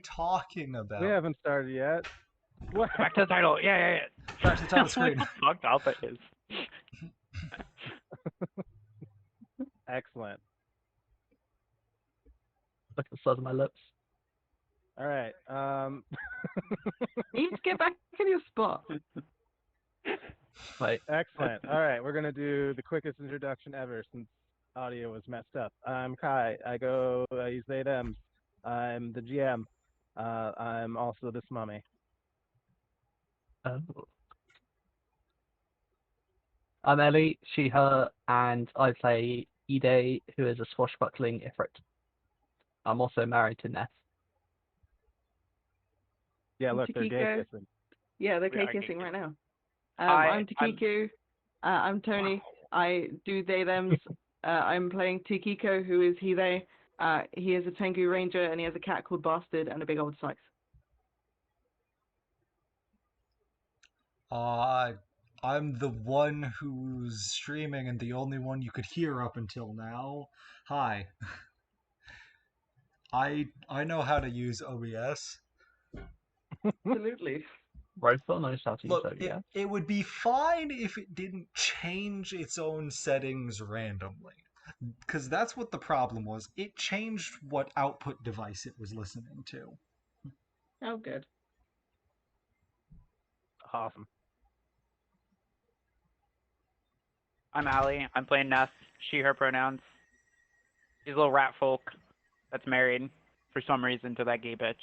you talking about? We haven't started yet. What? Back to the title. Yeah. Back to the title screen. Look how fucked up it is. Excellent. Look at the size of my lips. All right. You need to get back in your spot. Wait. Excellent. All right, we're gonna do the quickest introduction ever since audio was messed up. I'm Kai. I use they them. I'm the GM. I'm also this mummy. I'm Ellie, she, her, and I play Ide, who is a swashbuckling Ifrit. I'm also married to Ness. Yeah, look, they're gay Takiko. kissing. Yeah, they're We are cake kissing gay right now. Hi, I'm Takiku. I'm Tony. I do they thems. I'm playing Tikiko, who is he they. He is a Tengu ranger and he has a cat called Bastard and a big old sykes. I'm the one who's streaming and the only one you could hear up until now. Hi. I know how to use OBS. Absolutely. Roseville knows how to use Look, OBS. it would be fine if it didn't change its own settings randomly. Because that's what the problem was. It changed what output device it was listening to. Oh, good. Awesome. I'm Allie. I'm playing Ness. She, her pronouns. She's a little rat folk that's married for some reason to that gay bitch.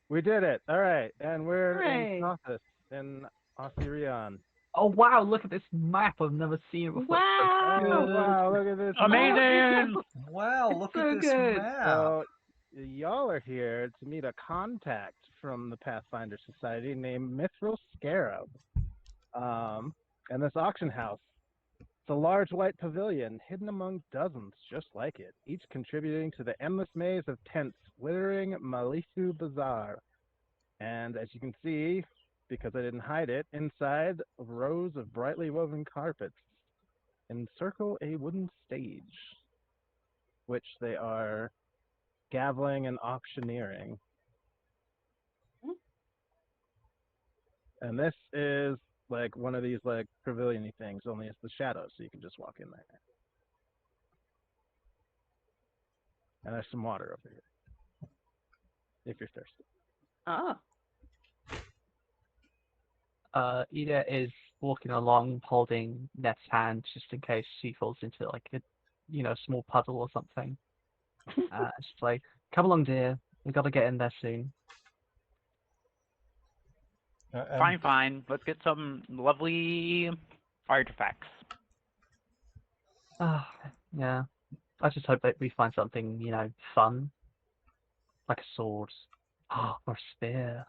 We did it. All right, and we're Hooray. in Sothis in Osirion. Oh wow, look at this map, I've never seen it before. Wow. Oh wow, look at this. Amazing! Wow, look So at this good. map. So, y'all are here to meet a contact from the Pathfinder Society named Mithril Scarab. And this auction house. It's a large white pavilion hidden among dozens just like it, each contributing to the endless maze of tents littering Malifu Bazaar. And as you can see, because I didn't hide it, inside rows of brightly woven carpets encircle a wooden stage, which they are gaveling and auctioneering. And this is like one of these like pavilion-y things, only it's the shadows, so you can just walk in there. And there's some water over here, if you're thirsty. Ah. Ida is walking along holding Ness's hand just in case she falls into like a small puddle or something. She's like, come along dear, we gotta get in there soon. Fine. Let's get some lovely artifacts. Yeah. I just hope that we find something, fun. Like a sword. Or a spear.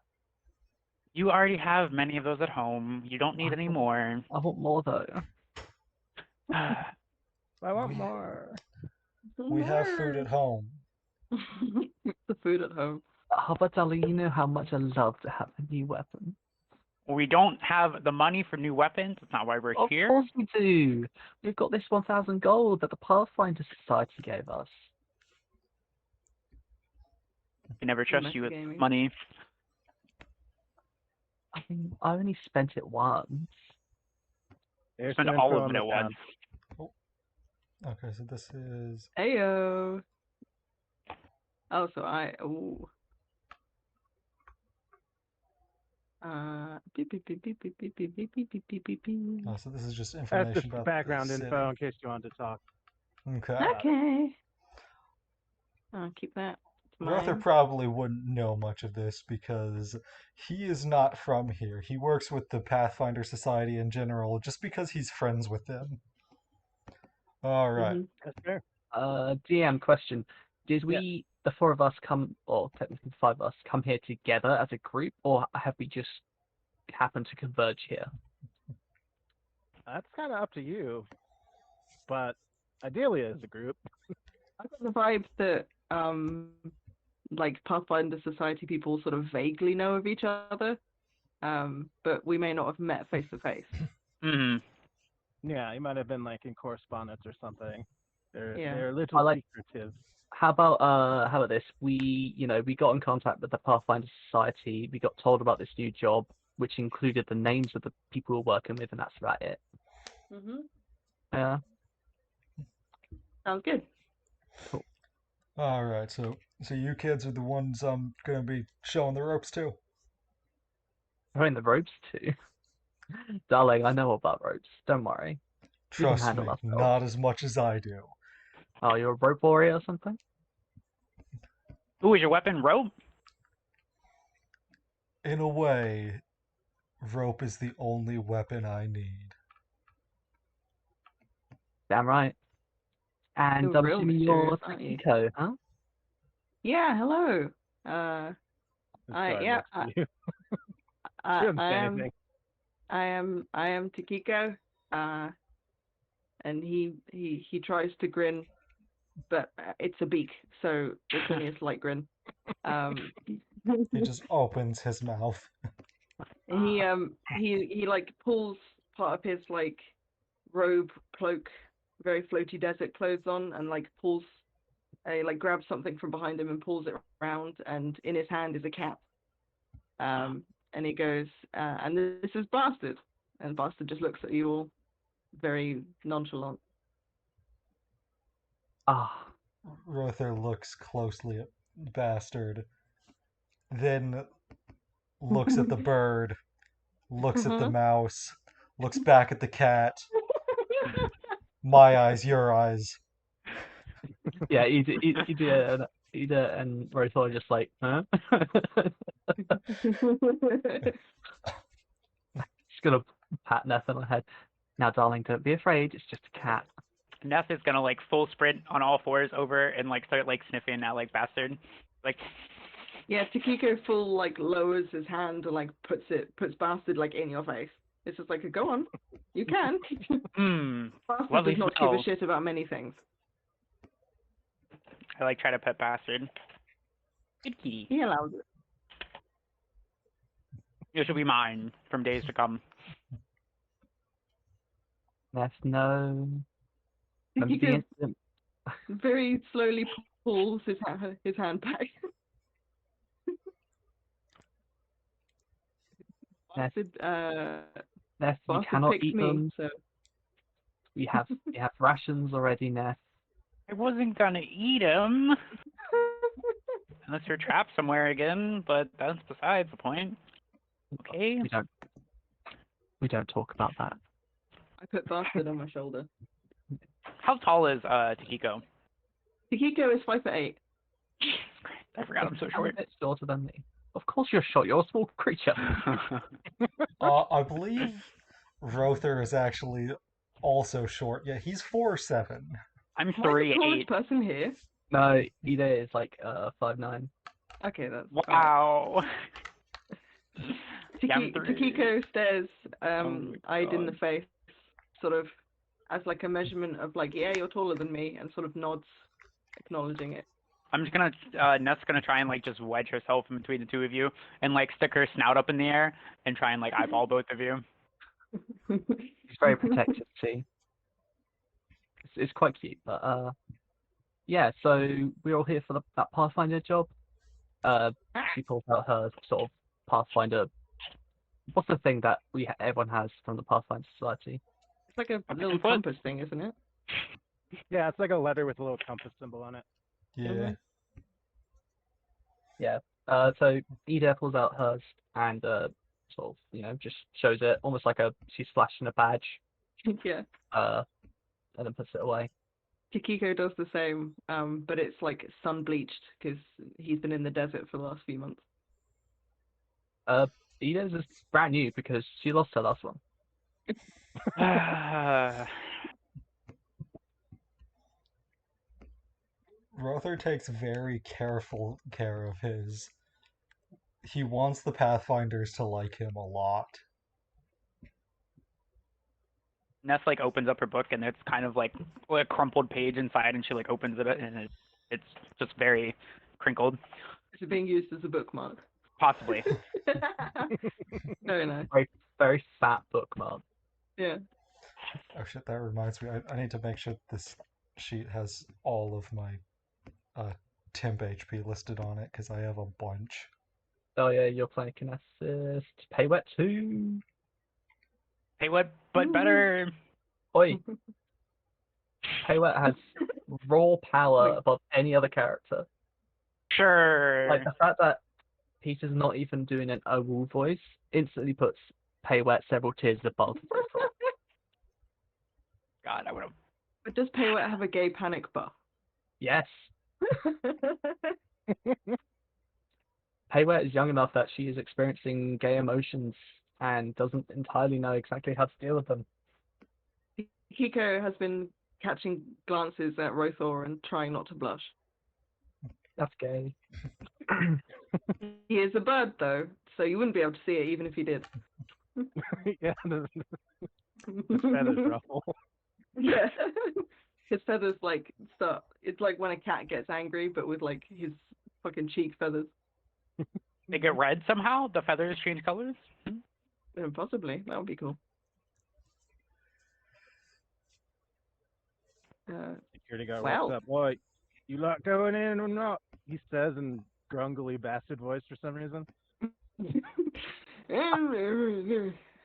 You already have many of those at home. You don't need any more. I want more though. I want more. We have food at home. The food at home. But darling, you know how much I love to have a new weapon. We don't have the money for new weapons. That's not why we're Of here. course we do. We've got this 1,000 gold that the Pathfinder Society gave us. We never trust you with Gaming. money. I mean, I only spent it once. Here's Spend some all info of on it the at town. once. Okay, so this is... Ayo. Oh, so ooh. Beep, beep, beep, beep, beep, beep, beep, beep, beep, beep, beep, beep, beep. Oh, so this is just That's information just about background the city. info in case you wanted to talk. Okay. Okay. I'll keep that. It's Arthur mine. probably wouldn't know much of this because he is not from here. He works with the Pathfinder Society in general just because he's friends with them. All right. Mhm. That's fair. DM question. Did we, the four of us come, or technically 5 of us, come here together as a group, or have we just happened to converge here? That's kind of up to you, but ideally as a group. I got the vibe that like Pathfinder Society people sort of vaguely know of each other, but we may not have met face to face. Hmm. Yeah, you might have been like in correspondence or something. Yeah. They're a little I like- secretive. How about this? We got in contact with the Pathfinder Society. We got told about this new job, which included the names of the people we're working with, and that's about it. Mhm. Yeah. Sounds good. All right, so you kids are the ones I'm gonna be showing the ropes to. We're in the ropes too. Darling, I know about ropes. Don't worry. We can Trust handle me, ourselves. not as much as I do. Oh, you're a rope warrior or something? Ooh, is your weapon rope? In a way, rope is the only weapon I need. Damn right. And You're I'm real assuming you're mysterious, aren't you? Takiko, huh? Yeah. Hello. This I guard yeah. looks at you. I, She doesn't I say am. anything. I am Takiko. And he tries to grin, but it's a beak, so it's only a slight grin. He just opens his mouth. He like pulls part of his like robe, cloak, very floaty desert clothes on, and like pulls like grabs something from behind him and pulls it around, and in his hand is a cat. And he goes, and this is Bastard, and Bastard just looks at you all, very nonchalant. Ah, Rother looks closely at Bastard, then looks at the bird, looks at the mouse, looks back at the cat. My eyes, your eyes. yeah. Ida and Rothor are just like, huh? Just gonna pat Neth on the head. Now, darling, don't be afraid. It's just a cat. Ness is gonna like full sprint on all fours over and like start like sniffing at like Bastard. Like Yeah, Takiko full like lowers his hand and like puts Bastard like in your face. It's just like, go on, you can. Bastard lovely does not smell. give a shit about many things. I like try to pet Bastard. Good kitty. He allows it. You shall be mine from days to come. Neth, no. Remember the Takiko incident? very slowly pulls his hand back. Neth, Bastard, Neth, you Bastard cannot picked eat me, them. so We have rations already, Neth. I wasn't gonna eat him unless you're trapped somewhere again, but that's besides the point. Okay. We don't talk about that. I put Bastard on my shoulder. How tall is Takiko? Takiko is 5'8". I forgot I'm so I'm a short. bit shorter than me. Of course you're short. You're a small creature. I believe Rother is actually also short. Yeah, he's 4'7". I'm Am I the tallest 3'8". person here? No, Ida is like 5'9". Okay, that's Wow. Yeah, I'm Takiko stares my Ide in the God. face, sort of as like a measurement of like, yeah, you're taller than me, and sort of nods, acknowledging it. I'm just gonna Ness gonna try and like just wedge herself in between the two of you and like stick her snout up in the air and try and like eyeball both of you. He's very protective too. It's quite cute, but yeah. So we're all here for that Pathfinder job. She pulls out her sort of Pathfinder. What's the thing that everyone has from the Pathfinder Society? It's like a Compass little and foot. compass thing, isn't it? Yeah, it's like a letter with a little compass symbol on it. Yeah. Yeah. So Ida pulls out hers and sort of just shows it almost like she's flashing a badge. Yeah. And then puts it away. Takiko does the same, but it's like sun bleached because he's been in the desert for the last few months. Ida's is brand new because she lost her last one. Rother takes very careful care of his. He wants the Pathfinders to like him a lot. Ness like opens up her book and it's kind of like a crumpled page inside, and she like opens it and it's just very crinkled. Is it being used as a bookmark? Possibly. Very nice. Very, very fat bookmark. Yeah. Oh shit, that reminds me. I need to make sure this sheet has all of my temp HP listed on it because I have a bunch. Oh yeah, you're playing Kinesis. Pay wet 2. Hey, what? But better. Oi. Paywet has raw power Wait. above any other character. Sure. Like the fact that Peter's not even doing an owl voice instantly puts Paywet several tiers above. God, I would have. But does Paywet have a gay panic buff? Yes. Paywet is young enough that she is experiencing gay emotions and doesn't entirely know exactly how to deal with them. Kiko has been catching glances at Rothor and trying not to blush. That's gay. He is a bird, though, so you wouldn't be able to see it even if you did. Yeah, the feathers ruffle. Yeah. His feathers, like, start. It's like when a cat gets angry, but with, like, his fucking cheek feathers. They get red somehow? The feathers change colors? Possibly. That would be cool. Security guard Well. walks up. Boy, you lot going in or not? He says in grungly bastard voice for some reason.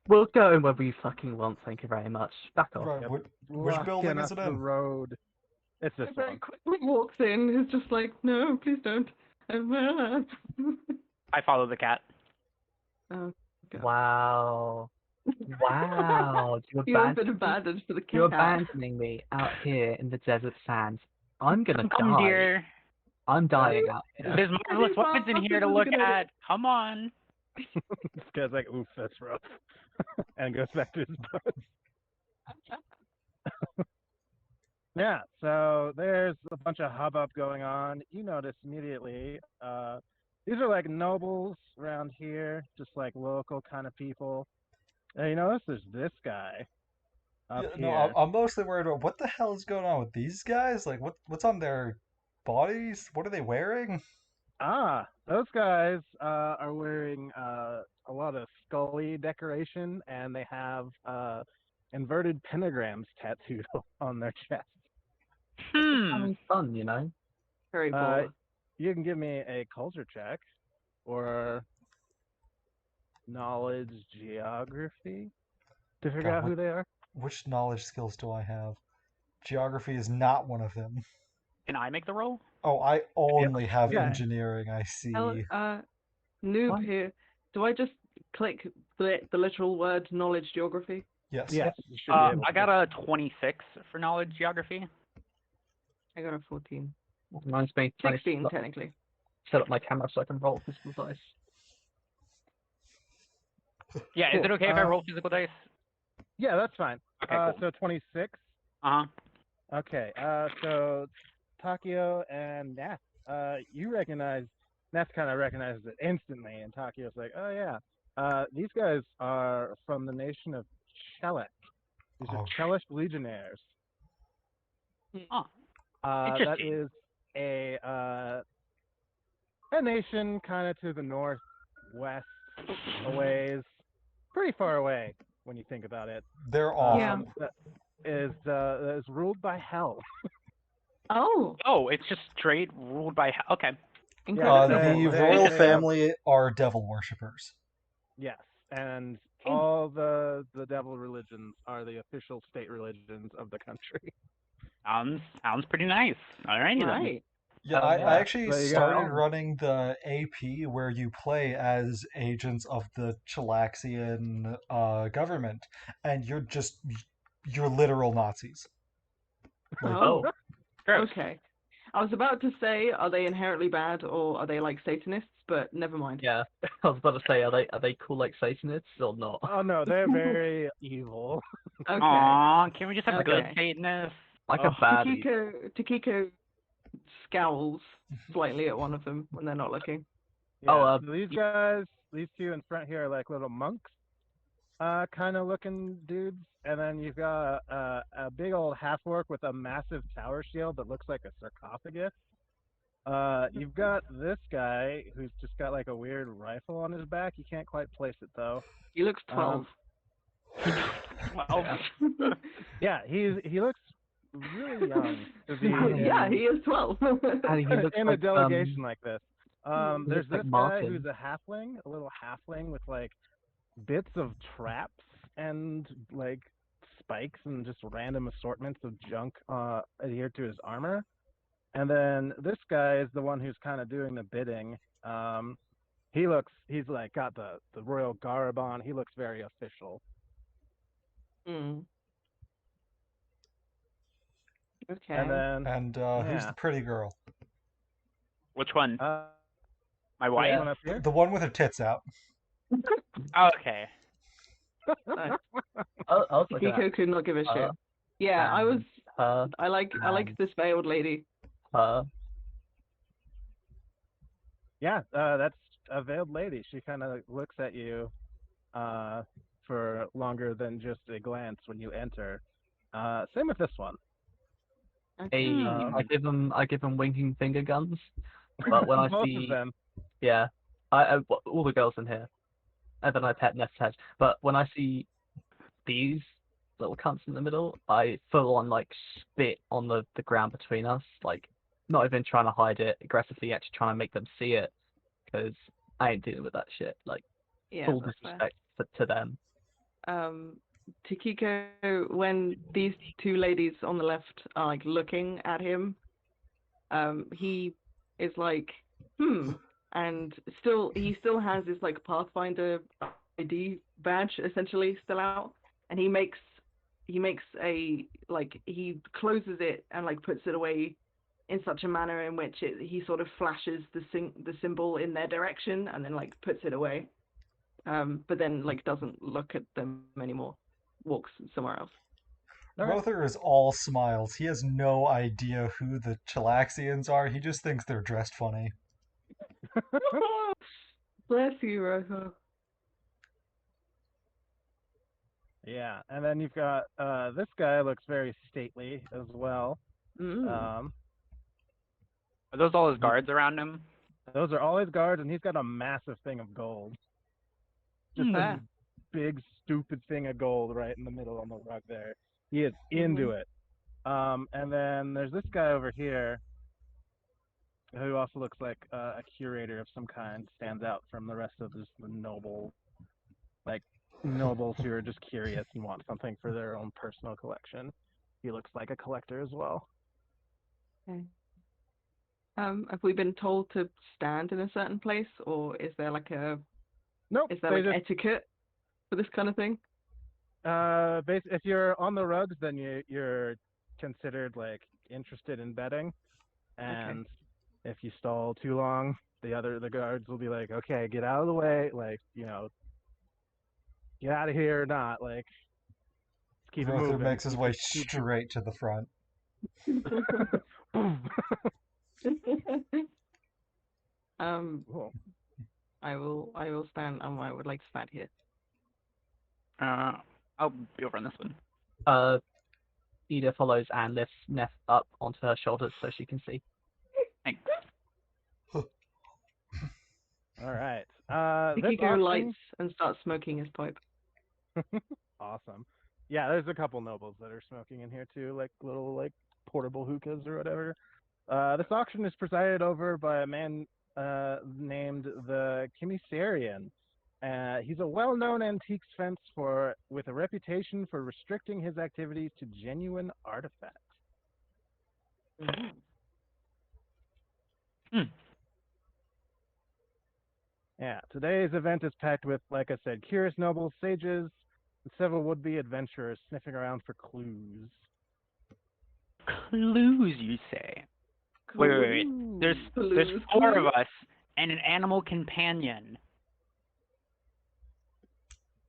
We'll go in where we fucking want, thank you very much. Back off. Right, Yep. which building is Walking it up the in? road. It's this Very one. quickly walks in. He's just like, no, please don't. I follow the cat. Oh, God. Wow. Wow. You have been abandoned for the cat. You're abandoning me out here in the desert sands. I'm gonna Come, die. dear. I'm dying out here. There's marvelous These weapons in here to look at. Come on. This guy's like, oof, that's rough. And goes back to his boat. Yeah, so there's a bunch of hubbub going on. You notice immediately, these are like nobles around here, just like local kind of people. And you notice there's this guy up Yeah, here. no, I'm mostly worried about what the hell is going on with these guys. Like, what's on their bodies? What are they wearing? Those guys are wearing a lot of scully decoration, and they have inverted pentagrams tattooed on their chest. Having fun, you know? Very bold. You can give me a culture check or knowledge geography to figure out God, who they are. which knowledge skills do I have? Geography is not one of them. Can I make the roll? Oh, I only have Yeah. engineering, I see. Noob What? here. Do I just click the literal word knowledge geography? Yes. Yes, you should be able I to. got a 26 for knowledge geography. I got a 14. Reminds me. I 16, set technically. up my camera so I can roll physical dice. Yeah, is it Cool. okay if I roll physical dice? Yeah, that's fine. Okay, cool. So 26. Uh-huh. Okay, so Takio and Nath, you recognize, Nath kind of recognizes it instantly, and Takio's like, oh yeah, these guys are from the nation of Chelek. These are Oh, Chelish legionnaires. Oh, That interesting. is a nation kind of to the northwest, a ways, pretty far away when you think about it. They're awful. Yeah. That is ruled by hell. Oh, Oh, it's just straight ruled by hell. Okay. incredible. The they- royal they- family are devil worshippers. Yes, and all the devil religions are the official state religions of the country. Sounds pretty nice. All right. Right. Yeah, Oh, I yeah. actually There you go. started running the AP where you play as agents of the Chilaxian government, and you're literal Nazis. Like, Oh, Gross. okay. I was about to say, are they inherently bad or are they like Satanists? But never mind. Yeah, I was about to say, are they cool like Satanists or not? Oh no, they're very evil. Okay. Aw, can we just have good Okay. Satanists? Like Oh. a bad. Takiko scowls slightly at one of them when they're not looking. Yeah, Oh, so these guys, these two in front here are like little monks, kind of looking dudes, and then you've got a big old half-orc with a massive tower shield that looks like a sarcophagus. You've got this guy who's just got like a weird rifle on his back. You can't quite place it though. He looks 12. Well, Yeah, he looks really young to be Yeah, he is 12. And he looks in a like delegation like this. he There's looks like this guy Martin. who's a little halfling with like bits of traps and like spikes and just random assortments of junk adhered to his armor. And then this guy is the one who's kind of doing the bidding. He's like got the royal garb on. He looks very official. Mm. Okay. And then And who's yeah. the pretty girl? Which one? My wife? Anyone up here? The one with her tits out. Oh, okay. I was looking Kiko at could not give a shit. her Yeah, I was. her, I like this veiled lady. her. Yeah, that's a veiled lady. She kind of looks at you for longer than just a glance when you enter. Same with this one. Okay. I give him winking finger guns. But when I Both see of them. yeah, all the girls in here, and then I pet Nest's head. But when I see these little cunts in the middle, I full on like spit on the ground between us, like not even trying to hide it, aggressively actually trying to make them see it, because I ain't dealing with that shit. Like Yeah, full that's fair. disrespect to them. Tikiko, when these two ladies on the left are like looking at him, he is like, and he still has this like Pathfinder ID badge essentially still out, and he makes a like he closes it and like puts it away in such a manner in which he sort of flashes the symbol in their direction and then like puts it away, but then like doesn't look at them anymore, walks somewhere else. Okay. Rother is all smiles. He has no idea who the Chilaxians are. He just thinks they're dressed funny. Bless you, Rother. Yeah, and then you've got this guy looks very stately as well. Mm. Are those all his guards around him? Those are all his guards, and he's got a massive thing of gold. Just a big, stupid thing of gold right in the middle on the rug there. He is into it. And then there's this guy over here who also looks like a curator of some kind, stands out from the rest of the nobles who are just curious and want something for their own personal collection. He looks like a collector as well. Okay. Have we been told to stand in a certain place, or is there like Nope. is there like etiquette for this kind of thing? If you're on the rugs, then you're considered like interested in betting, and if you stall too long, the guards will be like, okay, get out of the way, like get out of here or not, like let's keep it Rother moving. makes his way straight to the front. Cool. I will stand. I would like to stand here. I'll be over on this one. Ida follows and lifts Neth up onto her shoulders so she can see. Thanks. All right. Tikiko lights and starts smoking his pipe. Awesome. Yeah, there's a couple nobles that are smoking in here too, like little like portable hookahs or whatever. This auction is presided over by a man named the Commissarian. He's a well-known antiques fence with a reputation for restricting his activities to genuine artifacts. Yeah, today's event is packed with, like I said, curious nobles, sages, and several would-be adventurers sniffing around for clues. Clues, you say? Wait. There's 4 of us and an animal companion.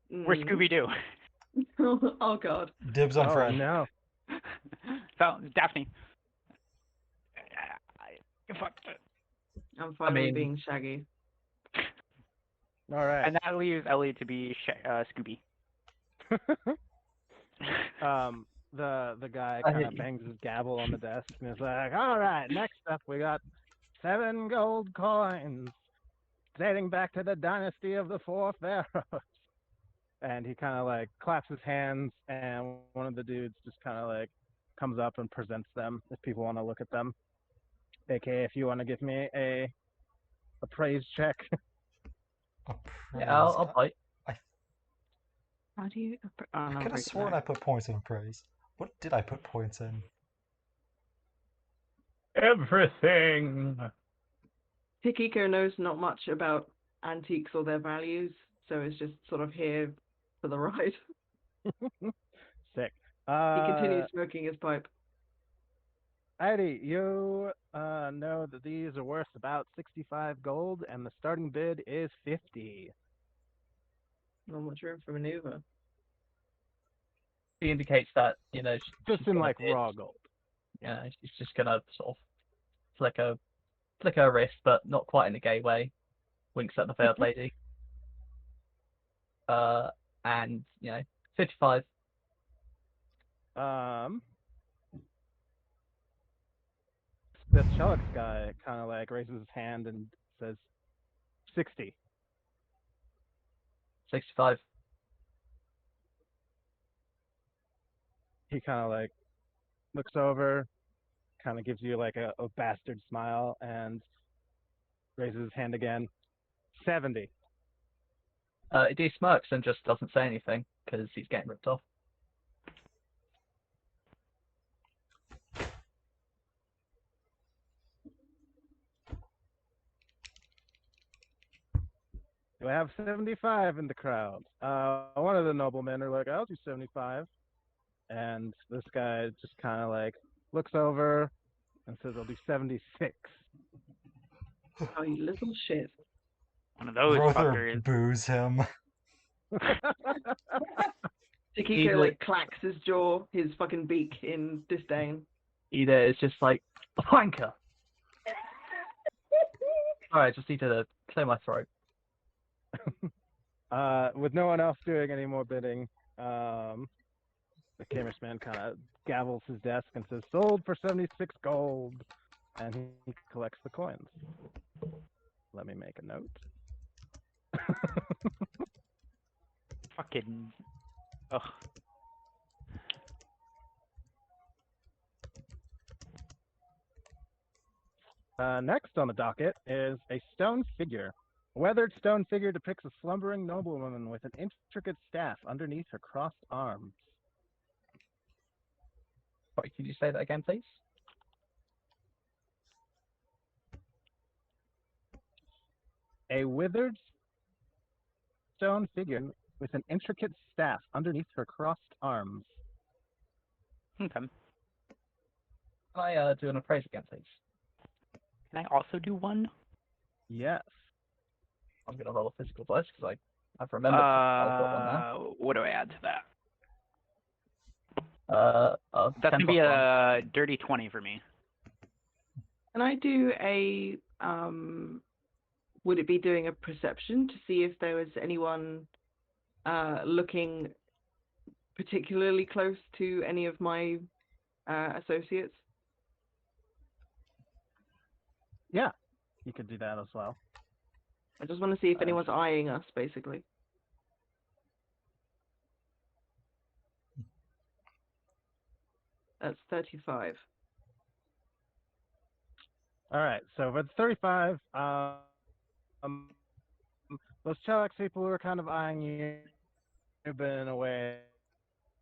We're Scooby-Doo. Oh God. Dibs on Fred. No. So, Daphne. I'm fine with being Shaggy. All right. And that leaves Ellie to be Scooby. The guy kind of bangs his gavel on the desk and is like, all right, next up we got 7 gold coins dating back to the dynasty of the 4 pharaohs. And he kind of like claps his hands, and one of the dudes just kind of like comes up and presents them if people want to look at them. AKA if you want to give me a praise check. Yeah, I'll bite. How do you? Oh, I no, could have sworn I put points in praise. What did I put points in? Everything. Tikiko knows not much about antiques or their values, so is just sort of here for the ride. Sick. He continues smoking his pipe. Heidi, you know that these are worth about 65 gold, and the starting bid is 50. Not much room for maneuver. He indicates that, Just she's in gonna like bid. raw gold. Yeah, she's just gonna sort of flick her wrist, but not quite in a gay way. Winks at the veiled lady. And 55. The Chelix guy kind of like raises his hand and says 60. 65. He kind of like looks over, kind of gives you like a bastard smile, and raises his hand again. 70. He smirks and just doesn't say anything because he's getting ripped off. Do I have 75 in the crowd? One of the noblemen are like, I'll do 75. And this guy just kind of like looks over and says, I'll do 76. Oh, you little shit. One of those Rother fuckers. boos him. Tikiko like clacks his jaw, his fucking beak in disdain. Ida is just like, a wanker. Alright, just need to clear my throat. With no one else doing any more bidding, the cameraman kind of gavels his desk and says, sold for 76 gold. And he collects the coins. Let me make a note. Fucking. Ugh. Next on the docket is a stone figure. A weathered stone figure depicts a slumbering noblewoman with an intricate staff underneath her crossed arms. Sorry, could you say that again, please? A withered stone figure with an intricate staff underneath her crossed arms. Okay. Can I do an appraise again, please? Can I also do one? Yes. I'm going to roll a physical dice because I've remembered I've got one now. What do I add to that? That's 10 gonna be a dirty 20 for me. Can I do a would it be doing a perception to see if there was anyone looking particularly close to any of my associates? Yeah, you could do that as well. I just want to see if anyone's eyeing us, basically. That's 35. All right, so for the 35, those Chelix people were kind of eyeing you, but in a way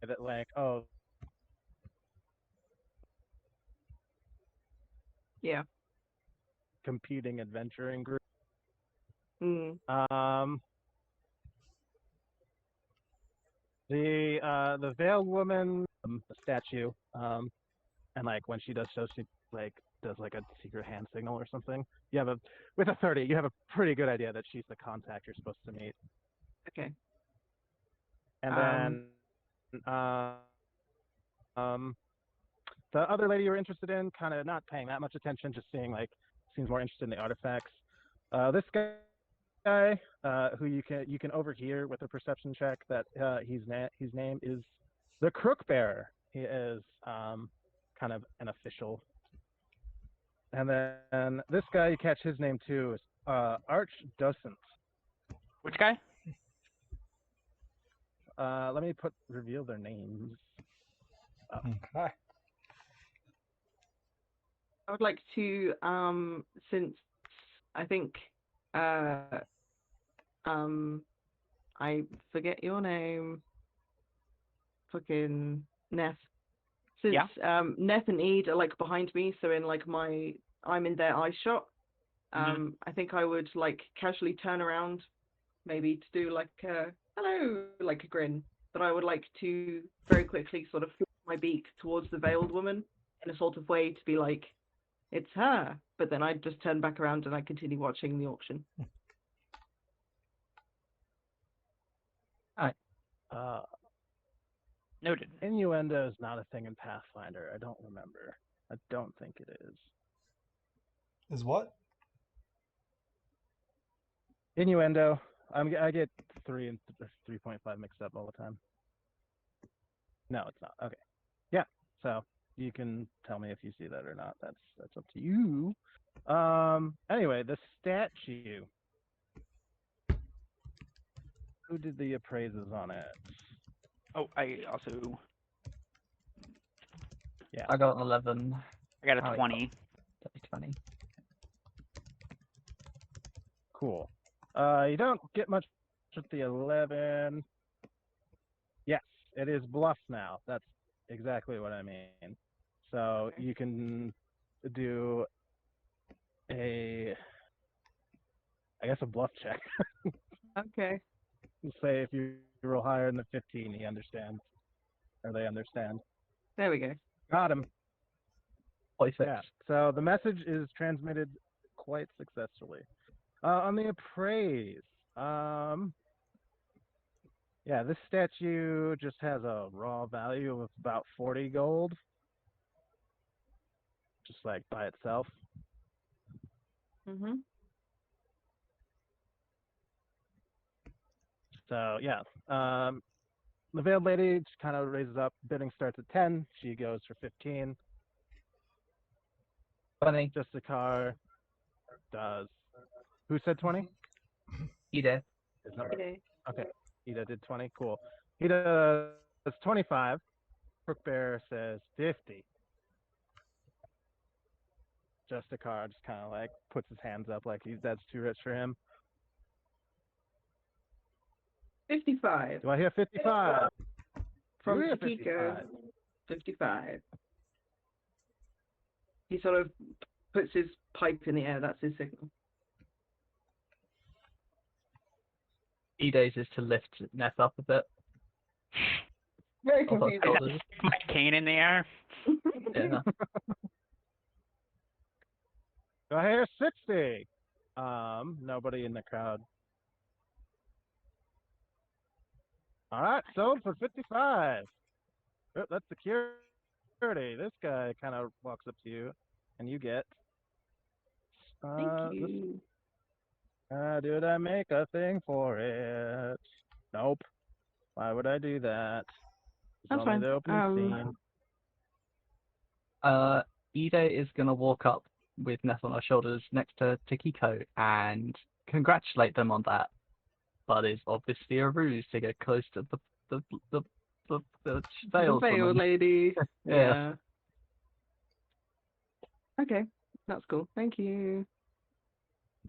that, like, oh, Yeah. competing adventuring group. Mm. The veiled woman, the statue, and like when she does so, she like does like a secret hand signal or something. With a 30, you have a pretty good idea that she's the contact you're supposed to meet. Okay. And then the other lady you were interested in, kind of not paying that much attention, just seeing like seems more interested in the artifacts. This guy, who you can overhear with a perception check that his name is the Crook Bearer. He is kind of an official. And then this guy, you catch his name too, is Archdocent. Which guy? Let me reveal their names. Okay. I would like to, since I think, uh, I forget your name, fucking Neth. Since Yeah. Neth and Ede are like behind me, so in like I'm in their eye shot. I think I would like casually turn around, maybe to do like a hello, like a grin. But I would like to very quickly sort of flip my beak towards the veiled woman in a sort of way to be like, it's her. But then I just turn back around and I continue watching the auction. Uh, Noted. innuendo is not a thing in Pathfinder. I don't remember. I don't think it is. Is what? Innuendo. I get 3 and 3.5 mixed up all the time. No, it's not. Okay. Yeah. So you can tell me if you see that or not. That's up to you. Anyway, the statue. Who did the appraisals on it? Oh, I also I got an 11. I got a Alright. 20. 20. Cool. You don't get much with the 11. Yes, it is bluff now. That's exactly what I mean. So you can do a bluff check. Okay. Say if you roll higher than the 15, he understands, or they understand. There we go. Got him. 46. Yeah. So the message is transmitted quite successfully. On the appraise, yeah, this statue just has a raw value of about 40 gold, just like by itself. Mhm. So yeah, the veiled lady just kind of raises up. Bidding starts at 10. She goes for 15. 20. Just the car does. Who said 20? Ida. Is that right? Okay. Okay. Ida did 20. Cool. Ida does 25. Crookbear says 50. Just a car just kind of like puts his hands up like that's too rich for him. 55 Do I hear 55? from Do we hear Takiko. 55? 55. He sort of puts his pipe in the air. That's his signal. Ida's is to lift Neth up a bit. Very Off her confusing. shoulders. My cane in the air. Yeah. Do I hear 60? Nobody in the crowd. All right, sold for 55. Oh, that's security. This guy kind of walks up to you, and you get. Thank you. Did I make a thing for it? Nope. Why would I do that? It's That's only fine. the opening scene. Ida is going to walk up with Neth on her shoulders next to Takiko and congratulate them on that. But it's obviously a ruse to get close to the The veiled veil woman. lady. Yeah. Okay, that's cool. Thank you.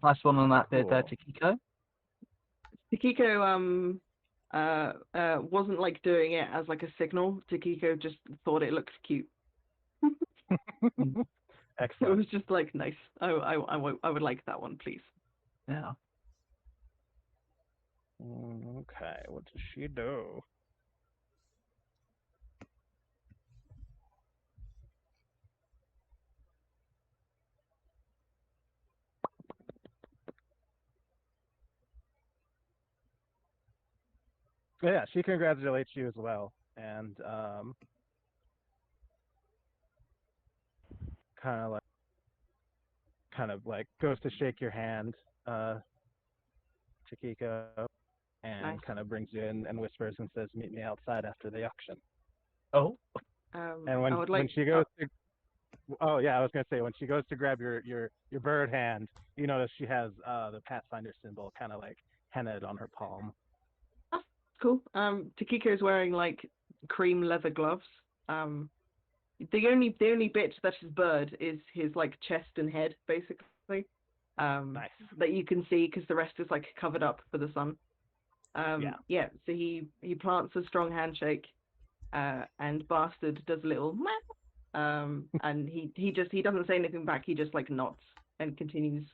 Nice one on that bit there, Cool. Takiko wasn't like doing it as like a signal. Takiko just thought it looked cute. It Excellent. was just like nice. I would like that one, please. Yeah. Okay, what does she do? Yeah, she congratulates you as well, and kind of like goes to shake your hand, Chiquiko, and Nice. kind of brings you in and whispers and says, "Meet me outside after the auction." Oh. And when I would like. she goes to, oh yeah, I was gonna say when she goes to grab your bird hand, you notice she has the Pathfinder symbol kind of like hennaed on her palm. Cool. Takiko is wearing like cream leather gloves. The only bit that is bird is his like chest and head, basically. Nice. That you can see because the rest is like covered up for the sun. Yeah. So he plants a strong handshake, and Bastard does a little meow. And he doesn't say anything back. He just like nods and continues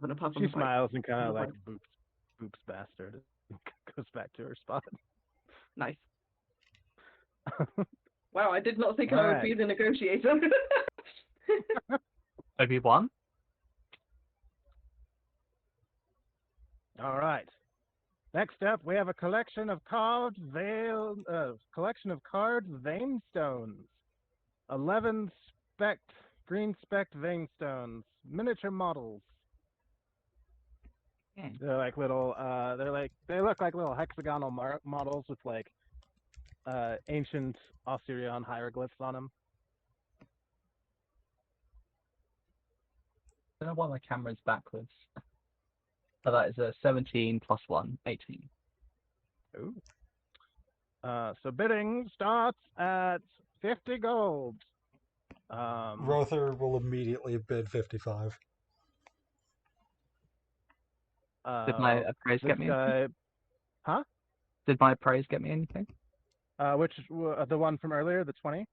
having a puff on She the pipe. smiles and kind of Nice. like boops Bastard. Goes back to her spot. Nice. Wow, I did not think I would be the negotiator. Obi-Wan? All right. Next up, we have a collection of carved vein stones. 11 green specked vein stones, miniature models. They're like little. They look like little hexagonal models with like ancient Osirian hieroglyphs on them. I don't know why my camera's backwards. So that is a 17 plus 1, 18. Ooh. So bidding starts at 50 gold. Rother will immediately bid 55. Did my appraise get me anything? Huh? Did my appraise get me anything? The one from earlier, the 20?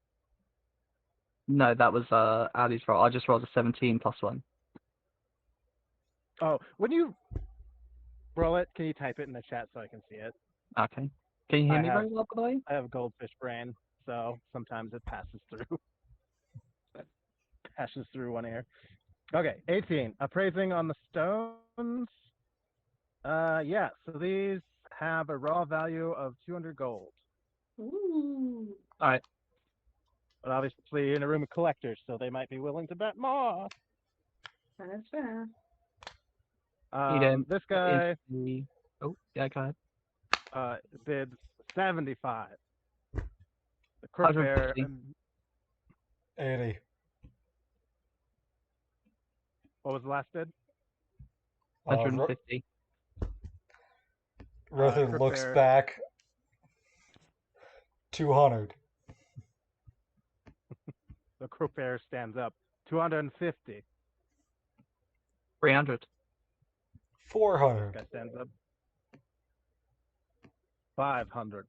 No, that was Ali's roll. I just rolled a 17 plus 1. Oh, when you roll it, can you type it in the chat so I can see it? Okay. Can you hear me very well, by the way? I have goldfish brain, so sometimes it passes through. Passes through one ear. Okay, 18. Appraising on the stones. Yeah, so these have a raw value of 200 gold. Ooh. All right. But obviously, you're in a room of collectors, so they might be willing to bet more. That's fair. This guy Oh, yeah, go ahead. bids 75. The crook bear 80. What was the last bid? 150. Rother Crook looks bear. back. 200. The crook bear stands up. 250. 300. 400. Guy stands up. 500.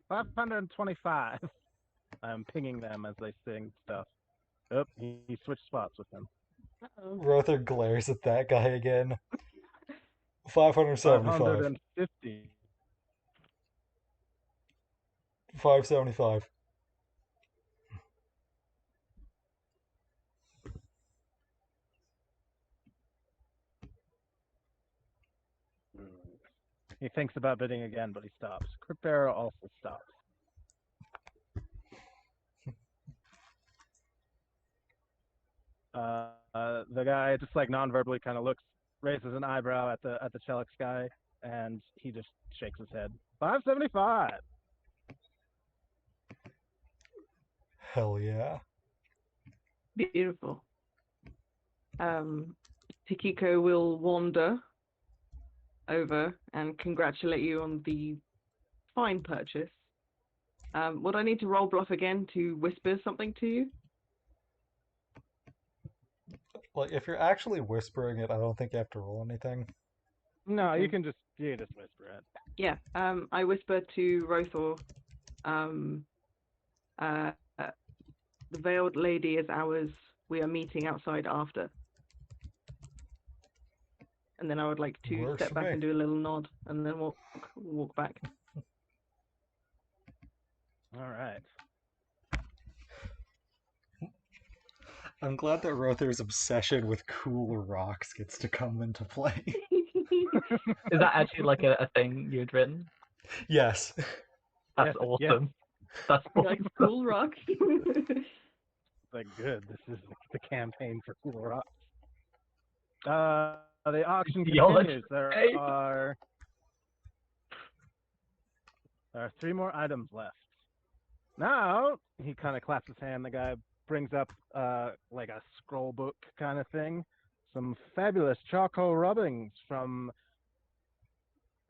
525. I'm pinging them as they sing stuff. Oh, he switched spots with them. Uh-oh. Rother glares at that guy again. 575. 550. 575. He thinks about bidding again, but he stops. Crook bear also stops. The guy just like non-verbally kind of looks, raises an eyebrow at the Chelix guy, and he just shakes his head. 575. Hell yeah. Beautiful. Tikiko will wander over and congratulate you on the fine purchase. Would I need to roll bluff again to whisper something to you? Like, if you're actually whispering it, I don't think you have to roll anything. No, Okay. you can just whisper it. Yeah. I whisper to Rothor, the veiled lady is ours. We are meeting outside after. And then I would like to Works step for back me. and do a little nod, and then walk back. All right. I'm glad that Rother's obsession with cool rocks gets to come into play. Is that actually like a thing you'd written? Yes. That's Yes, awesome. That's Like awesome. cool rock. Like, good. This is the campaign for Cool Rocks. The auction Theology. continues. There are 3 more items left. Now, he kind of claps his hand. The guy brings up like a scroll book kind of thing. Some fabulous charcoal rubbings from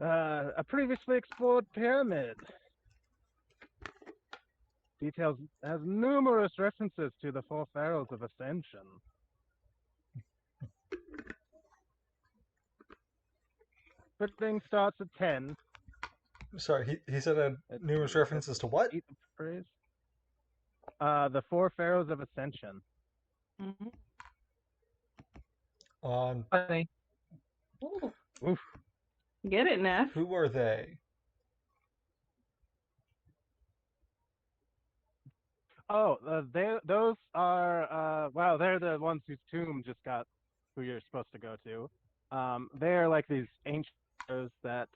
a previously explored pyramid. details has numerous references to the four pharaohs of Ascension. Bidding starts at 10. Sorry, he said numerous references to what? Eat the phrase. The four pharaohs of Ascension. Mhm. Funny. Ooh. Oof. Get it, Neff? Who are they? Oh, those are wow. They're the ones whose tomb just got who you're supposed to go to. They're like these ancient pharaohs that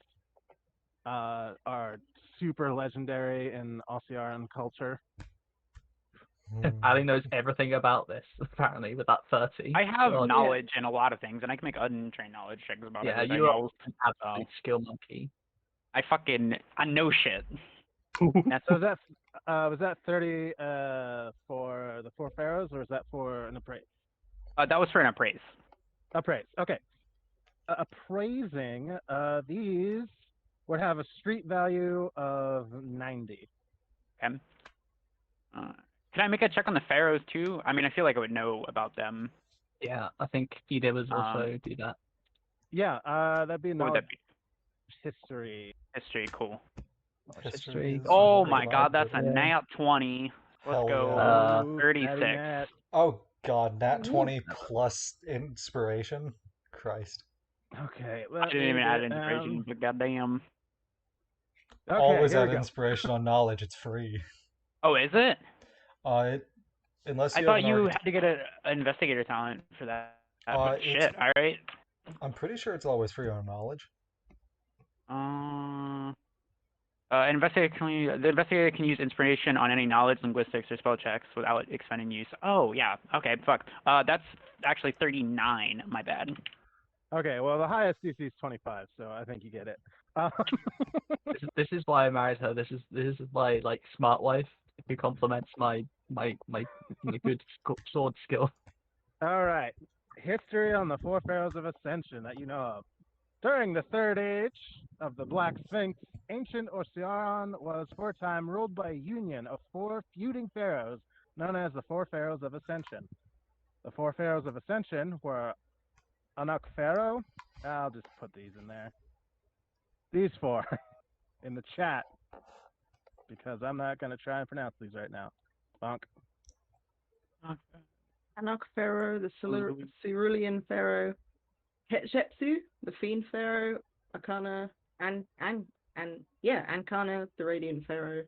are super legendary in Ocean culture. Ali knows everything about this, apparently, with that 30. I have God. knowledge in a lot of things, and I can make untrained knowledge checks about Yeah, everything you are else. an absolute skill monkey. I know shit. That's So was that 30 for the four pharaohs, or is that for an appraise? that was for an appraise. Appraise. Okay. Appraising these would have a street value of 90. Okay. Can I make a check on the pharaohs too? I mean, I feel like I would know about them. Yeah, I think Ida was also do that. Yeah, that'd be What would knowledge that be? history. History, cool. History. is Oh very my god, that's a Yeah. nat 20. Let's Hell go yeah. Ooh, 36. natty nat. Oh god, nat Ooh. 20 plus inspiration? Christ. Okay, I let didn't me even add get, inspiration, but goddamn. Okay, Always here add we go. inspiration on knowledge, it's free. Oh, is it? Unless I you have thought an you architect. had to get an investigator talent for that. But it's- shit, alright. I'm pretty sure it's always free on knowledge. The investigator can use inspiration on any knowledge, linguistics, or spell checks without expending use. Oh, yeah. Okay, fuck. That's actually 39. My bad. Okay, well, the highest DC is 25, so I think you get it. This is why I married her. This is my like smart wife who complements my good sword skill. All right. History on the four pharaohs of Ascension that you know of. During the third age of the Black Sphinx, ancient Ocean was for a time ruled by a union of four feuding pharaohs known as the four pharaohs of Ascension. The four pharaohs of Ascension were Anak Pharaoh. I'll just put these in there. These four in the chat because I'm not going to try and pronounce these right now. Bonk. Anak Pharaoh, the Cerulean Pharaoh, Hetshepsu, the Fiend Pharaoh, Akana, Ankana, the Radiant Pharaoh.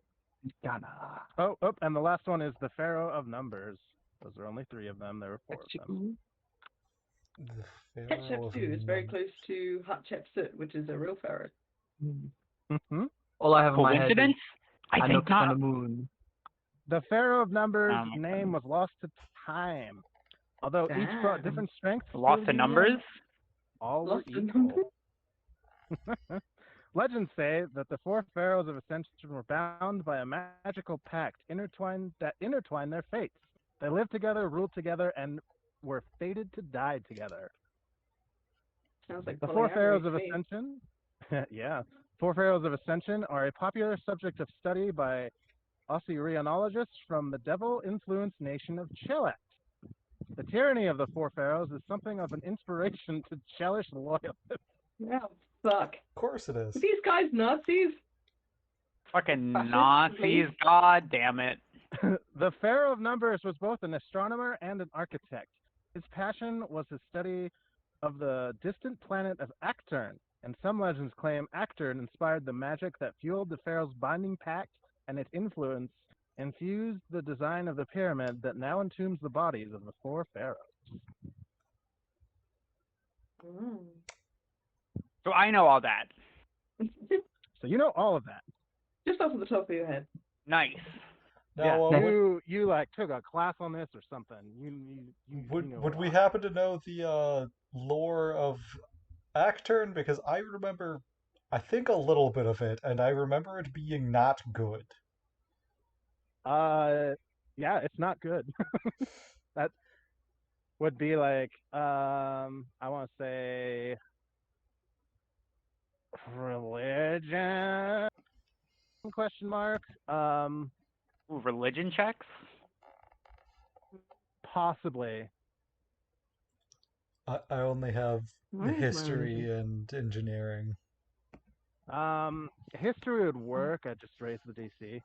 Oh, and the last one is the Pharaoh of Numbers. Those are only 3 of them. There were 4 of them. The Pharaoh of Hetshepsu is very Numbers. close to Hatshepsut, which is a real pharaoh. Mm-hmm. All I have in my head is Coincidence? I think Anuk on not. the moon. The Pharaoh of Numbers Oh my name was lost to time. Although each brought Damn. different strengths. Lost to to the numbers? union, all Lost were the equal. numbers? Legends say that the 4 pharaohs of Ascension were bound by a magical pact intertwined their fates. They lived together, ruled together, and were fated to die together. Sounds like The 4 pharaohs polyamory of to me. Ascension, yeah, 4 pharaohs of Ascension are a popular subject of study by Osirianologists from the devil-influenced nation of Chelat. The tyranny of the 4 pharaohs is something of an inspiration to Chelish loyalists. Yeah, fuck. Of course it is. Are these guys Nazis? Fucking Fascist, Nazis, please. god damn it. The Pharaoh of Numbers was both an astronomer and an architect. His passion was his study of the distant planet of Actern, and some legends claim Actern inspired the magic that fueled the Pharaoh's binding pact, and its influence infused the design of the pyramid that now entombs the bodies of the 4 pharaohs. Mm. So I know all that. So you know all of that. Just off the top of your head. Nice. Now, You like took a class on this or something. You know would a we lot. happen to know the lore of Actern? Because I remember, I think a little bit of it, and I remember it being not good. Yeah, it's not good. That would be like I want to say religion question mark. Ooh, religion checks? Possibly. I only have Where is my history religion? and engineering. History would work. I just raised the DC.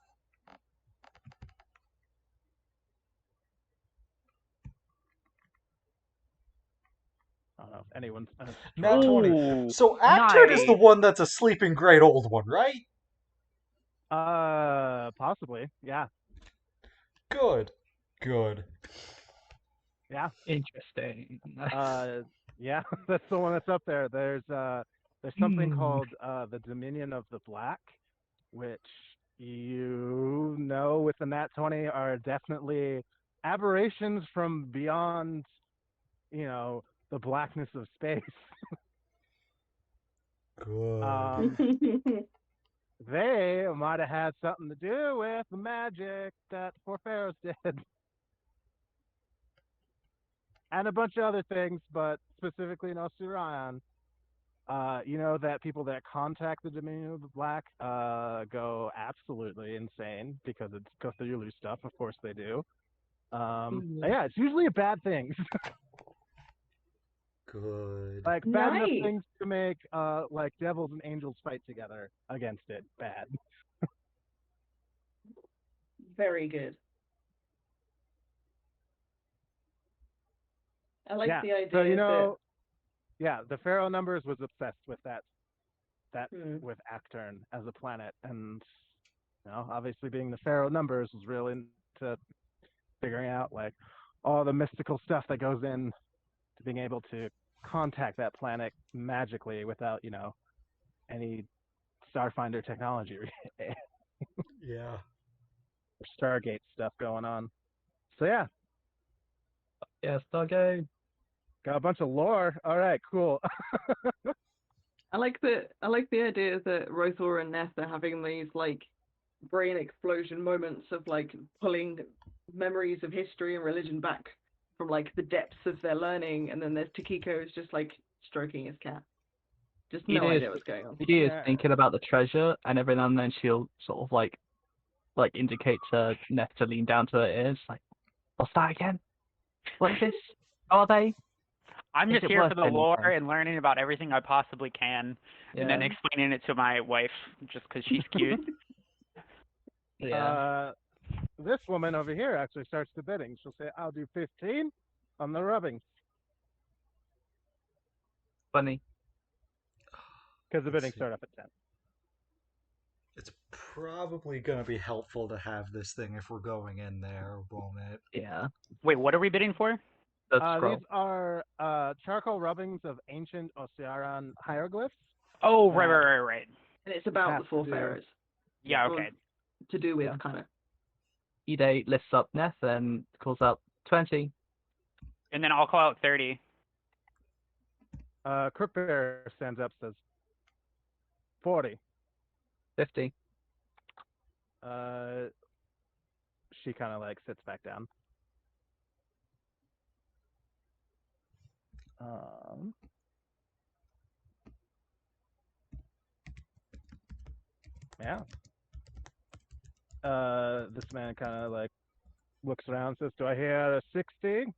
I don't know if anyone's Nat 20. Ooh, So Acturn is the nice. one that's a sleeping great old one, right? Possibly. Yeah. Good. Good. Yeah. Interesting. Yeah. That's the one that's up there. There's something called the Dominion of the Black, which with the Nat 20 are definitely aberrations from beyond, the blackness of space. Good. They might have had something to do with the magic that four pharaohs did. And a bunch of other things, but specifically in Osirion. That people that contact the Dominion of the Black go absolutely insane because it's Cthulhu stuff. Of course they do. Yeah, it's usually a bad thing. Good. Like bad enough Nice. things to make like devils and angels fight together against it. Bad. Very good. I like Yeah. the idea So the Pharaoh numbers was obsessed with that with Acturn as a planet, and obviously being the Pharaoh numbers was real into figuring out like all the mystical stuff that goes in to being able to contact that planet magically without any Starfinder technology Yeah. or Stargate stuff going on. So yeah, Yes, Stargate. got a bunch of lore. All right, cool. I like the idea that Rothor and Neth are having these like brain explosion moments of like pulling memories of history and religion back from like the depths of their learning, and then there's Takiko who's just like stroking his cat. Just no idea what's going on. She is Yeah. thinking about the treasure, and every now and then she'll sort of like indicate to Neth to lean down to her ears, like, "What's that again? What is this? Are they?" I'm Is just it here worth for the lore anything? and learning about everything I possibly can, and then Yeah. explaining it to my wife just because she's cute. Yeah. This woman over here actually starts the bidding. She'll say, "I'll do 15 on the rubbing," Funny. because the Let's bidding see. start up at 10. It's probably going to be helpful to have this thing if we're going in there, won't it? Yeah. Wait, what are we bidding for? The scroll. These are charcoal rubbings of ancient Osiaran hieroglyphs. Oh, right. And it's about Has the four to do- pharaohs. Yeah, Or okay. to do with Yeah. kind of. Ide lifts up Neth and calls out 20. And then I'll call out 30. Crookbear stands up, says 40. 50. She kind of like sits back down. Yeah. This man kind of like looks around, says, "Do I hear a 60?"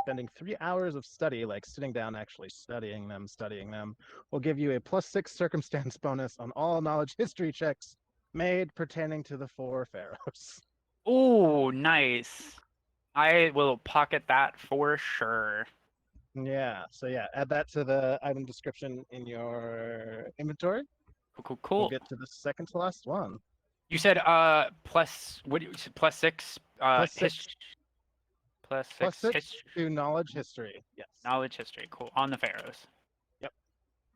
spending 3 hours of study, like sitting down actually studying them, will give you a +6 circumstance bonus on all knowledge history checks made pertaining to the 4 pharaohs. Ooh, nice. I will pocket that for sure. Yeah, so yeah, add that to the item description in your inventory. Cool. We'll get to the second to last one. You said plus what? +6 +6. +6 to knowledge history. Yes. knowledge history. Cool. On the pharaohs. Yep.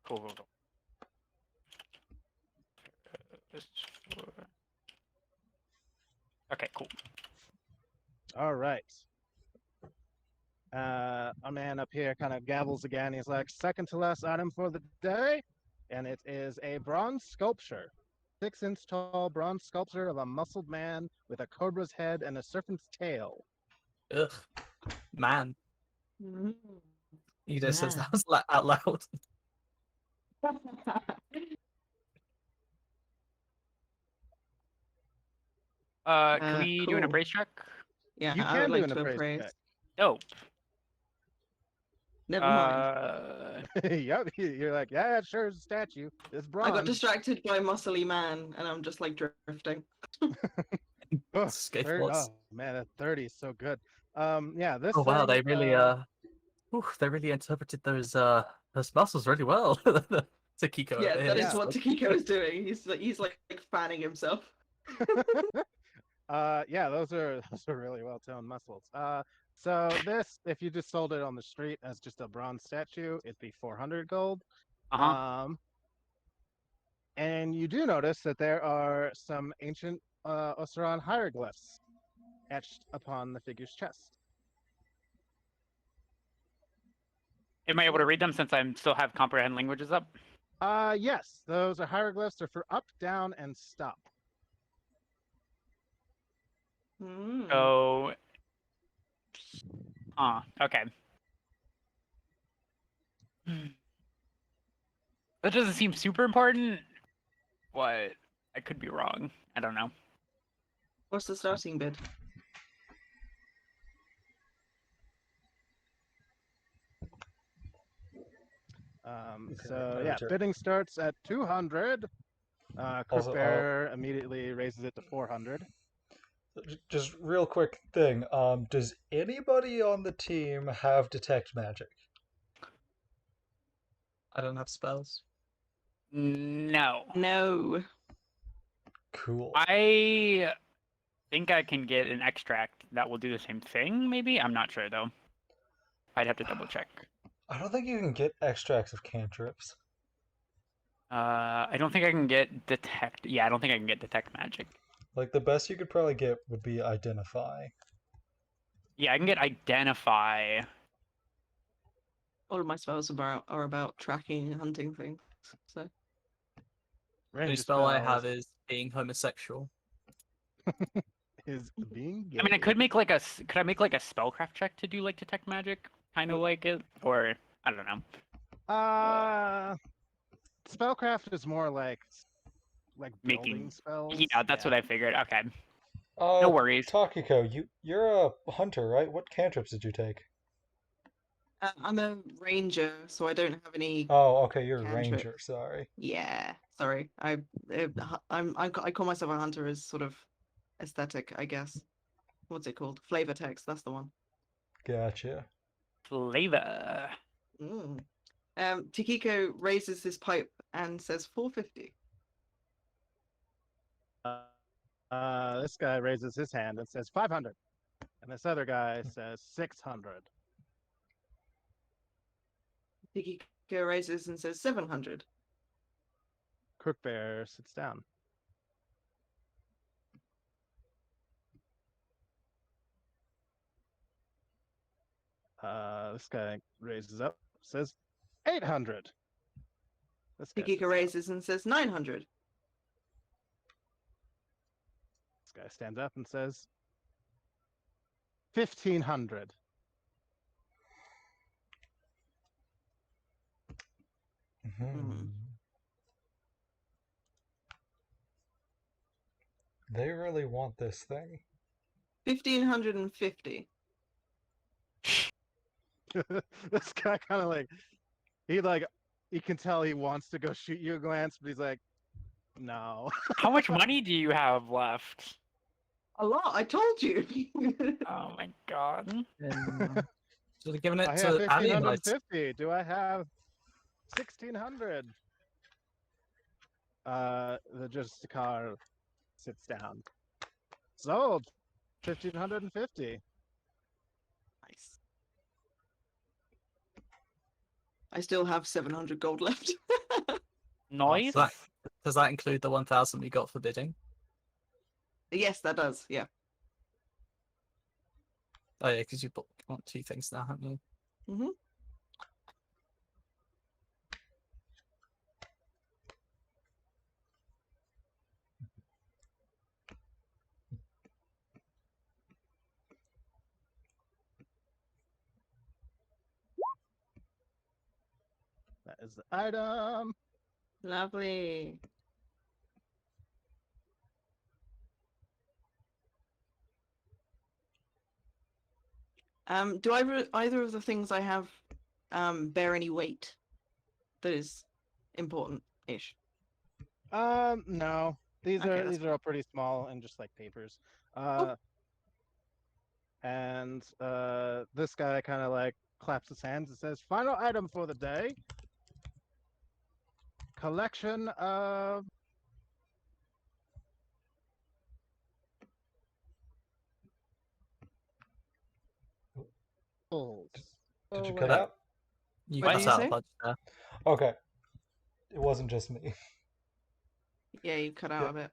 Cool. Okay, cool. All right. A man up here kind of gavels again. He's like, second to last item for the day, and it is a bronze sculpture. 6-inch tall bronze sculpture of a muscled man with a cobra's head and a serpent's tail. Ugh, man. Mm. Ida says Man. that out loud. Can we do an Cool. appraise check? Yeah, You I can would do like an to appraise appraise. check. Dope. Never mind. Yep, you're like, yeah, it sure is a statue. It's I bronze. got distracted by muscly man, and I'm just like drifting. Oh, Skateboards. man, that 30 is so good. Yeah, this Oh wow, thing, they really they really interpreted those muscles really well. Takiko Yeah, over here. that is Yeah. what Takiko is doing. He's like fanning himself. yeah, those are really well toned muscles. So this, if you just sold it on the street as just a bronze statue, it'd be 400 gold. And you do notice that there are some ancient Oseran hieroglyphs etched upon the figure's chest. Am I able to read them since I still have comprehend languages up? Yes, those are hieroglyphs are for up, down, and stop. Mm. So, okay. That doesn't seem super important, but I could be wrong. I don't know. What's the starting bid? So my yeah, turn. bidding starts at 200. Also, Crookbearer immediately raises it to 400. just real quick thing. Does anybody on the team have detect magic? I don't have spells. No. No. Cool. I think I can get an extract that will do the same thing, maybe? I'm not sure, though. I'd have to double check. I don't think you can get extracts of cantrips. I don't think I can get detect. Yeah, I don't think I can get detect magic. Like the best you could probably get would be identify. Yeah, I can get identify. All of my spells are about tracking and hunting things. So The only Range spell I have spells is being homosexual. is being gay. I mean, I could make like a. Could I make like a spellcraft check to do like detect magic, kind of like it, or I don't know. Spellcraft is more like building Making. spells. Yeah, that's what I figured. Okay, No no worries. Takiko, you're a hunter, right? What cantrips did you take? I'm a ranger, so I don't have any. Oh, okay, you're a Cantrip. ranger. Sorry. Yeah, sorry. I call myself a hunter as sort of aesthetic, I guess. What's it called? Flavor text. That's the one. Gotcha. Flavor. Mm. Tikiko raises his pipe and says 450. This guy raises his hand and says 500, and this other guy says 600. Tikiko raises and says 700. Crookbearer sits down. This guy raises up, says 800. This guy sits Tikiko down. raises and says 900. This guy stands up and says 1,500. Hmm. They really want this thing. 1,550. This guy kind of like you can tell he wants to go shoot you a glance, but he's like, no. How much money do you have left? A lot. I told you. Oh my god. And should have given it I have to Ali. And 1,550. Do I have 1,600? The Justicar sits down. Sold. 1,550. Nice. I still have 700 gold left. Noise? Does that include the 1,000 we got for bidding? Yes, that does. Yeah. Oh yeah, because you want 2 things now, haven't you? Mm-hmm. That is the item. Lovely. Do either of the things I have bear any weight that is important-ish? No. These Okay, are that's these are all pretty small and just like papers. And this guy kind of like claps his hands and says, "Final item for the day. Collection of bulls." Did you Oh, cut wait. out? You What cut did you out say? a bunch there. Okay. It wasn't just me. Yeah, you cut out Yeah. a bit.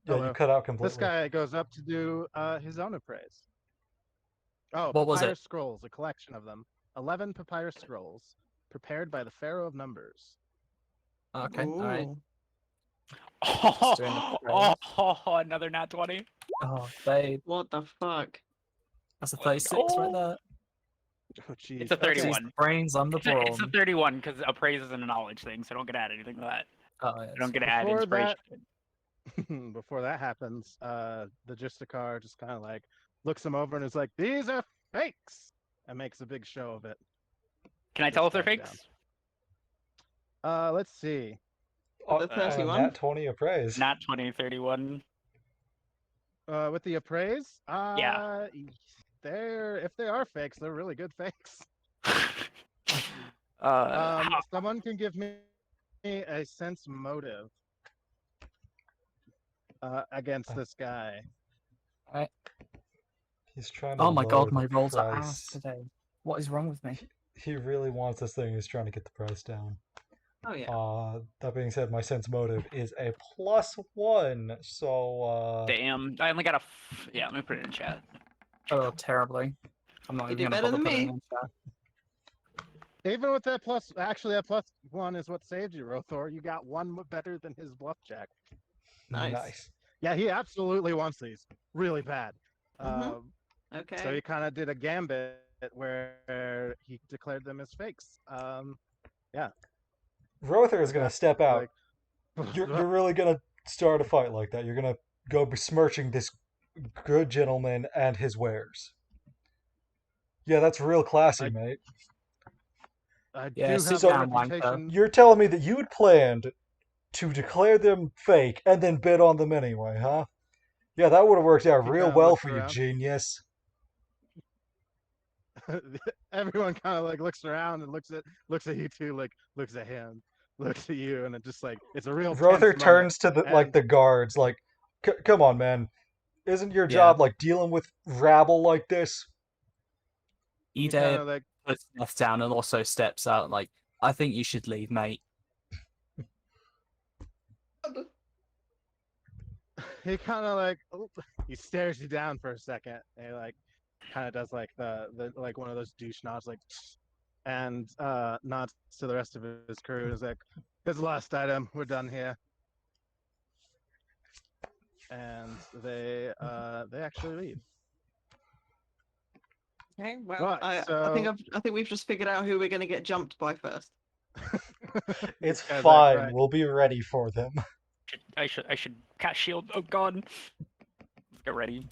Yeah, you Hello. cut out This completely. guy goes up to do his own appraise. Oh, What was it? papyrus scrolls, a collection of them. 11 papyrus scrolls, prepared by the Pharaoh of Numbers. Okay, all right. Ooh. Oh, doing the oh, praise. another nat 20. Oh, babe, What the fuck? that's a Let's 36 right go. there. Oh, jeez. It's a Okay. 31. She's brains, I'm the It's a brawn. 31 because appraise isn't a knowledge thing, so don't get to add anything to that. Oh, yeah, I don't get to add Before inspiration. that- Before that happens, the Justicar just kind of like looks him over and is like, "These are fakes," and makes a big show of it. Can I tell if they're Sits back fakes? Let's see. The 31? Nat 20 appraise. Not 20, 31. With the appraise, Yeah. if they are fakes, they're really good fakes. Someone can give me a sense motive against this guy. He's trying to Oh my god, lower my the rolls are price. ass today. What is wrong with me? He really wants this thing. He's trying to get the price down. Oh, yeah. That being said, my sense motive is a +1. So Damn. I only got a. Yeah, let me put it in chat. Oh, terribly. I'm not You even did gonna better bother than putting me. it in chat. Even with that that +1 is what saved you, Rothor. You got one better than his bluff check. Nice. Yeah, he absolutely wants these really bad. Mhm. Okay. So he kind of did a gambit where he declared them as fakes. Rother is gonna step out. Like, You're really gonna start a fight like that. You're gonna go besmirching this good gentleman and his wares. Yeah, that's real classy, mate. I Yeah, do sit have a down, wanker. reputation. You're telling me that you'd planned to declare them fake and then bid on them anyway, huh? Yeah, that would have worked out He real kinda well looks for you, around. genius. Everyone kind of like looks around and looks at you two, like looks at him, looks at you, and it just like it's a real. Rother tense turns to moment. the the guards, like, "Come on, man! Isn't your job like dealing with rabble like this?" He Ide kind of like puts Seth down and also steps out like, I think you should leave, mate. he kind of like he stares you down for a second. And he like kind of does like the like one of those douche nods, like, and nods to the rest of his crew. And is like, "Here's the last item. We're done here." And they actually leave. Okay. Well, Right, I think we've just figured out who we're gonna get jumped by first. It's Guys, fine. right. We'll be ready for them. I should cast shield. Oh god. Let's get ready.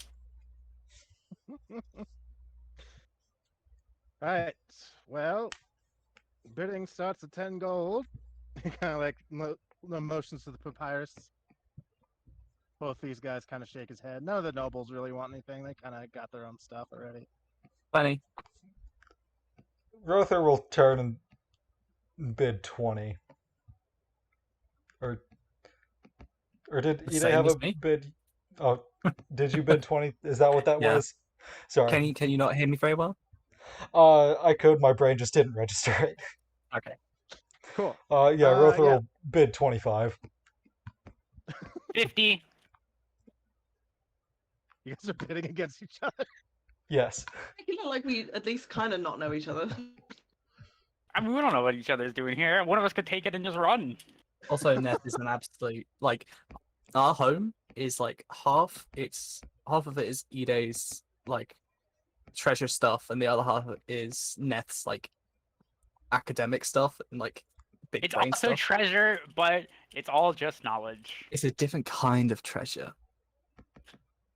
Right. Well, bidding starts at 10 gold. He kind of like motions to the papyrus. Both these guys kind of shake his head. None of the nobles really want anything. They kind of got their own stuff already. Funny. Rother will turn and bid 20. Or did The Ide same have as a me. bid? Oh, did you bid 20? Is that what that Yeah. was? Sorry. Can you not hear me very well? I could. My brain just didn't register it. Okay. Cool. Yeah, Rother Yeah. will bid 25. 50. You guys are bidding against each other. Yes. You look like we at least kind of not know each other. I mean, we don't know what each other's doing here. One of us could take it and just run. Also, Neth is an absolute like our home is like half of it is Ide's like treasure stuff, and the other half is Neth's like academic stuff and like big It's brain also stuff. treasure, but it's all just knowledge. It's a different kind of treasure.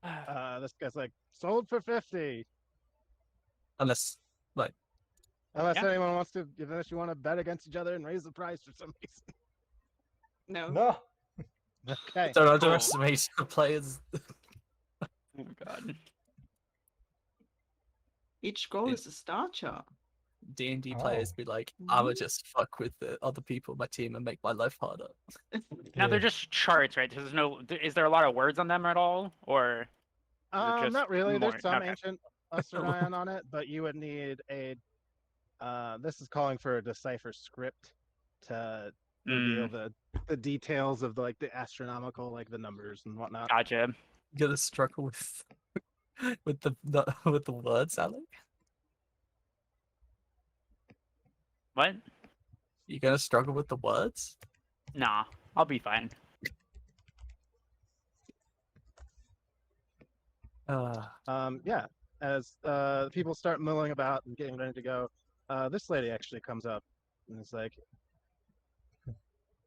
This guy's like, sold for 50. Unless Unless Yeah. anyone wants to, unless you want to bet against each other and raise the price for some reason. No. No. Okay. don't underestimate the players. Oh god. Each scroll is a star chart. D&D Oh. players be like, I would just fuck with the other people on my team and make my life harder. Now they're Yeah. just charts, right? There's no. Is there a lot of words on them at all, or? just Not really. more- There's some okay. ancient Australian on it, but you would need a. This is calling for a decipher script to reveal the details of like the astronomical, like the numbers and whatnot. Gotcha. You gotta struggle with with the words, Alec. What? You gonna struggle with the words? Nah, I'll be fine. Yeah. As people start milling about and getting ready to go, this lady actually comes up and is like,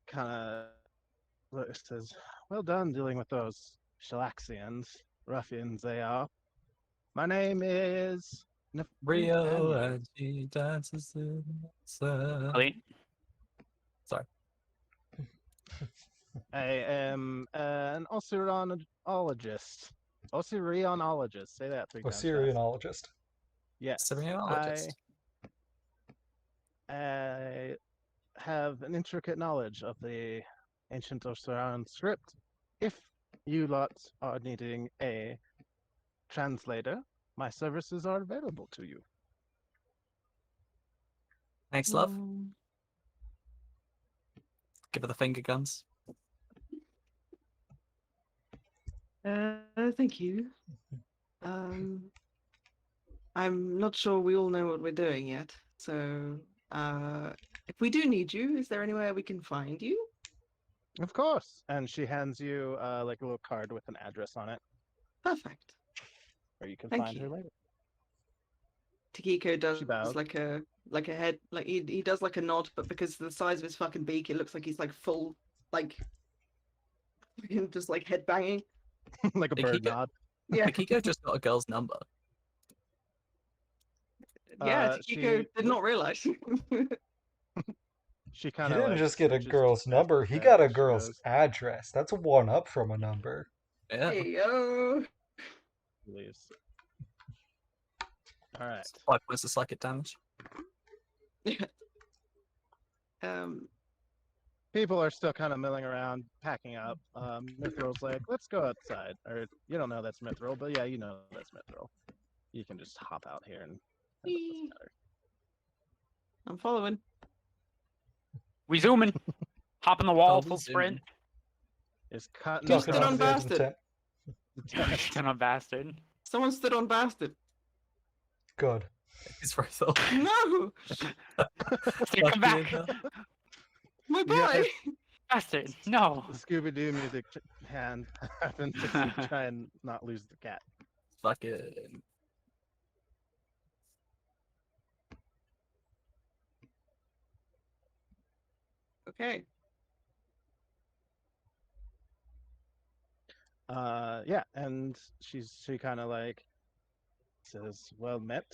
kind of says, "Well done dealing with those Shalaxians, ruffians they are. My name is Rio Nathaniel. and she dances in the sun." Ellie? I am an Osirionologist. Osirionologist. Say that 3 times fast. Osirionologist. Yes. Semiologist. I have an intricate knowledge of the ancient Osirian script. If you lot are needing a translator, my services are available to you. Thanks, love. Give her the finger guns. Thank you. I'm not sure we all know what we're doing yet. So, if we do need you, is there anywhere we can find you? Of course. And she hands you like a little card with an address on it, Perfect. where you can Thank find you. her later. Takiko does She bows. like a head, like he does like a nod, but because of the size of his fucking beak, it looks like he's like full, like just like head banging. Like a bird Akiko? nod. Yeah, Akiko just got a girl's number. yeah. Takiko she- did not realize. She He kind of didn't like just get a switches girl's to number, he head, got a she girl's goes, address. That's one up from a number. Yeah. Hey yo. leaves. All right. 5 points of psychic damage. People are still kind of milling around, packing up. Mithril's like, let's go outside. Or you don't know that's Mithril, but yeah, you know that's Mithril. You can just hop out here and it doesn't matter. I'm following. We zooming. Hop in the wall, Oh, we full sprint. Is cotton Who Knocking stood off on the edge of the bastard? tent. Son of a bastard. Someone stood on bastard. Good. It's right though. No, Steve, come back. my boy. Yeah, Bastard. No. The Scooby-Doo music hand happens to try and not lose the cat. Fucking. Okay. Yeah, and she kind of like says, "Well met,"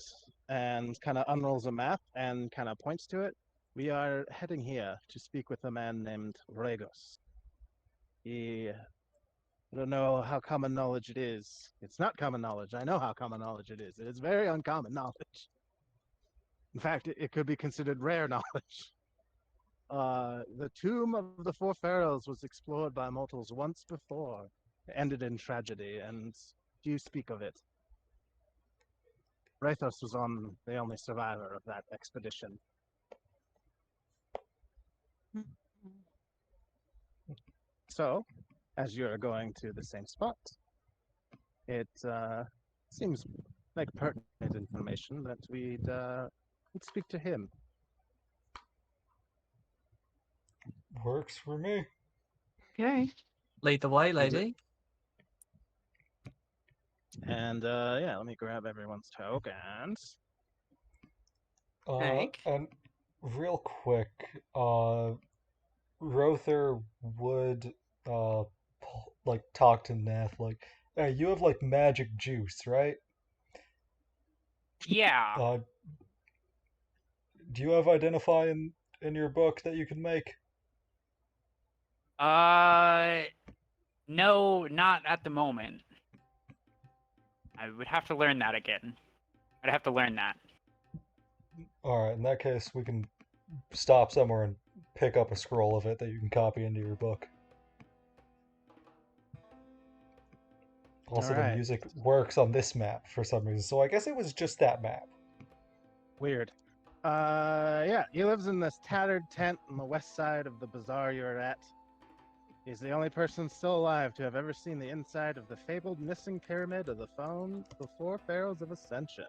and kind of unrolls a map and kind of points to it. "We are heading here to speak with a man named Regos. I don't know how common knowledge it is. It's not common knowledge. I know how common knowledge it is. It is very uncommon knowledge. In fact, it could be considered rare knowledge. The tomb of the four pharaohs was explored by mortals once before. It ended in tragedy, and few speak of it. Rathos was the only survivor of that expedition. So, as you're going to the same spot, it seems like pertinent information that we'd speak to him. Works for me. Okay. Lead the way, Is it- lady. And yeah, let me grab everyone's tokens. Hank? And real quick, Rother would like talk to Neth like, hey, you have like magic juice, right? Yeah. Do you have identify in your book that you can make? No, not at the moment. I would have to learn that again. I'd have to learn that. All right, in that case, we can stop somewhere and pick up a scroll of it that you can copy into your book. Also, the Alright. music works on this map for some reason, so I guess it was just that map. Weird. Yeah, he lives in this tattered tent on the west side of the bazaar you're at. He's the only person still alive to have ever seen the inside of the fabled missing pyramid of the four pharaohs of Ascension.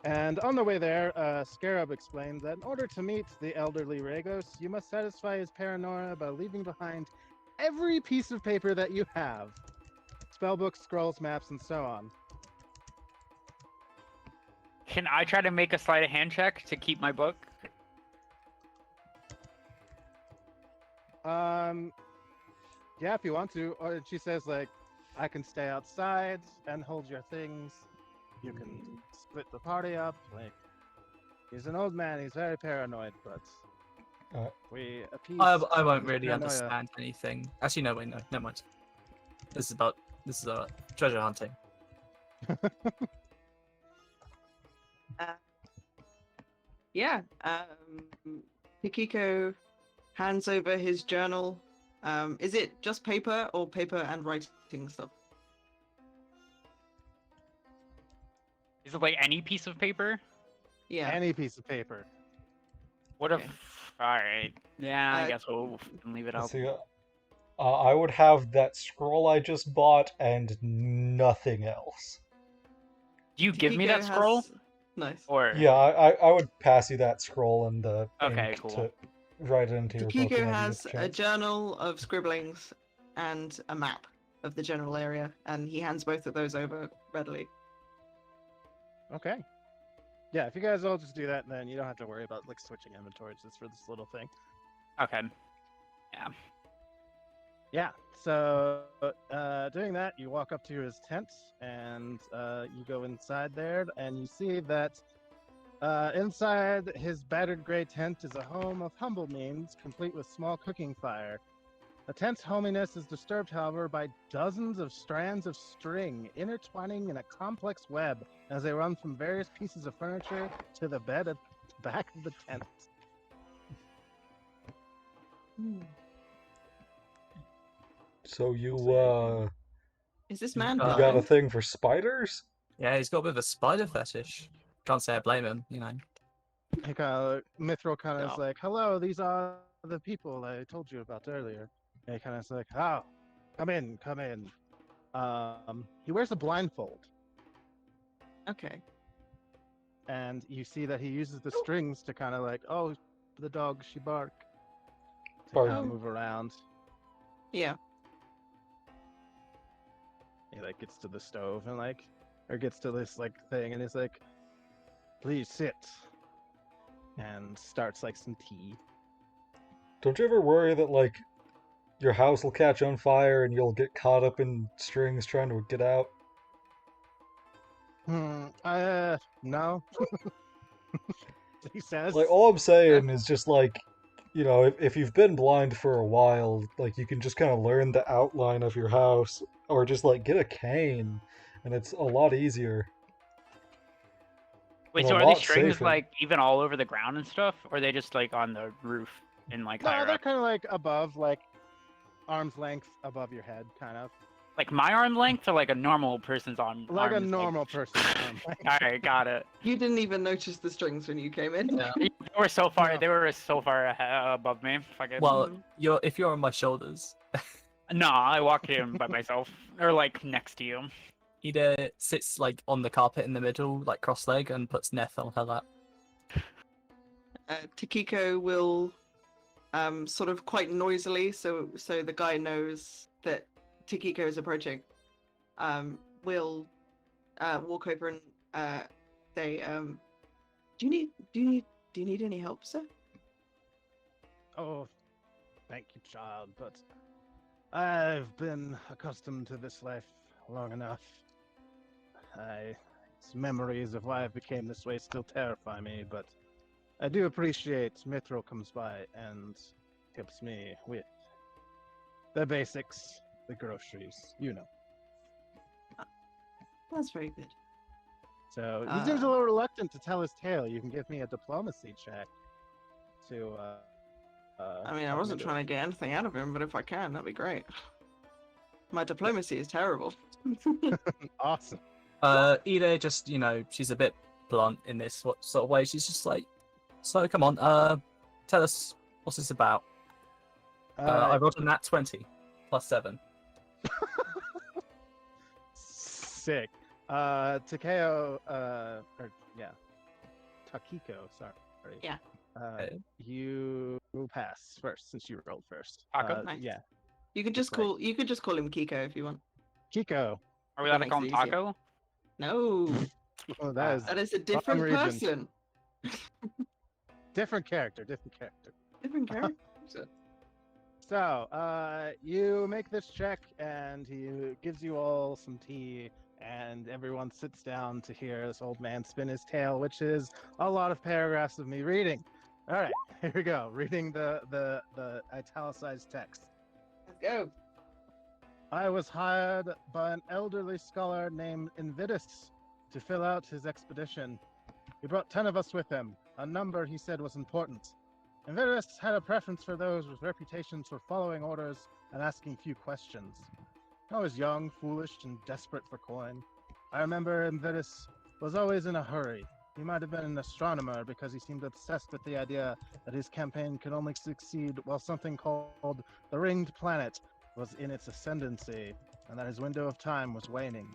And on the way there, Scarab explains that in order to meet the elderly Regos, you must satisfy his paranoia by leaving behind every piece of paper that you have. Spellbooks, scrolls, maps, and so on. Can I try to make a sleight of hand check to keep my book? Yeah, if you want to. Or she says, like, I can stay outside and hold your things. You can split the party up. Like, he's an old man. He's very paranoid, but we appease. I won't his really paranoia. understand anything. Actually, no, wait, no, never mind. This is treasure hunting. Yeah. Hikiko hands over his journal. Is it just paper or paper and writing stuff? Is it like any piece of paper? Yeah. Any piece of paper. What Okay. if? All right. Yeah, I Uh, guess we'll leave it Let's out. see, I would have that scroll I just bought and nothing else. Do you give me that Hikiko scroll? has- Nice. Or Yeah, I would pass you that scroll and the Okay, ink cool. to write it into your book Hikiko whenever you has get the a chance. journal of scribblings and a map of the general area, and he hands both of those over readily. Okay. Yeah, if you guys all just do that, then you don't have to worry about like switching inventories just for this little thing. okay. Yeah. Yeah. So doing that, you walk up to his tent and you go inside there, and you see that inside his battered gray tent is a home of humble means, complete with small cooking fire. The tent's hominess is disturbed, however, by dozens of strands of string intertwining in a complex web as they run from various pieces of furniture to the bed at the back of the tent. So you Is this man you got a blind? thing for spiders? Yeah, he's got a bit of a spider fetish. Can't say I blame him, He Mithril kind of Yeah. is like, "Hello, these are the people I told you about earlier." And he kind of is like, "Oh, come in, come in." He wears a blindfold, Okay. and you see that he uses the strings to kind of like, "Oh, the dog, she bark," to Bark. kind of move around. Yeah. He like gets to the stove and like, or gets to this like thing, and he's like, "Please sit," and starts like some tea. Don't you ever worry that, like, your house will catch on fire and you'll get caught up in strings trying to get out? No. He says. Like, all I'm saying is just, like, if you've been blind for a while, like, you can just kind of learn the outline of your house, or just, like, get a cane, and it's a lot easier. Wait, and so a are these lot strings safer. like even all over the ground and stuff, or are they just like on the roof and like No, higher they're up? kind of like above, like arm's length above your head, kind of. Like my arm length, or like a normal person's arm? Like a arms normal person's arm length. All right, got it. You didn't even notice the strings when you came in. Yeah. They were so far. No. They were so far above me. Fuck it. Well, if you're on my shoulders, No, I walk in by myself, or like next to you. Ida sits like on the carpet in the middle, like cross-leg, and puts Neth on her lap. Takiko will sort of quite noisily, so the guy knows that Takiko is approaching. Will walk over and say, do you need any help, sir? Oh, thank you, child, but I've been accustomed to this life long enough. Its memories of why I became this way still terrify me, but I do appreciate Mithril comes by and helps me with the basics, the groceries, you know. That's very good. So he seems a little reluctant to tell his tale. You can give me a diplomacy check to. I mean, I wasn't trying to get anything out of him, but if I can, that'd be great. My diplomacy is terrible. Awesome. Ida just, she's a bit blunt in this sort of way. She's just like, so come on, tell us what's this about. I rolled a nat 20 plus 7. Sick. Takeo, Takiko, sorry. Yeah. You pass first since you rolled first. Taco? Nice. Yeah. You could just call him Kiko if you want. Kiko. Are we That allowed to call him makes it easier. Taco? No, Oh, that is a different regions. person. different character. Different character. So, you make this check, and he gives you all some tea, and everyone sits down to hear this old man spin his tale, which is a lot of paragraphs of me reading. All right, here we go. Reading the italicized text. Let's go. I was hired by an elderly scholar named Invitus to fill out his expedition. He brought 10 of us with him, a number he said was important. Invitus had a preference for those with reputations for following orders and asking few questions. I was young, foolish, and desperate for coin. I remember Invitus was always in a hurry. He might have been an astronomer because he seemed obsessed with the idea that his campaign could only succeed while something called the Ringed Planet was in its ascendancy, and that his window of time was waning.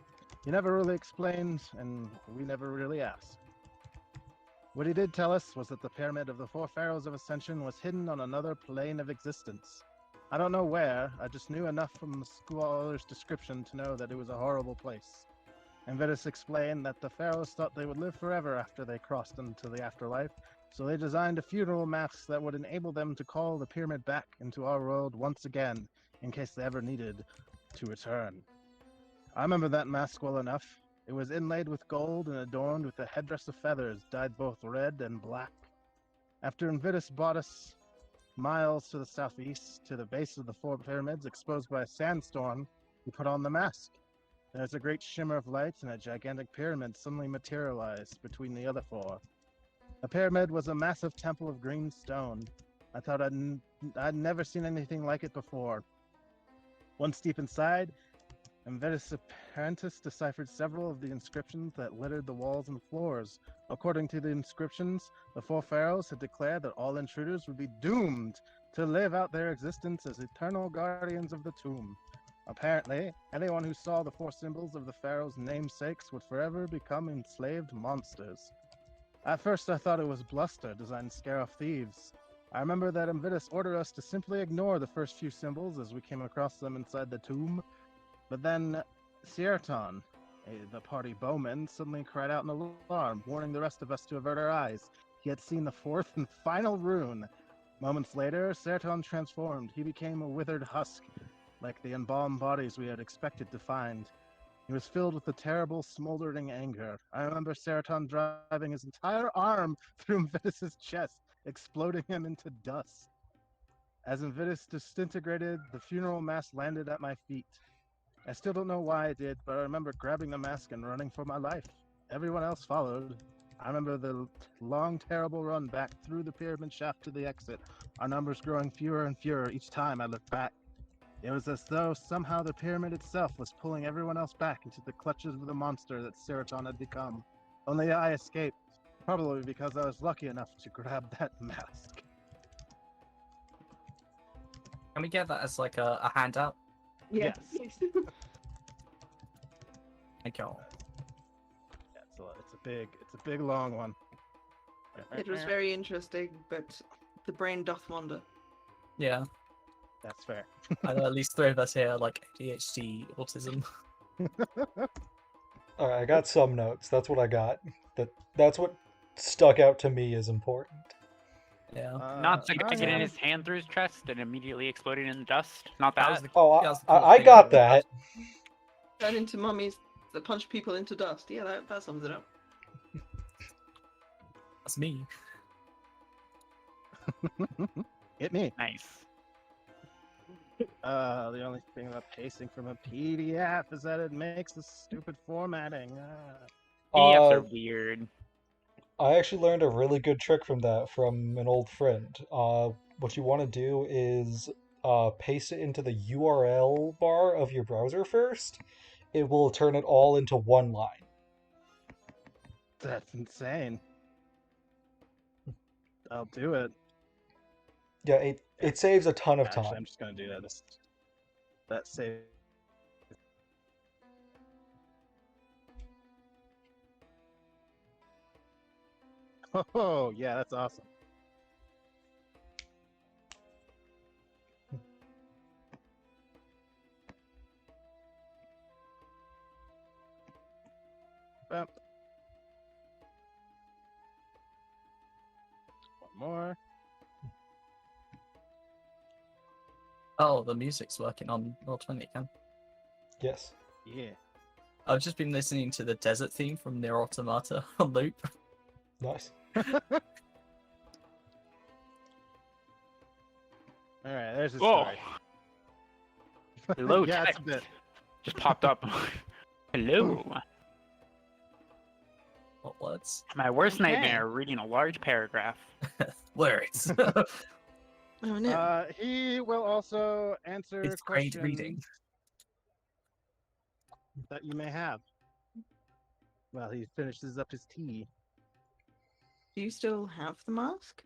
He never really explained, and we never really asked. What he did tell us was that the Pyramid of the Four Pharaohs of Ascension was hidden on another plane of existence. I don't know where, I just knew enough from the scholar's description to know that it was a horrible place. Invitus explained that the pharaohs thought they would live forever after they crossed into the afterlife, so they designed a funeral mass that would enable them to call the pyramid back into our world once again, in case they ever needed to return. I remember that mask well enough. It was inlaid with gold and adorned with a headdress of feathers dyed both red and black. After Invitus brought us miles to the southeast, to the base of the four pyramids exposed by a sandstorm, we put on the mask. There's a great shimmer of light, and a gigantic pyramid suddenly materialized between the other four. The pyramid was a massive temple of green stone. I thought I'd never seen anything like it before. Once deep inside, Invitus' apprentice deciphered several of the inscriptions that littered the walls and floors. According to the inscriptions, the four pharaohs had declared that all intruders would be doomed to live out their existence as eternal guardians of the tomb. Apparently, anyone who saw the four symbols of the pharaoh's namesakes would forever become enslaved monsters. At first I thought it was bluster designed to scare off thieves. I remember that Invitus ordered us to simply ignore the first few symbols as we came across them inside the tomb. But then Sierton, the party bowman, suddenly cried out in alarm, warning the rest of us to avert our eyes. He had seen the fourth and final rune. Moments later, Serton transformed. He became a withered husk, like the embalmed bodies we had expected to find. He was filled with a terrible, smoldering anger. I remember Serton driving his entire arm through Invitus's chest, exploding him into dust. As Invitus disintegrated, the funeral mask landed at my feet. I still don't know why I did, but I remember grabbing the mask and running for my life. Everyone else followed. I remember the long, terrible run back through the pyramid shaft to the exit, our numbers growing fewer and fewer each time I looked back. It was as though somehow the pyramid itself was pulling everyone else back into the clutches of the monster that Seraton had become. Only I escaped, probably because I was lucky enough to grab that mask. Can we get that as like a handout? Yes. Thank you. Yeah, it's a big long one. It was very interesting, but the brain doth wander. Yeah, That's fair. I know at least 3 of us here are like ADHD, autism. All right, I got some notes. That's what I got. That's what stuck out to me as important. Yeah. Not I sticking it in have- his hand through his chest and immediately exploding in the dust. Not That that. was the Oh, that was the cool I thing got about that. Turn into mummies that punch people into dust. Yeah, that sums it up. That's me. Hit me. Nice. The only thing about pasting from a PDF is that it makes the stupid formatting. PDFs are Uh, weird. I actually learned a really good trick from that from an old friend. What you want to do is paste it into the URL bar of your browser first. It will turn it all into one line. That's insane. I'll do it. Yeah, it saves a ton of Actually, time. I'm just gonna do that. That saves. Oh yeah, that's awesome. Bump. One more. Oh, the music's working on Roll20 again. Yes. Yeah. I've just been listening to the desert theme from Nier Automata on loop. Nice. All right, there's the Whoa. story. Hello, Yeah, it's text. a bit. Just popped up. Hello. What words? My worst Okay. nightmare, reading a large paragraph. Words. Oh no. He will also answer It's great questions reading. that you may have while he finishes up his tea. Do you still have the mask?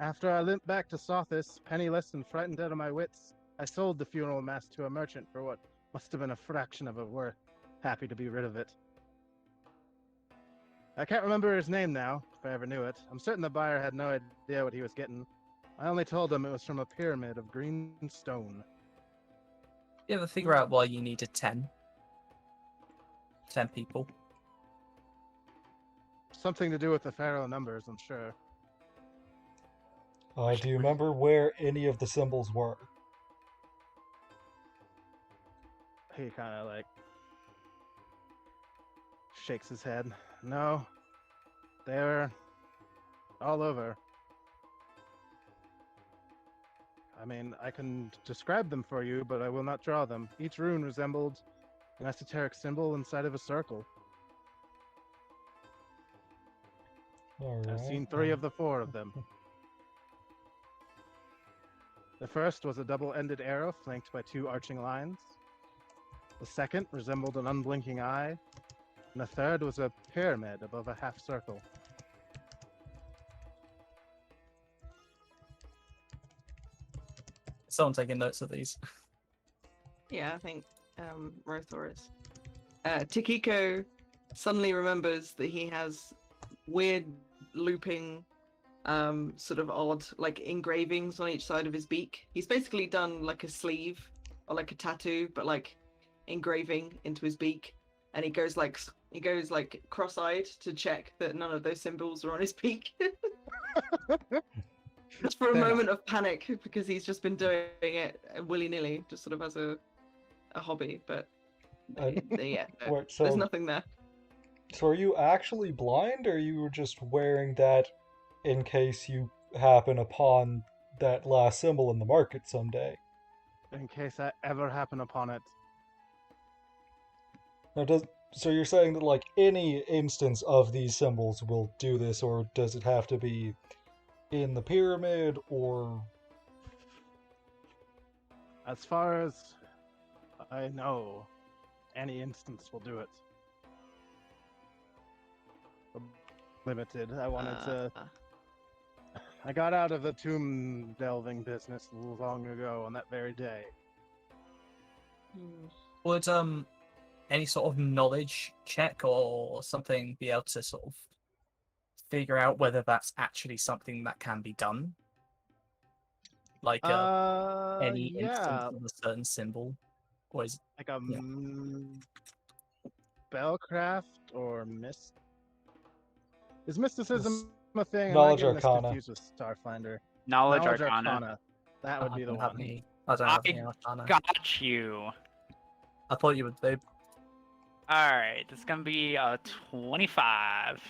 After I limped back to Sothis, penniless and frightened out of my wits, I sold the funeral mask to a merchant for what must have been a fraction of it worth. Happy to be rid of it. I can't remember his name now, if I ever knew it. I'm certain the buyer had no idea what he was getting. I only told him it was from a pyramid of green stone. You ever figure out why you needed 10? 10 people. Something to do with the pharaoh numbers, I'm sure. Do you remember where any of the symbols were? He kind of like shakes his head. No, they're all over. I mean, I can describe them for you, but I will not draw them. Each rune resembled an esoteric symbol inside of a circle. All I've right. seen 3 of the 4 of them. The first was a double-ended arrow flanked by 2 arching lines. The second resembled an unblinking eye. And the third was a pyramid above a half circle. Someone taking notes of these. Yeah, I think Rothor is. Tikiko suddenly remembers that he has weird looping, sort of odd, like engravings on each side of his beak. He's basically done like a sleeve or like a tattoo, but like engraving into his beak. And he goes like He goes like cross-eyed to check that none of those symbols are on his peak. Just for a Fair enough. moment of panic because he's just been doing it willy-nilly, just sort of as a hobby. But yeah, no, Wait, there's so nothing there. so are you actually blind, or are you just wearing that in case you happen upon that last symbol in the market someday? In case I ever happen upon it. Now, so you're saying that like any instance of these symbols will do this, or does it have to be in the pyramid, or As far as I know, any instance will do it. Limited. I wanted to. I got out of the tomb delving business long ago on that very day. Would any sort of knowledge check or something be able to sort of figure out whether that's actually something that can be done? Like any instance Yeah, of a certain symbol, or is like a yeah. spellcraft or mist. Is mysticism a thing? Am I knowledge getting this arcana? confused with Starfinder? Knowledge Arcana. That would be the don't have one. any. I don't have any I Arcana. got you. I thought you would, babe. Alright, it's gonna be a 25.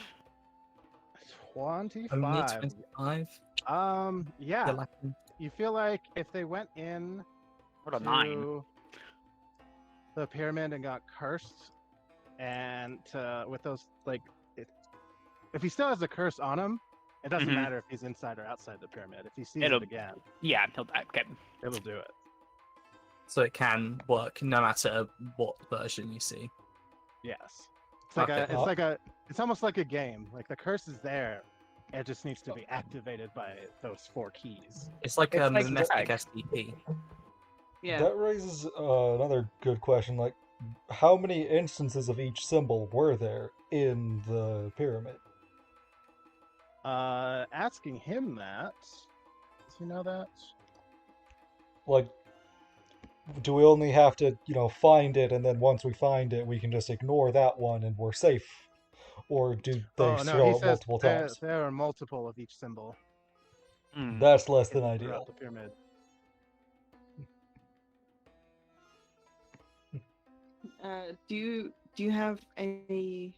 25. 25. You're Yeah. lacking. You feel like if they went in What a 9. to the pyramid and got cursed, and with those like, if he still has the curse on him, it doesn't Mhm. matter if he's inside or outside the pyramid. If he sees It'll- it again, Yeah, he'll die. Okay. it'll do it. So it can work no matter what version you see. Yes. It's like Okay. it's almost like a game. Like the curse is there. It just needs to be activated by those 4 keys. It's like It's a like mimetic drag. SCP. Yeah. That raises another good question. Like, how many instances of each symbol were there in the pyramid? Asking him that. Does he know that? Like, do we only have to, find it, and then once we find it, we can just ignore that one and we're safe? Or do they Oh no, show he up says multiple there, times? there are multiple of each symbol Hmm. That's less than hidden throughout ideal. the pyramid. Do you have any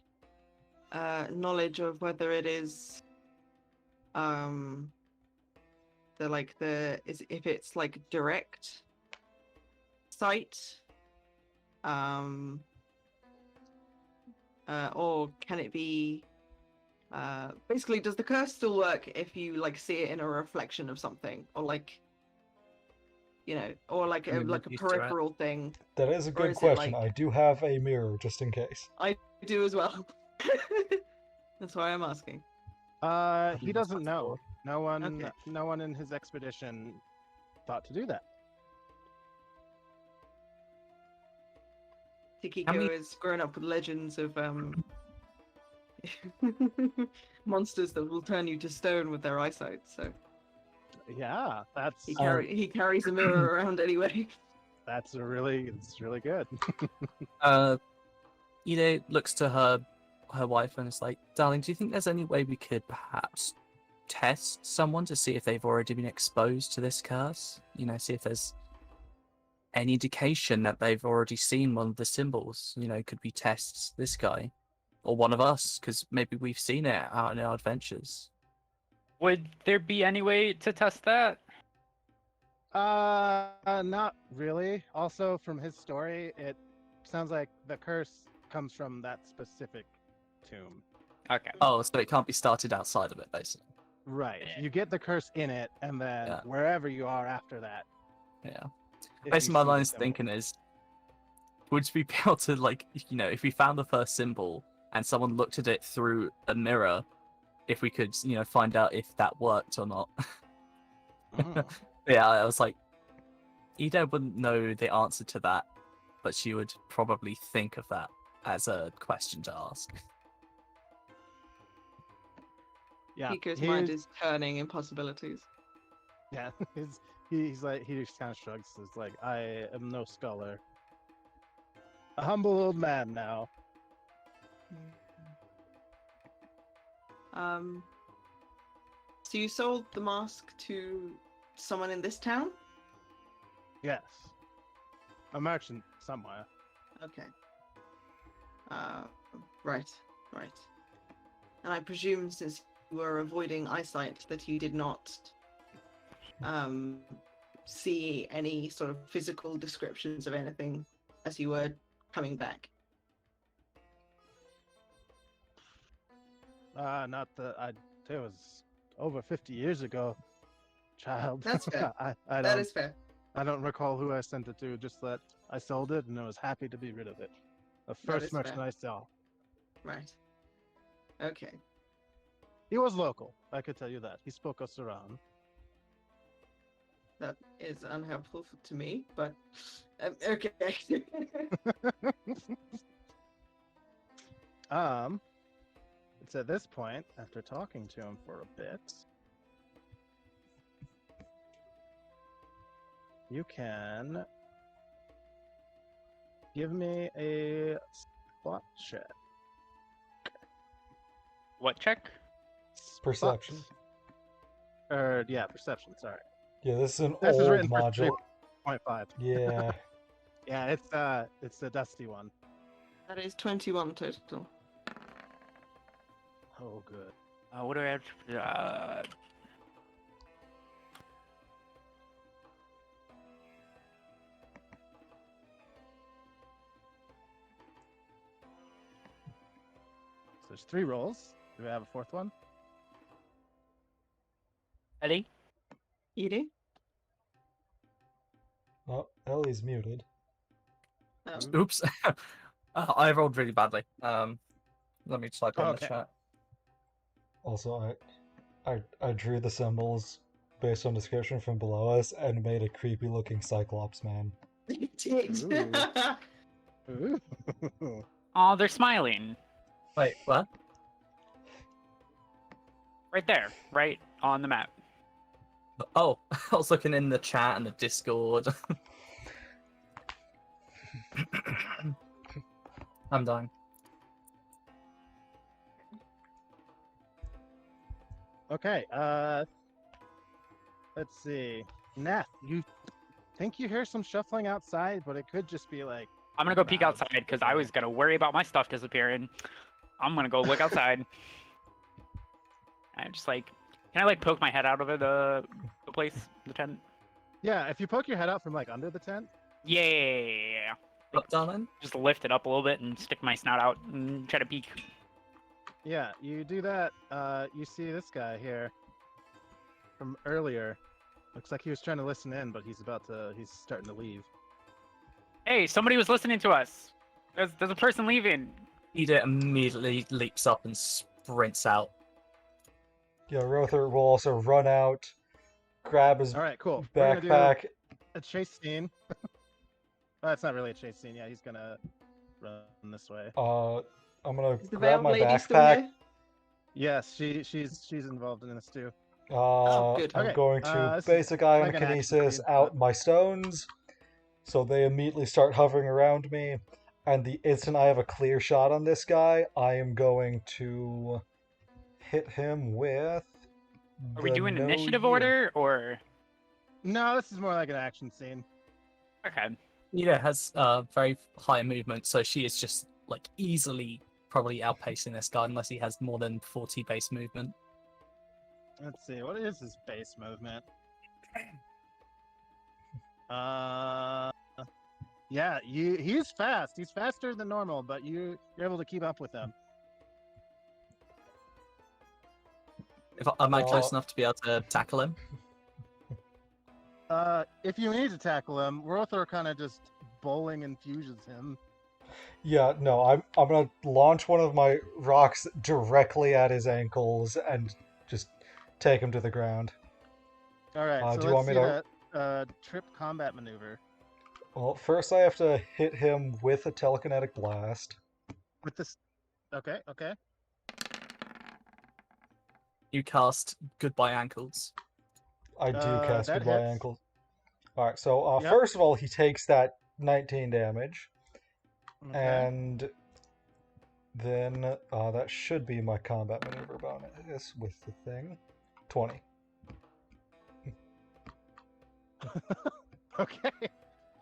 knowledge of whether it is if it's like direct sight, or can it be basically, does the curse still work if you like see it in a reflection of something, or like, or like I mean, like a used to it. peripheral thing? That is a Or good is it question. like- I do have a mirror just in case. I do as well. That's why I'm asking. He doesn't know. No one, Okay. no one in his expedition thought to do that. Tikiko has grown up with legends of monsters that will turn you to stone with their eyesight. So Yeah, that's he carries a mirror around anyway. it's really good. Ide looks to her wife and is like, "Darling, do you think there's any way we could perhaps test someone to see if they've already been exposed to this curse? See if there's any indication that they've already seen one of the symbols. Could we test this guy or one of us? Because maybe we've seen it out in our adventures." Would there be any way to test that? Not really. Also, from his story, it sounds like the curse comes from that specific tomb. Okay. Oh, so it can't be started outside of it, basically. Right. Yeah. You get the curse in it, and then Yeah. wherever you are after that. Yeah. if Basically, you my see the line of symbol. thinking is, would we be able to, like, if we found the first symbol and someone looked at it through a mirror, if we could, find out if that worked or not? Mm. Yeah, I was like, Ida wouldn't know the answer to that, but she would probably think of that as a question to ask. Yeah. Tikiko's mind is turning in possibilities. Yeah. He's like, he just kind of shrugs. It's like, I am no scholar. A humble old man now. So you sold the mask to someone in this town? Yes. A merchant somewhere. Okay. Right. And I presume since you were avoiding eyesight that you did not see any sort of physical descriptions of anything as you were coming back. Not that it was over 50 years ago, child. That's fair. I That don't is fair. I don't recall who I sent it to, just that I sold it and I was happy to be rid of it. The That first is fair. merchant I saw. Right. Okay. He was local, I could tell you that. He spoke us around. That is unhelpful to me, but okay. It's at this point, after talking to him for a bit, you can give me a spot check. What check? Perception. Yeah, perception, sorry. Yeah, this is an This is old written for module. 3.5. Yeah. Yeah, it's a dusty one. That is 21 total. Oh, good. What do I have? So there's 3 rolls. Do we have a 4th one? Eddie? Edie? Oh, Ellie's muted. Oops. I rolled really badly. Let me type in the Okay. chat. Also, I drew the symbols based on description from below us and made a creepy looking Cyclops man. You did. Ooh. Oh, they're smiling. Wait, what? Right there, right on the map. Oh, I was looking in the chat and the Discord. I'm dying. Okay, let's see. Nath, you think you hear some shuffling outside, but it could just be like... I'm gonna go peek loud. outside because I was gonna worry about my stuff disappearing. I'm gonna go look outside. I'm just like, can I like poke my head out of the place, the tent? Yeah, if you poke your head out from like under the tent. Yeah. Look, darling. Just lift it up a little bit and stick my snout out and try to peek. Yeah, you do that. You see this guy here from earlier. Looks like he was trying to listen in, but he's starting to leave. Hey, somebody was listening to us. There's a person leaving. Ida immediately leaps up and sprints out. Yeah, Rother will also run out, grab his All right, cool. We're gonna backpack. do a chase scene. Oh, it's not really a chase scene. Yeah, he's gonna run this way. I'm gonna Is the grab veiled my lady still backpack. here? Yes, she's involved in this too. good. I'm Okay, going to this is basic ion like an action kinesis scene, out but- my stones, so they immediately start hovering around me. And the instant I have a clear shot on this guy, I am going to hit him with. Are we the doing no initiative yield. order or? No, this is more like an action scene. Okay. Ida has very high movement, so she is just like easily probably outpacing this guy unless he has more than 40 base movement. Let's see, what is his base movement? Yeah, he's fast. He's faster than normal, but you're able to keep up with him. Am I close Oh. enough to be able to tackle him? If you need to tackle him, Rothor kind of just bowling infuses him. Yeah, no, I'm gonna launch one of my rocks directly at his ankles and just take him to the ground. All right, so do you let's want me see to- that trip combat maneuver Well, first I have to hit him with a telekinetic blast. with this. Okay. You cast Goodbye Ankles. I do cast that Goodbye hits. Ankles. Alright, so Yep. first of all, he takes that 19 damage. Okay. And Then that should be my combat maneuver bonus with the thing. 20. Okay.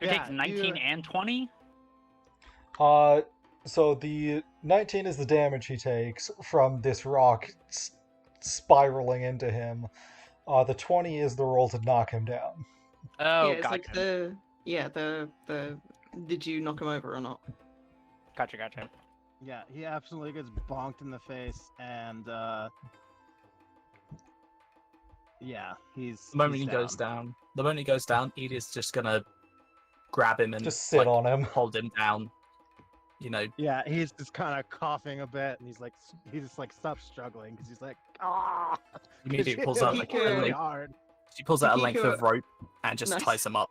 It takes 19 and 20? So the 19 is the damage he takes from this rock spiraling into him. The 20 is the roll to knock him down. Oh, yeah, it's gotcha. like the did you knock him over or not? Gotcha. Yeah, he absolutely gets bonked in the face, and yeah, he's The moment he's he goes down, Edith's just gonna grab him and Just sit like, on him. hold him down. You know, Yeah, he's just kind of coughing a bit, and he just like stops struggling because he's like, ah. immediately pulls out like, Takiko- a length. hard. She pulls out a length Takiko- of rope and just Nice. ties him up.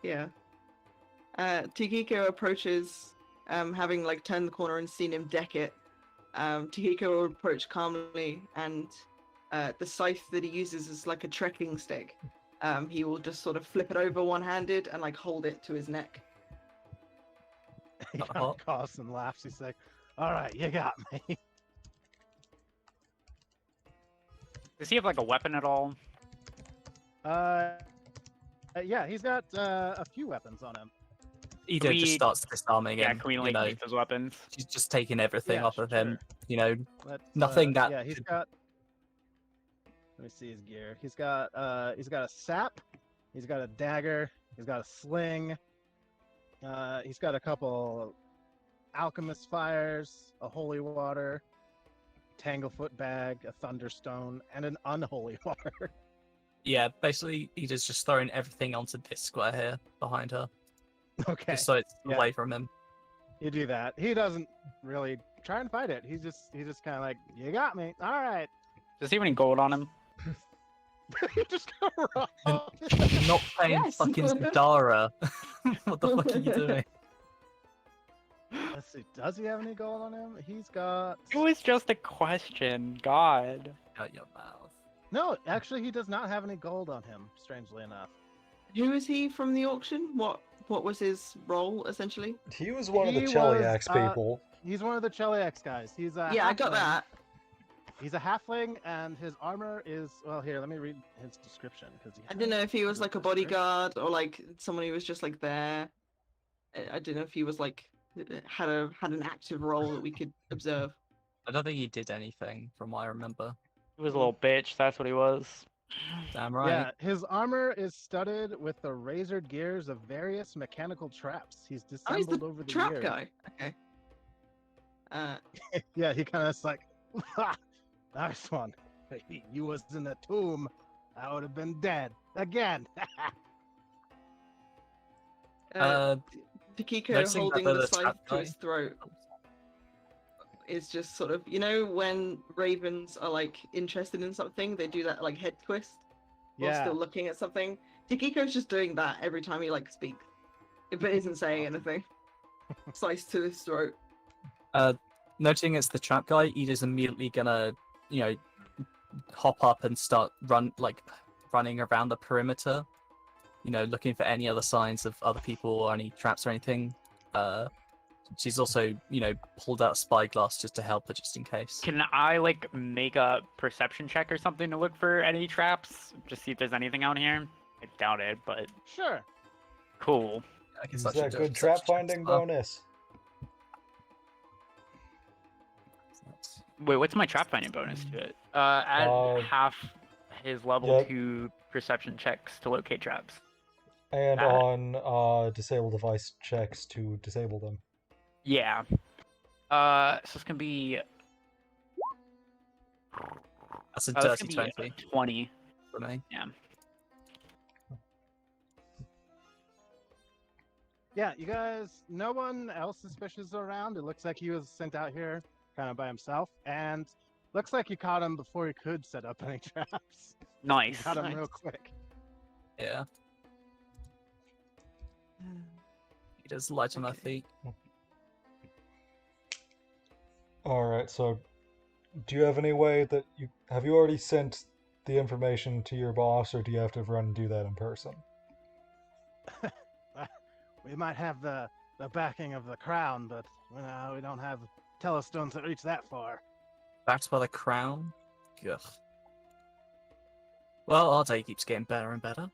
Yeah. Tikiko approaches, having like turned the corner and seen him deck it. Tikiko will approach calmly, and the scythe that he uses is like a trekking stick. He will just sort of flip it over one-handed and like hold it to his neck. He kind of coughs and laughs. He's like, "All right, you got me." Does he have like a weapon at all? Yeah, he's got a few weapons on him. Edith we- just starts disarming Yeah, him. can we you like know, use those weapons? she's just taking everything Yeah, off of him. sure. You know, Let's, Nothing that Yeah, he's could- got. Let me see his gear. He's got a sap. He's got a dagger. He's got a sling. He's got a couple alchemist fires, a holy water, tanglefoot bag, a thunderstone, and an unholy water. yeah, basically Edith's just throwing everything onto this square here behind her, Okay, just so it's Yeah. away from him. you do that. He doesn't really try and fight it. He's just kind of like, "You got me. All right." Does he have any gold on him? You just go wrong. You're not playing Yes. fucking Zadara. What the fuck are you doing? Let's see. Does he have any gold on him? He's got. It was just a question. God. Shut your mouth. No, actually, he does not have any gold on him. Strangely enough. Who is he from the auction? What was his role essentially? He was one of the He Cheliax was, people. He's one of the Cheliax guys. He's a Yeah, I got halfling. that. He's a halfling, and his armor is well. Here, let me read his description because I didn't know if he was like a bodyguard or like someone who was just like there. I didn't know if he was like had an active role that we could observe. I don't think he did anything from what I remember. He was a little bitch. That's what he was. Damn right. Yeah, his armor is studded with the razored gears of various mechanical traps he's Oh, he's disassembled the over the trap years. guy. Okay. Yeah, he kind of is like, nice one. You was in the tomb, I would have been dead again. Takiko noticing that holding they're the the scythe trap to guy. his throat is just sort of, you know, when ravens are like interested in something, they do that like head twist while Yeah. still looking at something. Takiko's just doing that every time he like speaks, but isn't saying anything. Slice to his throat. Noting it's the trap guy, Edith's immediately gonna, you know, hop up and start running around the perimeter, you know, looking for any other signs of other people or any traps or anything. She's also, you know, pulled out a spyglass just to help her, just in case. Can I like make a perception check or something to look for any traps? Just see if there's anything out here. I doubt it, but Sure. cool. I guess Is I should that do a good trap perception check finding as well. bonus? Wait, what's my trap finding bonus to it? Add half his level yeah. 2 perception checks to locate traps. And That- on disable device checks to disable them. Yeah. So it's gonna be. That's a That's dirty gonna be 20 a 20. for me. Yeah, you guys, no one else suspicious around. It looks like he was sent out here kind of by himself, and looks like you caught him before he could set up any traps. You Nice. got him Nice. real quick. Yeah, he does light on her Okay. feet. Alright, so do you have any way that you have you already sent the information to your boss, or do you have to run and do that in person? We might have the backing of the crown, but we don't have telestones that reach that far. Backed by the crown? Ugh. Well, our day keeps getting better and better.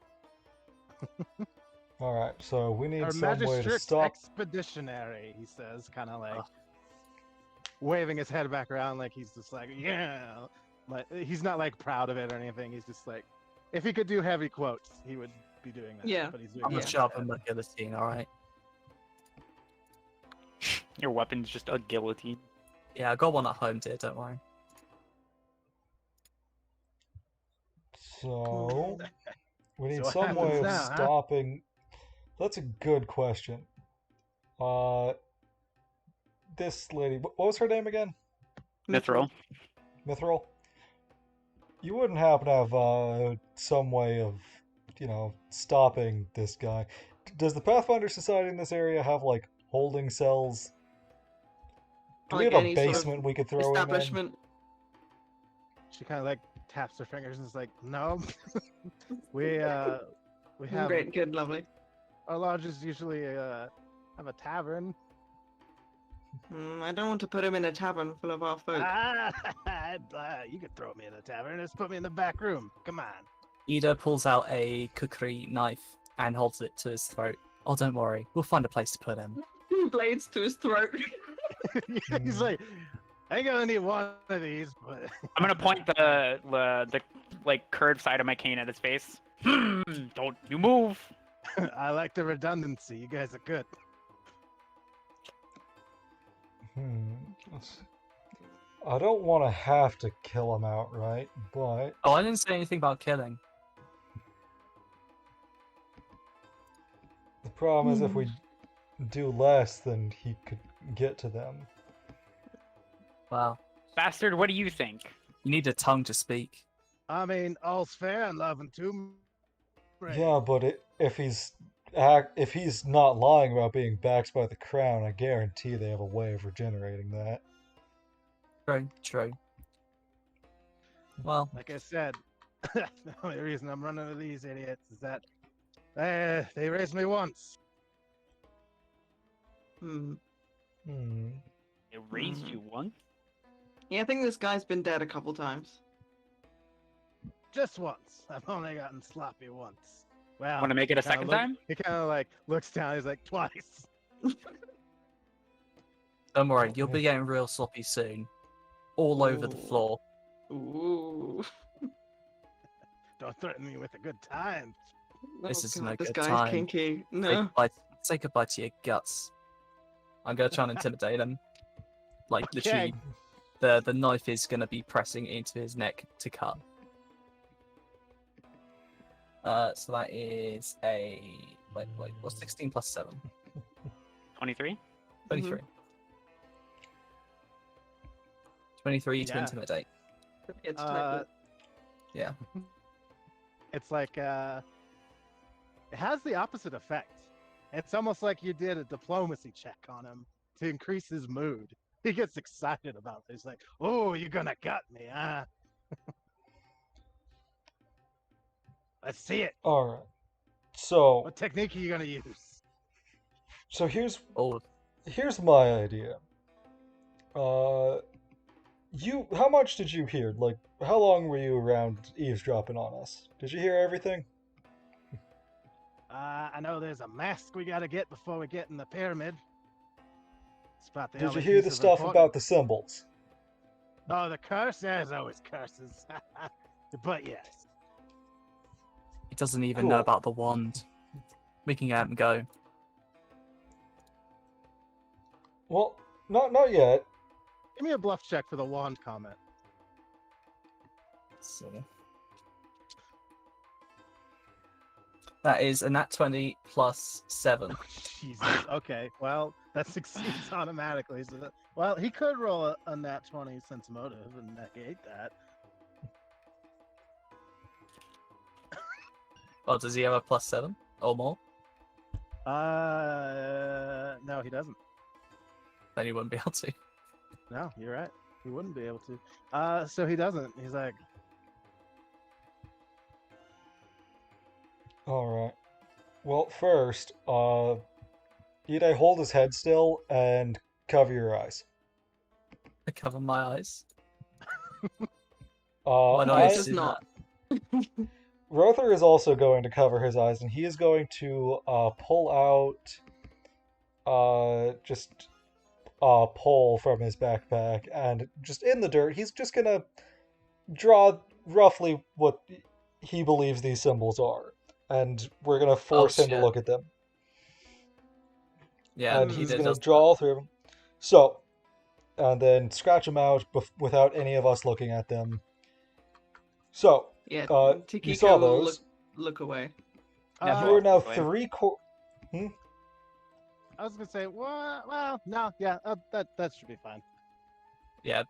All right, so we need Our some way to magistrate's stop. expeditionary, he says, kind of like waving his head back around like he's just like, yeah. Like, he's not like proud of it or anything. He's just like, if he could do heavy quotes, he would be doing that. Yeah. But he's doing I'm it the with his sharp head. and the guillotine, alright? Your weapon's just a guillotine. Yeah, I got one at home, dear, don't worry. So we need So what some way happens of now, huh? stopping. That's a good question. This lady, what was her name again? Mithril. Mithril. You wouldn't happen to have some way of, stopping this guy? Does the Pathfinder Society in this area have like holding cells? Do we Like have a any sort of basement we could throw him in? establishment. She kind of like taps her fingers and is like, no. we have Great, good, lovely. our lodges usually have a tavern. I don't want to put him in a tavern full of our folk. You could throw me in a tavern. Just put me in the back room. Come on. Ida pulls out a cookery knife and holds it to his throat. Oh, don't worry. We'll find a place to put him. Blades to his throat. He's like, I ain't gonna need one of these, but I'm gonna point the like curved side of my cane at his face. Don't you move. I like the redundancy. You guys are good. I don't want to have to kill him outright, but Oh, I didn't say anything about killing. the problem is if we do less, then he could get to them. Well, Bastard, what do you think? you need a tongue to speak. I mean, all's fair in love and two. Yeah, but if he's not lying about being backed by the crown, I guarantee they have a way of regenerating that. True, true. Well, Like I said, the only reason I'm running into these idiots is that they raised me once. Hmm. It raised you once. Yeah, I think this guy's been dead a couple times. Just once. I've only gotten sloppy once. Well, Want to make it a he kinda second look- time? He kind of like looks down. He's like, twice. don't worry. You'll be getting real sloppy soon. All over the Ooh. floor. Ooh. Don't threaten me with a good time. This Oh, isn't God, a this good guy's time. kinky. No. Say goodbye to your guts. I'm gonna try and intimidate him. Like literally, the knife is gonna be pressing into his neck to cut. So that is a wait, what's 16 plus 7? 23. 23. 23 to Yeah. intimidate. It's Uh, Yeah. It's like it has the opposite effect. It's almost like you did a diplomacy check on him to increase his mood. He gets excited about it. He's like, "Oh, you're gonna gut me, huh? Let's see it. All right. So What technique are you gonna use?" here's Oh, my idea. How much did you hear? Like, how long were you around eavesdropping on us? Did you hear everything? I know there's a mask we gotta get before we get in the pyramid. It's about the Did you only hear piece the of stuff important- about the symbols? Oh, the curse? There's always curses. But yes. he doesn't even know Cool. about the wand. We can get him go. Well, not yet. Give me a bluff check for the wand comment. So that is a nat 20 plus 7. Jesus. Okay. Well, that succeeds automatically. So well, he could roll a nat 20 sense motive and negate that. Oh, does he have a plus 7 or more? No, he doesn't. Then he wouldn't be able to. No, you're right. He wouldn't be able to. So he doesn't. He's like, All right. Well, first, Ide, hold his head still and cover your eyes. I cover my eyes. Why not? He It's does in not. Rother is also going to cover his eyes, and he is going to pull out just a pole from his backpack, and just in the dirt, he's just gonna draw roughly what he believes these symbols are, and we're gonna force him to shit. look at them. Yeah, And he's Ida gonna does draw all three of them. So, and then scratch them out without any of us looking at them. So, Yeah, you saw Tikiko will those. look away. That's You are now awesome. three I was gonna say, well, no, yeah, that should be fine. Yeah,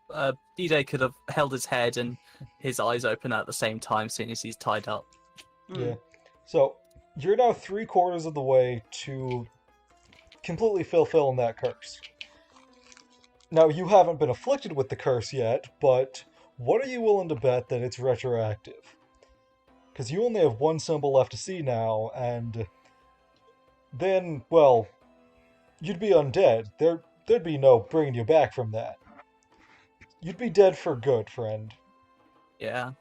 DJ could have held his head and his eyes open at the same time, seeing as he's tied up. Yeah. So you're now 3/4 of the way to completely fulfilling that curse. Now you haven't been afflicted with the curse yet, but what are you willing to bet that it's retroactive? Because you only have one symbol left to see now, and then, well, you'd be undead. There'd be no bringing you back from that. You'd be dead for good, friend. Yeah,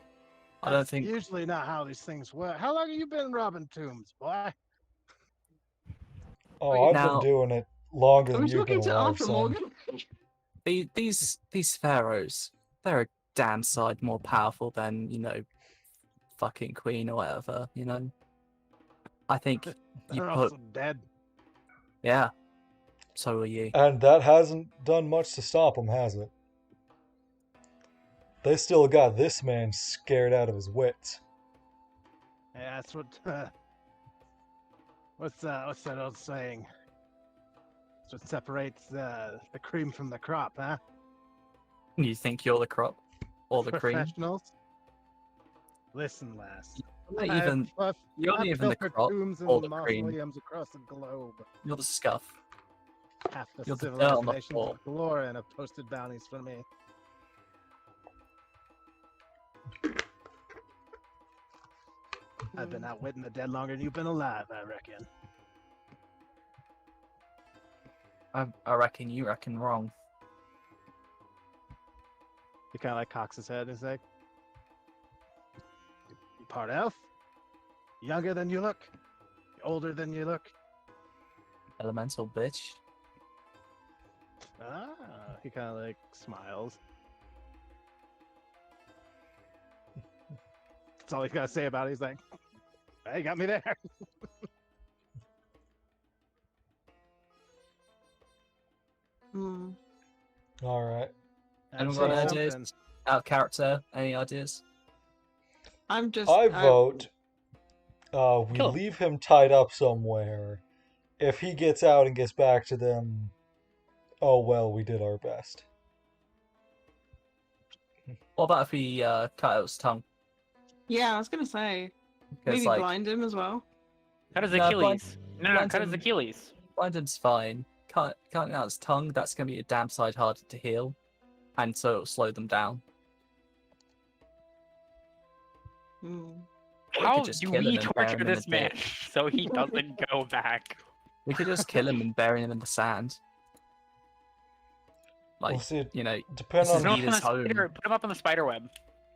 I don't think. Usually not how these things work. How long have you been robbing tombs, boy? Oh, I've Now- been doing it longer Are than we you've been talking to alive, Arthur son. Morgan? These pharaohs, they're a damn side more powerful than fucking queen or whatever. I think you They're put also dead. yeah. So are you. And that hasn't done much to stop them, has it? They still got this man scared out of his wits. Yeah, that's what. What's that old saying? That's what separates the cream from the crop, huh? You think you're the crop or the cream? Professionals. Listen, lass. You're not even. You're not I've even the pilfered crop tombs or and the cream. mausoleums across the globe. You're the scuff. Half the You're the dirt on the civilizations floor. of Gloria have posted bounties for me. I've been outwitting the dead longer than you've been alive, I reckon. I reckon you reckon wrong. He kind of like cocks his head and he's like, "You part elf? Younger than you look? Older than you look?" Elemental bitch. Ah, he kind of like smiles. That's all he's got to say about it. He's like, "Hey, you got me there." Alright. Anyone I'd got say ideas? something. Out of character? Any ideas? I'm just. I vote we Kill him. leave him tied up somewhere. If he gets out and gets back to them, oh well, we did our best. What about if we cut out his tongue? Yeah, I was gonna say. Because Maybe blind him as well. Cut his No, Achilles. No, blind cut his him. Achilles. blinded's fine. Cutting out his tongue, that's going to be a damn side harder to heal, and so it'll slow them down. Hmm. We How could just do kill him we and bury torture him in this the man dirt. so he doesn't go back? We could just kill him and bury him in the sand. Like, Well, see, this depending is on Put him, Ida's up on the spider, home. put him up on the spider web.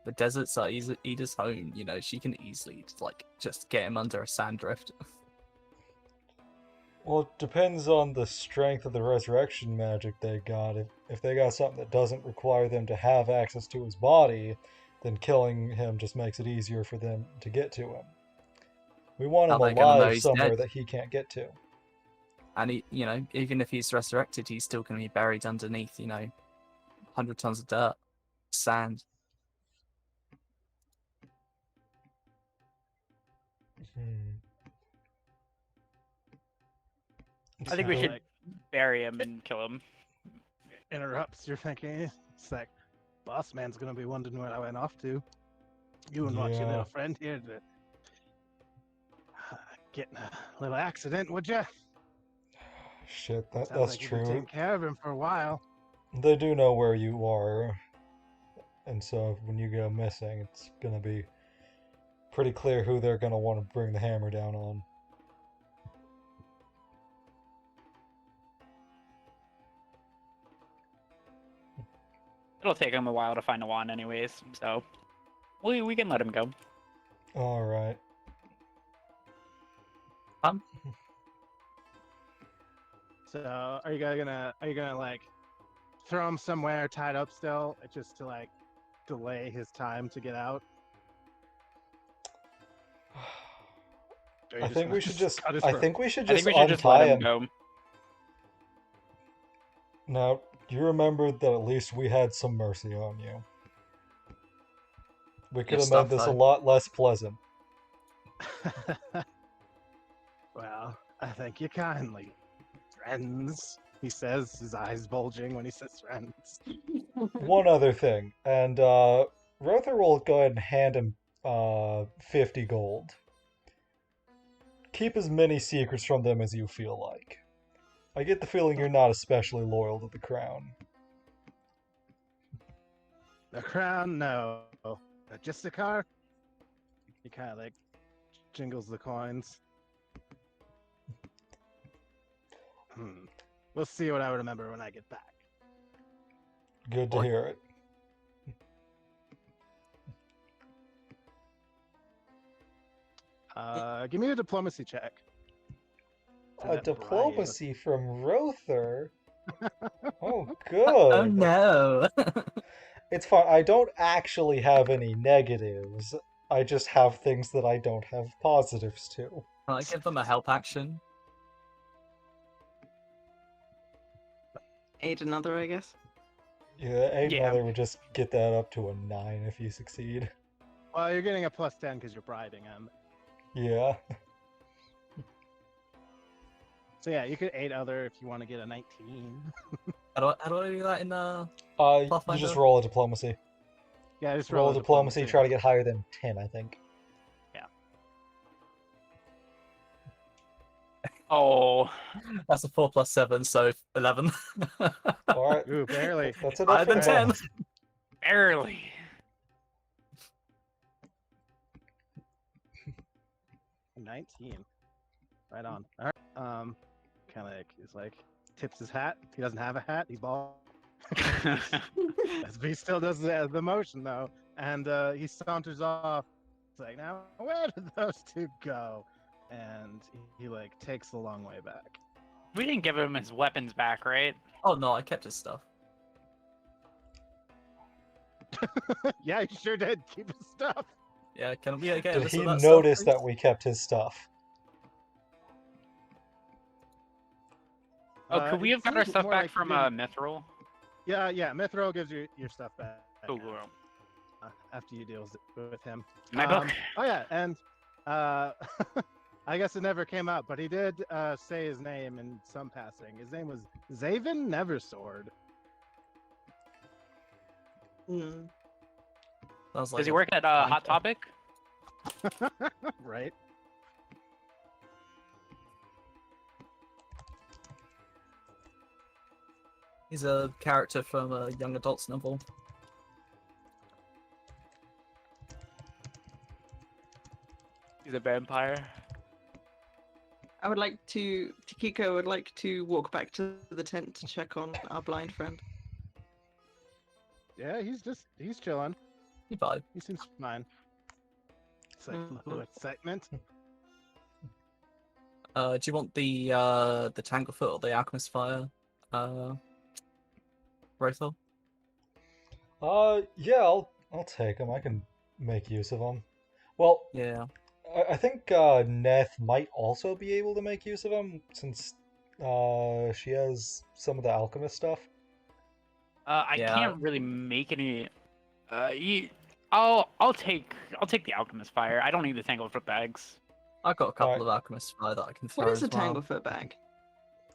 The deserts are Ida's home. She can easily just get him under a sand drift. well, it depends on the strength of the resurrection magic they got. If they got something that doesn't require them to have access to his body, then killing him just makes it easier for them to get to him. We want him How they gonna know alive he's somewhere dead? that he can't get to. And even if he's resurrected, he's still going to be buried underneath 100 tons of dirt, sand. I think we So- should bury him and kill him. Interrupts your thinking. It's like, boss man's gonna be wondering where I went off to. You and watch your Yeah. little friend here to get in a little accident, would you? Shit, Sounds that's like you've been true. taking care of him for a while. They do know where you are, and so when you go missing, it's gonna be pretty clear who they're gonna want to bring the hammer down on. It'll take him a while to find a wand, anyways. So we can let him go. All right. So are you gonna like throw him somewhere tied up still, just to like delay his time to get out? Or you I just think gonna we should just. cut his I throat? think we should I just think we should just let untie him him. go. Now, you remembered that at least we had some mercy on you. We could Your have made stuff, this a though. lot less pleasant. Well, I thank you kindly, friends. He says, his eyes bulging when he says friends. One other thing, and Rother will go ahead and hand him 50 gold. Keep as many secrets from them as you feel like. I get the feeling you're not especially loyal to the crown. The crown, no. Just the car? He kind of like jingles the coins. We'll see what I remember when I get back. Good to Boy. hear it. Give me a diplomacy check. To A that diplomacy from Rother? Oh, Oh good. no! It's fine. I don't actually have any negatives. I just have things that I don't have positives to. Can I give them a help action? Aid another, I guess. Yeah, Aid Yeah. Mother would just get that up to a 9 if you succeed. Well, you're getting a +10 because you're bribing him. Yeah. So yeah, you could aid other if you want to get a 19. How do I do that in You Pathfinder? just roll a diplomacy. Yeah, just Roll a diplomacy, try to get higher than 10, I think. Oh, That's a 4 + 7, so 11. Alright. Ooh, barely. That's enough Higher for than him. 10. barely. 19. Right on. All right. Kind of like he's like tips his hat. He doesn't have a hat. He's bald. But he still does the motion though, and he saunters off. It's like, now where did those two go? And he like takes the long way back. We didn't give him his weapons back, right? Oh no, I kept his stuff. Yeah, he sure did keep his stuff. Yeah, can we get Did this he of that notice stuff, that we kept his stuff? Oh, could we have got our seems stuff more back like from you didn't- Mithril? Yeah, Mithril gives you your stuff back. Oh, cool. After you deal with him. My book. Oh yeah, and I guess it never came out, but he did say his name in some passing. His name was Zaven Neversword. Mm. Sounds like Does he a work at fine Hot thing. Topic? Right. He's a character from a young adult's novel. He's a vampire. I would like to, Tikiko would like to walk back to the tent to check on our blind friend. Yeah, he's chilling. He vibe. He seems fine. It's like a Mhm. little excitement. Do you want the Tanglefoot or the Alchemist Fire? Rother? Yeah, I'll take him. I can make use of him. Well, Yeah. I think Neth might also be able to make use of him since she has some of the alchemist stuff. I Yeah. can't really make any. I'll take the alchemist fire. I don't need the tanglefoot bags. I've got a couple Alright. of Alchemist Fire that I can throw What is a as well. Tanglefoot bag?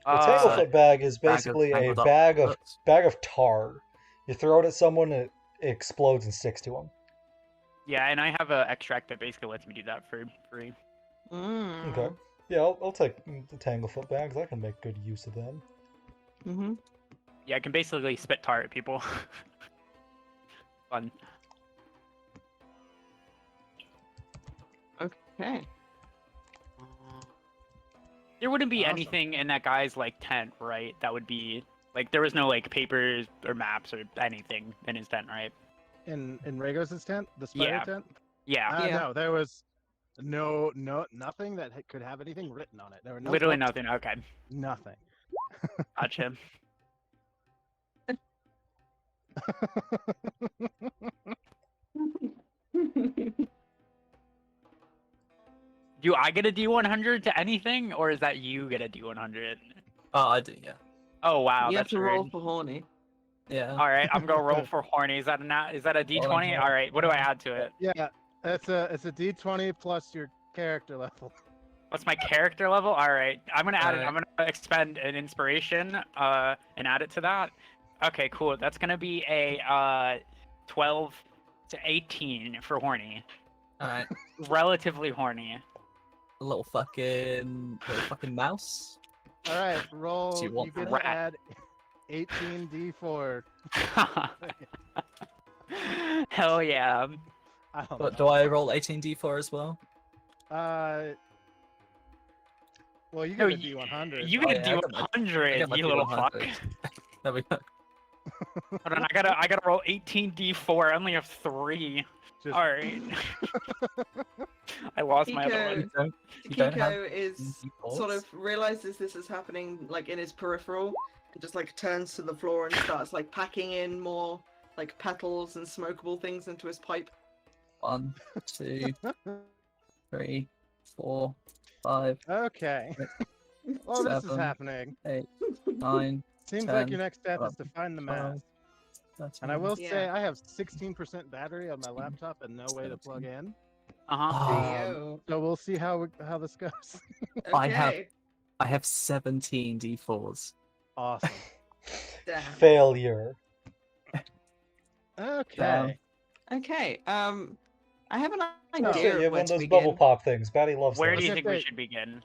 The Uh, Tanglefoot bag is bag of basically a tangled up hooks. bag of tar. You throw it at someone, and it explodes and sticks to them. Yeah, and I have an extract that basically lets me do that for free. Mm. Okay. Yeah, I'll take the Tanglefoot bags. I can make good use of them. Mm-hmm. Yeah, I can basically spit tar at people. Fun. Okay. There wouldn't be Awesome. anything in that guy's like tent, right? That would be Like there was no like papers or maps or anything in his tent, right? In Ragos' tent, the spider Yeah. tent. Yeah. Yeah. No, there was nothing that could have anything written on it. There were no Literally books, nothing. Okay. nothing. Gotcha. Do I get a D100 to anything, or is that you get a D100? Oh, I do, yeah. Oh wow, You have that's to roll weird. for horny. Yeah. All right, I'm gonna roll for horny. Is that a D20? All right, what do I add to it? Yeah, it's a D20 plus your character level. What's my character level? All right, I'm gonna add it. Alright. I'm gonna expend an inspiration, and add it to that. Okay, cool. That's gonna be a 12 to 18 for horny. Alright. Relatively horny. Little fucking mouse. All right, roll. So you want get to rat. add 18 D4. Hell yeah. I don't But know. do I roll 18d4 as well? Well, you No, get a D100. You Oh, get yeah, a I got my- I D100, got my you little fuck. D100. There we go. Hold on, I gotta roll 18 D4. I only have 3. Just- All right. I lost my other Kiko- one. You don't have Kiko is D4s? sort of realizes this is happening like in his peripheral and just like turns to the floor and starts like packing in more like petals and smokable things into his pipe. 1, 2, 3, 4, 5, Okay. Well, this is 7, happening. 8, 9, Seems 10, like your next step is 11, to find the 12, mask. 13. And I will say Yeah. I have 16% battery on my laptop and no way to plug in. Uh-huh. There you Um, So we'll see how this goes. go. I have- Okay. I have 17 d4s. Awesome. Damn. Failure. Okay. Okay. I have an Oh, idea you of have where one of to those begin. bubble pop things. Batty loves Where those. do you Okay, think we great. should begin?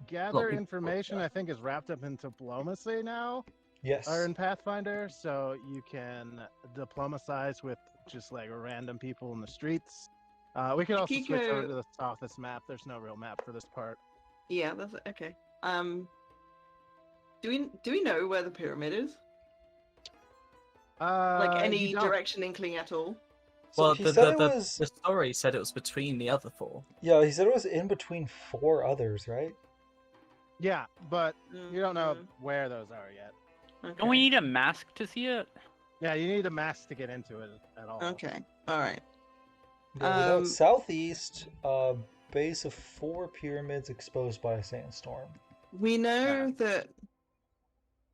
Gather Look, information, I think, is wrapped up in diplomacy now, Yes. or in Pathfinder, so you can diplomatize with just like random people in the streets. We could also switch over Kiko- to the Sophist map. There's no real map for this part. Yeah, that's okay. Do we know where the pyramid is? Like You any don't- direction inkling at all? So Well, he the, said the, it the, was. the story said it was between the other 4. Yeah, he said it was in between 4 others, right? Yeah, but you don't know Mhm. where those are yet. Okay. Don't we need a mask to see it? Yeah, you need a mask to get into it at all. Okay. All right. Yeah, we know Um, it's southeast, base of 4 pyramids exposed by a sandstorm. We know that.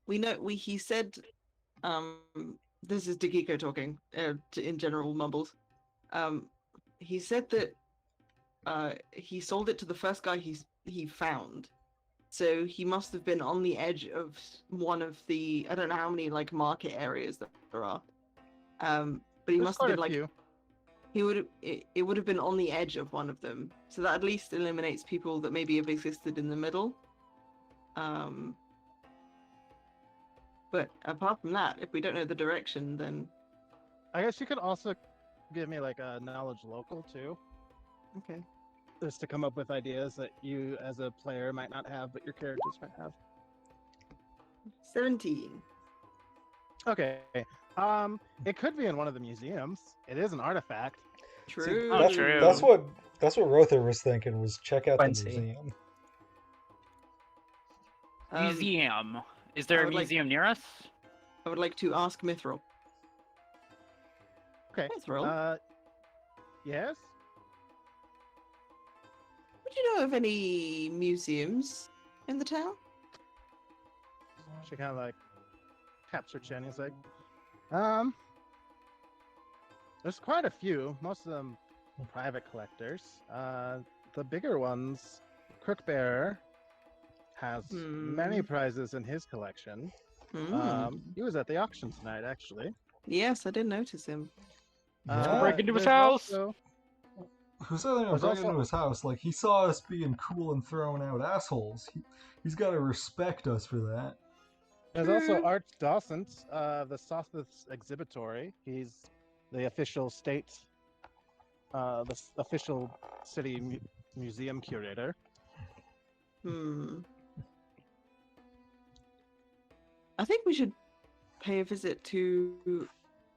He said. This is Dagiko talking. In general mumbles. He said that. He sold it to the first guy he found. So he must have been on the edge of one of the. I don't know how many like market areas that there are. But he There's must quite have been a like. few. It would have been on the edge of one of them, so that at least eliminates people that maybe have existed in the middle. But apart from that, if we don't know the direction, then I guess you could also give me like a knowledge local too, okay. just to come up with ideas that you as a player might not have, but your characters might have. 17. Okay. It could be in one of the museums. It is an artifact. True. Oh, that's, true. That's what Rother was thinking. Was check out 20. the museum. Museum. Is there I a would like- museum near us? I would like to ask Mithril. Okay. Mithril, Yes. would you know of any museums in the town? She kind of like taps her chin. He's like, there's quite a few. Most of them private collectors. The bigger ones, Crookbearer has many prizes in his collection. Hmm. He was at the auction tonight, actually. Yes, I did notice him. Yeah. break into his there's house. also- Who said they're gonna There's break also- into his house? Like, he saw us being cool and throwing out assholes. He's got to respect us for that. There's also Arch Dawson's, the Sothis Exhibitory. He's the official state, official city museum curator. Hmm. I think we should pay a visit to,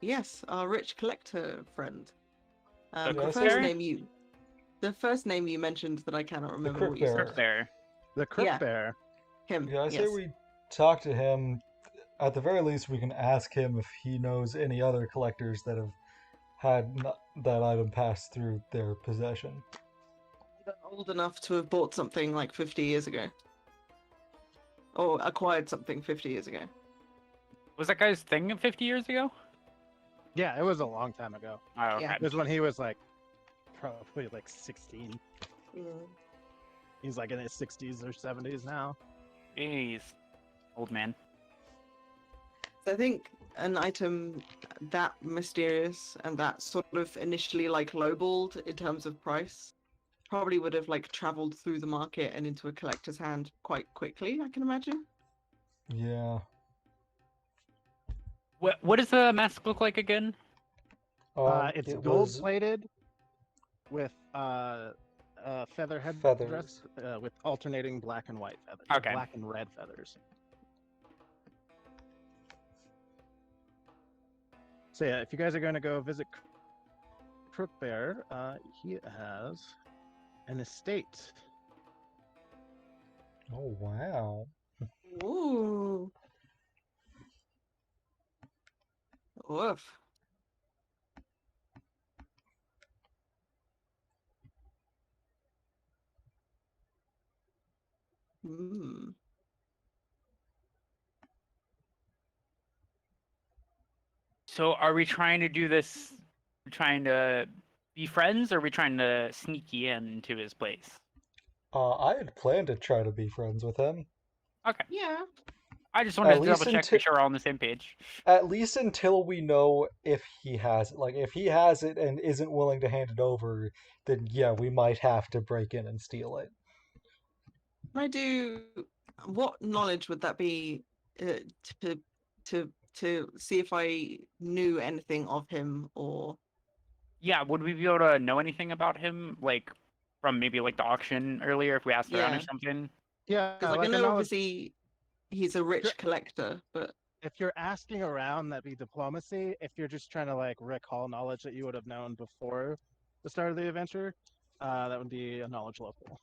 yes, our rich collector friend. The The Crook first Bear? name you, the first name you mentioned that I cannot remember Crook what you Bear. Crook said. Bear. The Crook Yeah. Bear. Him. Yeah, I say yes. we talk to him. At the very least, we can ask him if he knows any other collectors that have had that item pass through their possession. They're old enough to have bought something like 50 years ago. Or acquired something 50 years ago. Was that guy's thing 50 years ago? Yeah, it was a long time ago. Oh, okay. Yeah. It was when he was like probably like 16. Mm. He's like in his 60s or 70s now. Jeez. Old man. So I think an item that mysterious and that sort of initially like lowballed in terms of price probably would have like traveled through the market and into a collector's hand quite quickly, I can imagine. Yeah. What does the mask look like again? It's It gold was plated with feather head Feathers. dress with alternating black and white feathers. Okay. Black and red feathers. So yeah, if you guys are going to go visit Crook Bear, he has an estate. Oh wow. Ooh. Woof. Hmm. So are we trying to do this, trying to be friends, or are we trying to sneak you into his place? I had planned to try to be friends with him. Okay. Yeah. I just wanted At to double least check, until- make sure we're all on the same page. At least until we know if he has it. Like, if he has it and isn't willing to hand it over, then yeah, we might have to break in and steal it. I do. What knowledge would that be to to see if I knew anything of him or? Yeah, would we be able to know anything about him, like from maybe like the auction earlier if we asked around or Yeah. something? Yeah, Because like I like a know knowledge. obviously he's a rich collector, but If you're asking around, that'd be diplomacy. If you're just trying to like recall knowledge that you would have known before the start of the adventure, that would be a knowledge local.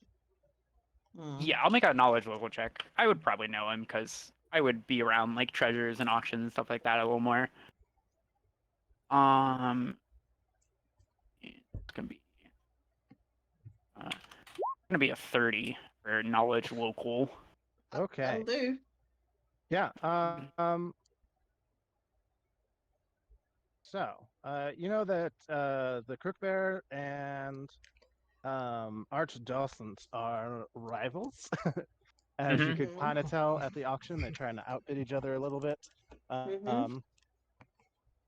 Yeah, I'll make a knowledge local check. I would probably know him because I would be around like treasures and auctions and stuff like that a little more. It's gonna be a 30 for knowledge local. Okay. that'll do. Yeah. So, you know that the Crook Bear and Archdolphins are rivals. As you could Mhm. kind of tell at the auction, they're trying to outbid each other a little bit.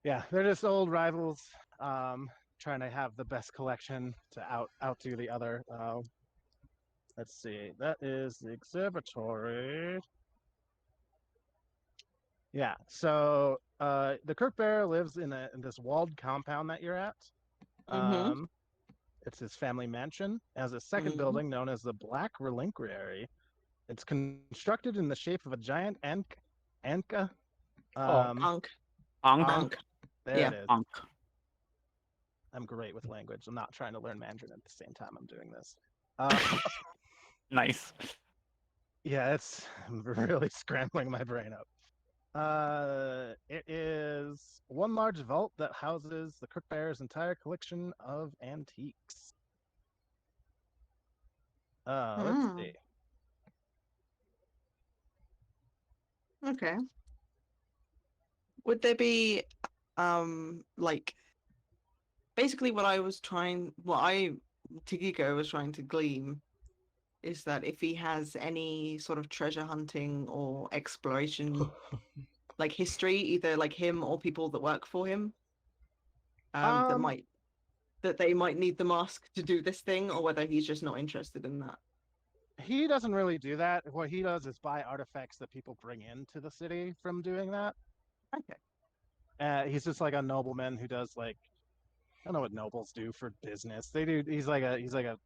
Yeah, they're just old rivals, trying to have the best collection to outdo the other. Let's see, that is the observatory. Yeah, so the Kirk Bear lives in this walled compound that you're at. It's his family mansion. It has a second building known as the Black Reliquary. It's constructed in the shape of a giant anka. Unk. Ankh. There Yeah. it is. Ankh. I'm great with language. I'm not trying to learn Mandarin at the same time I'm doing this. Nice. Yeah, it's really scrambling my brain up. It is one large vault that houses the Crook Bear's entire collection of antiques. Let's see. Okay. Would there be like basically what Tigiko was trying to glean is that if he has any sort of treasure hunting or exploration like history, either like him or people that work for him, that they might need the mask to do this thing, or whether he's just not interested in that. He doesn't really do that. What he does is buy artifacts that people bring into the city from doing that. Okay. He's just like a nobleman who does like, I don't know what nobles do for business. They do. He's like a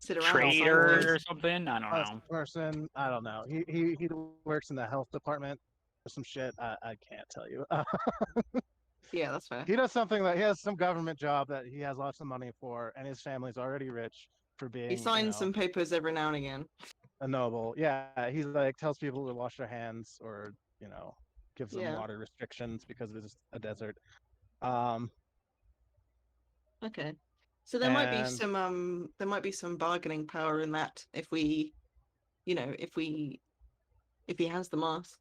Sit around and sign Trader things. or something? I don't know. person. I don't know. He works in the health department. some shit. I can't tell you. Yeah, that's fair. He does something that he has some government job that he has lots of money for, and his family's already rich for being, He signs some papers every now and again. a noble. Yeah, he's like tells people to wash their hands or gives them Yeah. water restrictions because it's a desert. Um, Okay. So there might be And- some bargaining power in that if we, if he has the mask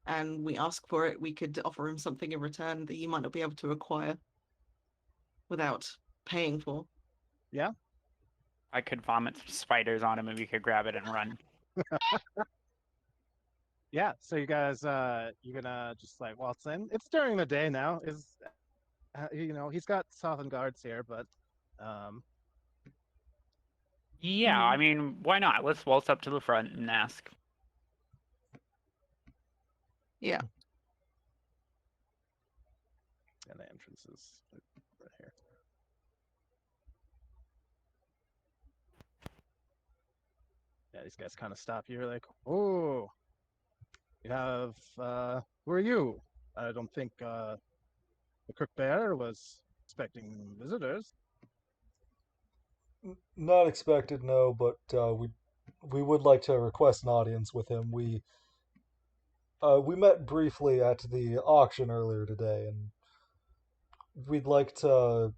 and we ask for it, we could offer him something in return that he might not be able to acquire without paying for. yeah, I could vomit some spiders on him and we could grab it and run. yeah. So you guys, you're gonna just like waltz in. It's during the day now. He's got Southern guards here, but Yeah, Mhm. I mean, why not? Let's waltz up to the front and ask. Yeah. and the entrance is right here. Yeah, these guys kind of stop you. You're like, oh, you have. Who are you? I don't think the Crook Bear was expecting visitors. Not expected, no, but we would like to request an audience with him. We met briefly at the auction earlier today, and we'd like to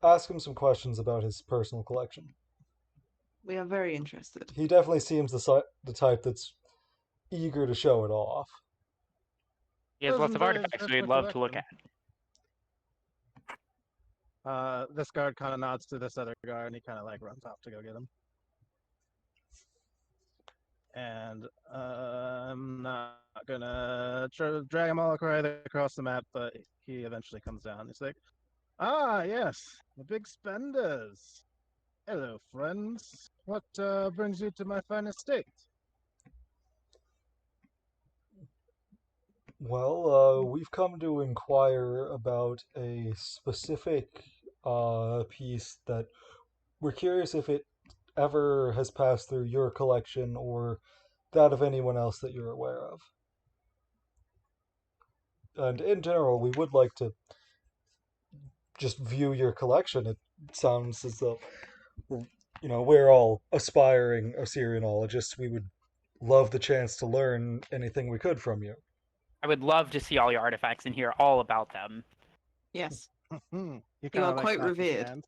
ask him some questions about his personal collection. We are very interested. He definitely seems the type that's eager to show it off. He has lots of Doesn't artifacts judge we'd my love to look collection. at. This guard kind of nods to this other guard, and he kind of like runs off to go get him. And I'm not gonna drag him all across the map, but he eventually comes down. He's like, "Ah, yes, the big spenders. Hello, friends. What brings you to my fine estate?" Well, we've come to inquire about a specific piece that we're curious if it ever has passed through your collection or that of anyone else that you're aware of. And in general, we would like to just view your collection. It sounds as though, we're all aspiring Assyrianologists. We would love the chance to learn anything we could from you. I would love to see all your artifacts and hear all about them. Yes. You You are quite revered.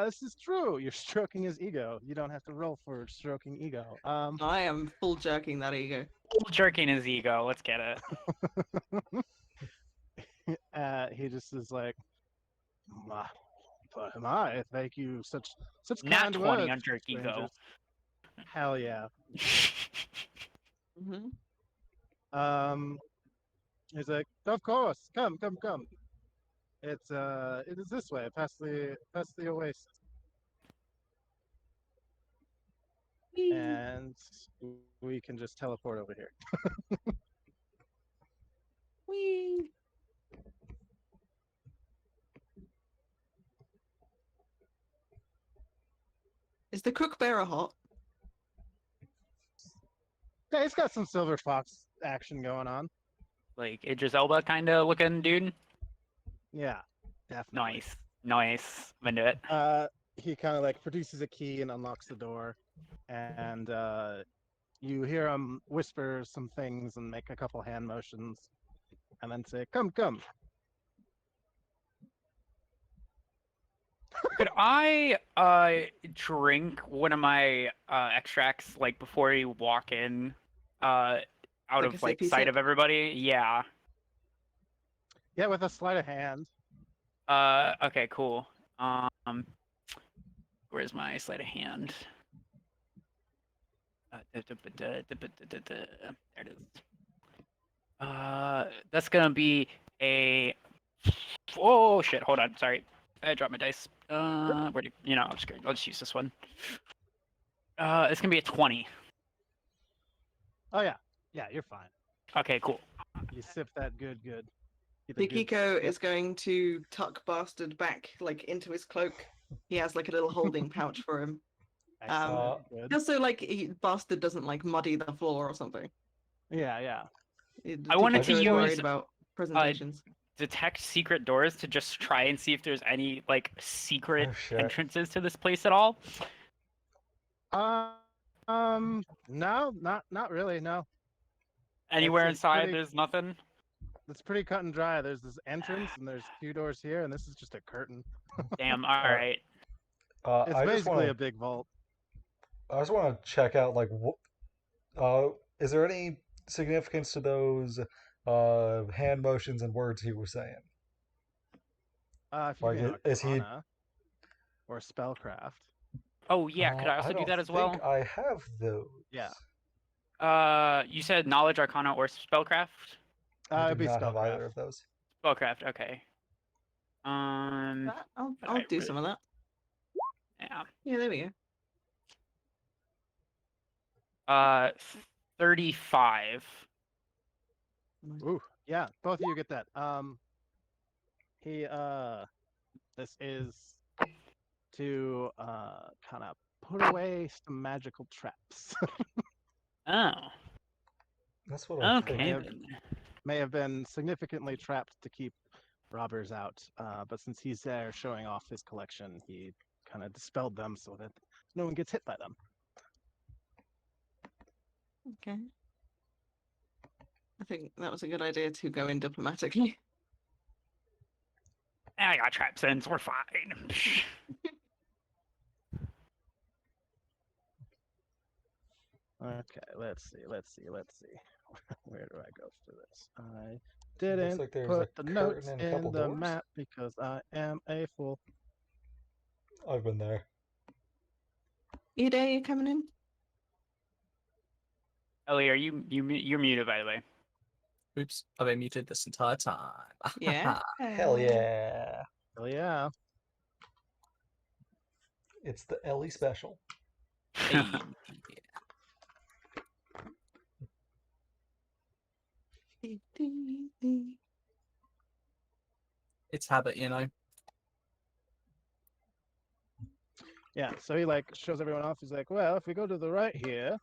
This is true. You're stroking his ego. You don't have to roll for stroking ego. I am full jerking that ego. Full jerking his ego. Let's get it. He just is like, my, thank you, such Nat kind 20 words, on jerk ego. strangers." Hell yeah. Hmm. He's like, of course, come. It is this way, past the oasis, and we can just teleport over here. Whee! Is the Crook Bearer hot? Yeah, he's got some Silver Fox action going on. Like Idris Elba kind of looking dude. Yeah, definitely. Nice. I'm into it. He kind of like produces a key and unlocks the door, and you hear him whisper some things and make a couple hand motions, and then say, "Come." Could I drink one of my extracts like before you walk in, out Like of a like sippy sight sip? of everybody? Yeah. Yeah, with a sleight of hand. Okay, cool. Where's my sleight of hand? There it is. That's gonna be a. Oh shit! Hold on. Sorry, I dropped my dice. Where do I'm just kidding. I'll just use this one. It's gonna be a 20. Oh yeah, you're fine. Okay, cool. You sip that good. Get a Big good Eco sip. is going to tuck Bastard back like into his cloak. He has like a little holding pouch for him. Excellent. Good. Just so like Bastard doesn't like muddy the floor or something. Yeah. The I wanted teacher's to always use, worried about presentations. detect secret doors to just try and see if there's any like secret Oh shit. entrances to this place at all. No, not really. No, Anywhere it's inside, pretty. there's nothing. It's pretty cut and dry. There's this entrance, and there's 2 doors here, and this is just a curtain. Damn. All right. It's I just basically want a big vault. to check out like is there any significance to those hand motions and words he was saying? If you Like, mean is he? Arcana or Spellcraft. Oh yeah. Could I also I do don't that as think well? I have those. Yeah. You said knowledge, arcana, or spellcraft? I It'd do be not have Spellcraft. either of those. Spellcraft. Okay. I'll I do really- some of that. Yeah. Yeah, there we go. 35. Ooh, yeah, both of you get that. This is to kind of put away some magical traps. Oh. That's what I Okay. think. then. May have been significantly trapped to keep robbers out, but since he's there showing off his collection, he kind of dispelled them so that no one gets hit by them. Okay. I think that was a good idea to go in diplomatically. I got trap sense. We're fine. Okay, let's see. Where do I go for this? I didn't like there's put a the notes curtain and a in couple the doors. map because I am a fool. I've been there. Ida, you coming in? Ellie, you're muted, by the way. Oops, I've been muted this entire time. Yeah. Hell yeah! Hell yeah. It's the Ellie special. Hey. It's habit, you know. Yeah, so he like shows everyone off. He's like, well, if we go to the right here,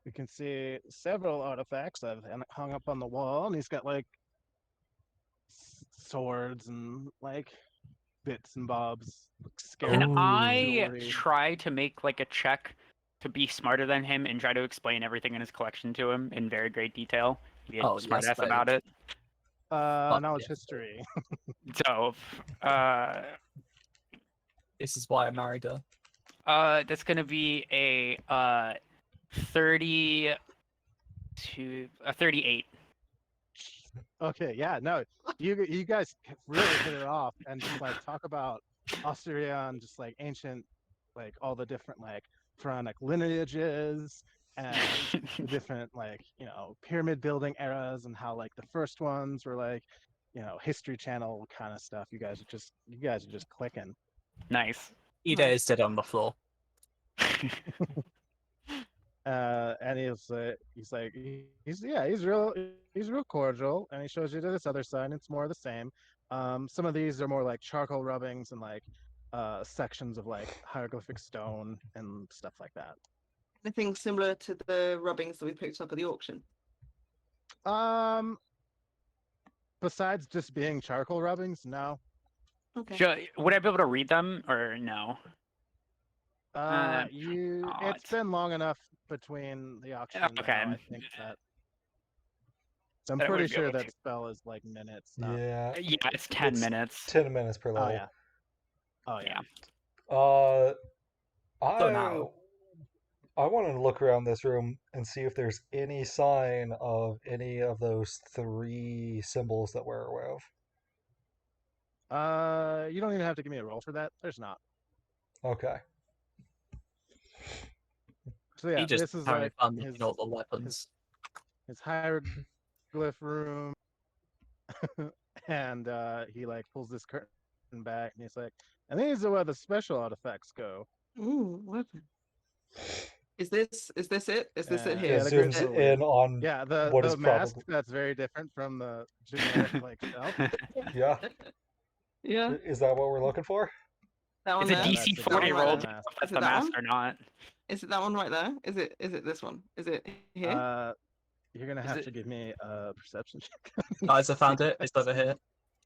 we can see several artifacts I've hung up on the wall, and he's got like swords and like bits and bobs. Can Scarab I jewelry. try to make like a check to be smarter than him and try to explain everything in his collection to him in very great detail? Be a Oh, smart yes, ass about it. Knowledge yeah. history. So, This is why I married her. that's gonna be a 30 to a 38. Okay, yeah, no, you guys really hit it off and just like talk about Austria and just like ancient, like all the different like pharaonic lineages and the different like pyramid building eras and how like the first ones were like History Channel kind of stuff. You guys are just clicking. Nice. Ida is dead on the floor. And he's real cordial, and he shows you to this other side, and it's more of the same. Some of these are more like charcoal rubbings and like sections of like hieroglyphic stone and stuff like that. Anything similar to the rubbings that we picked up at the auction? Besides just being charcoal rubbings, no. Okay. Would I be able to read them or no? It's been long enough between the auction and Okay. now, I think that. So I'm That I pretty would be sure able that to. spell is like minutes. Not... Yeah. Yeah, it's 10 It's minutes. 10 minutes per Oh level. yeah. Oh yeah. I now. I want to look around this room and see if there's any sign of any of those 3 symbols that we're aware of. You don't even have to give me a roll for that. There's not. Okay. So yeah, He just this is having like fun looking at all the weapons. his hieroglyph room, and he like pulls this curtain back, and he's like, "And these are where the special artifacts go." Ooh, weapon. Is this it? Is this it Yeah, here? It the green zooms jewelry. in on Yeah, what the is mask probably that's very different from the generic like shelf. yeah. Yeah, Is that what we're looking for? that one It's a there. That's DC the 40 one roll right to there. know if Is that's it the that mask one? or not. Is it that one right there? Is it this one? Is it here? You're gonna Is have it- to give me a perception check. Guys, I found it. It's over here.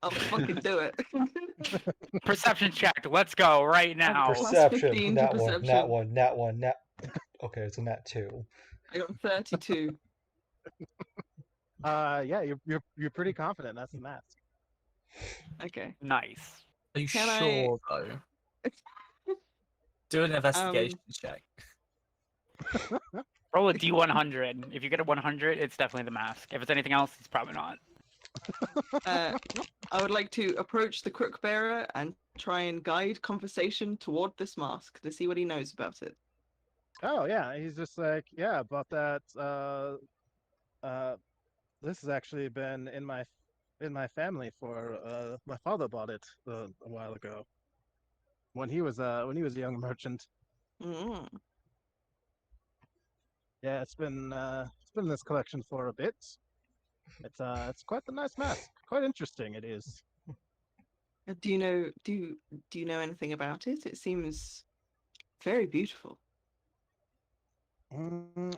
I'll fucking do it. Perception check. Let's go right now. Plus Perception. 15 to Nat 1, perception. nat 1, nat 1, nat. Okay, it's a nat 2. I got 32. Yeah, you're pretty confident that's the mask. Okay. Nice. Are you Can I- sure though? Do an investigation check. Roll a d100. If you get a 100, it's definitely the mask. If it's anything else, it's probably not. I would like to approach the crook bearer and try and guide conversation toward this mask to see what he knows about it. Oh yeah, he's just like, yeah, about that. This has actually been in my family for my father bought it a while ago when he was a young merchant. Mm. Yeah, it's been in this collection for a bit. It's quite a nice mask. Quite interesting it is. Do you know anything about it? It seems very beautiful.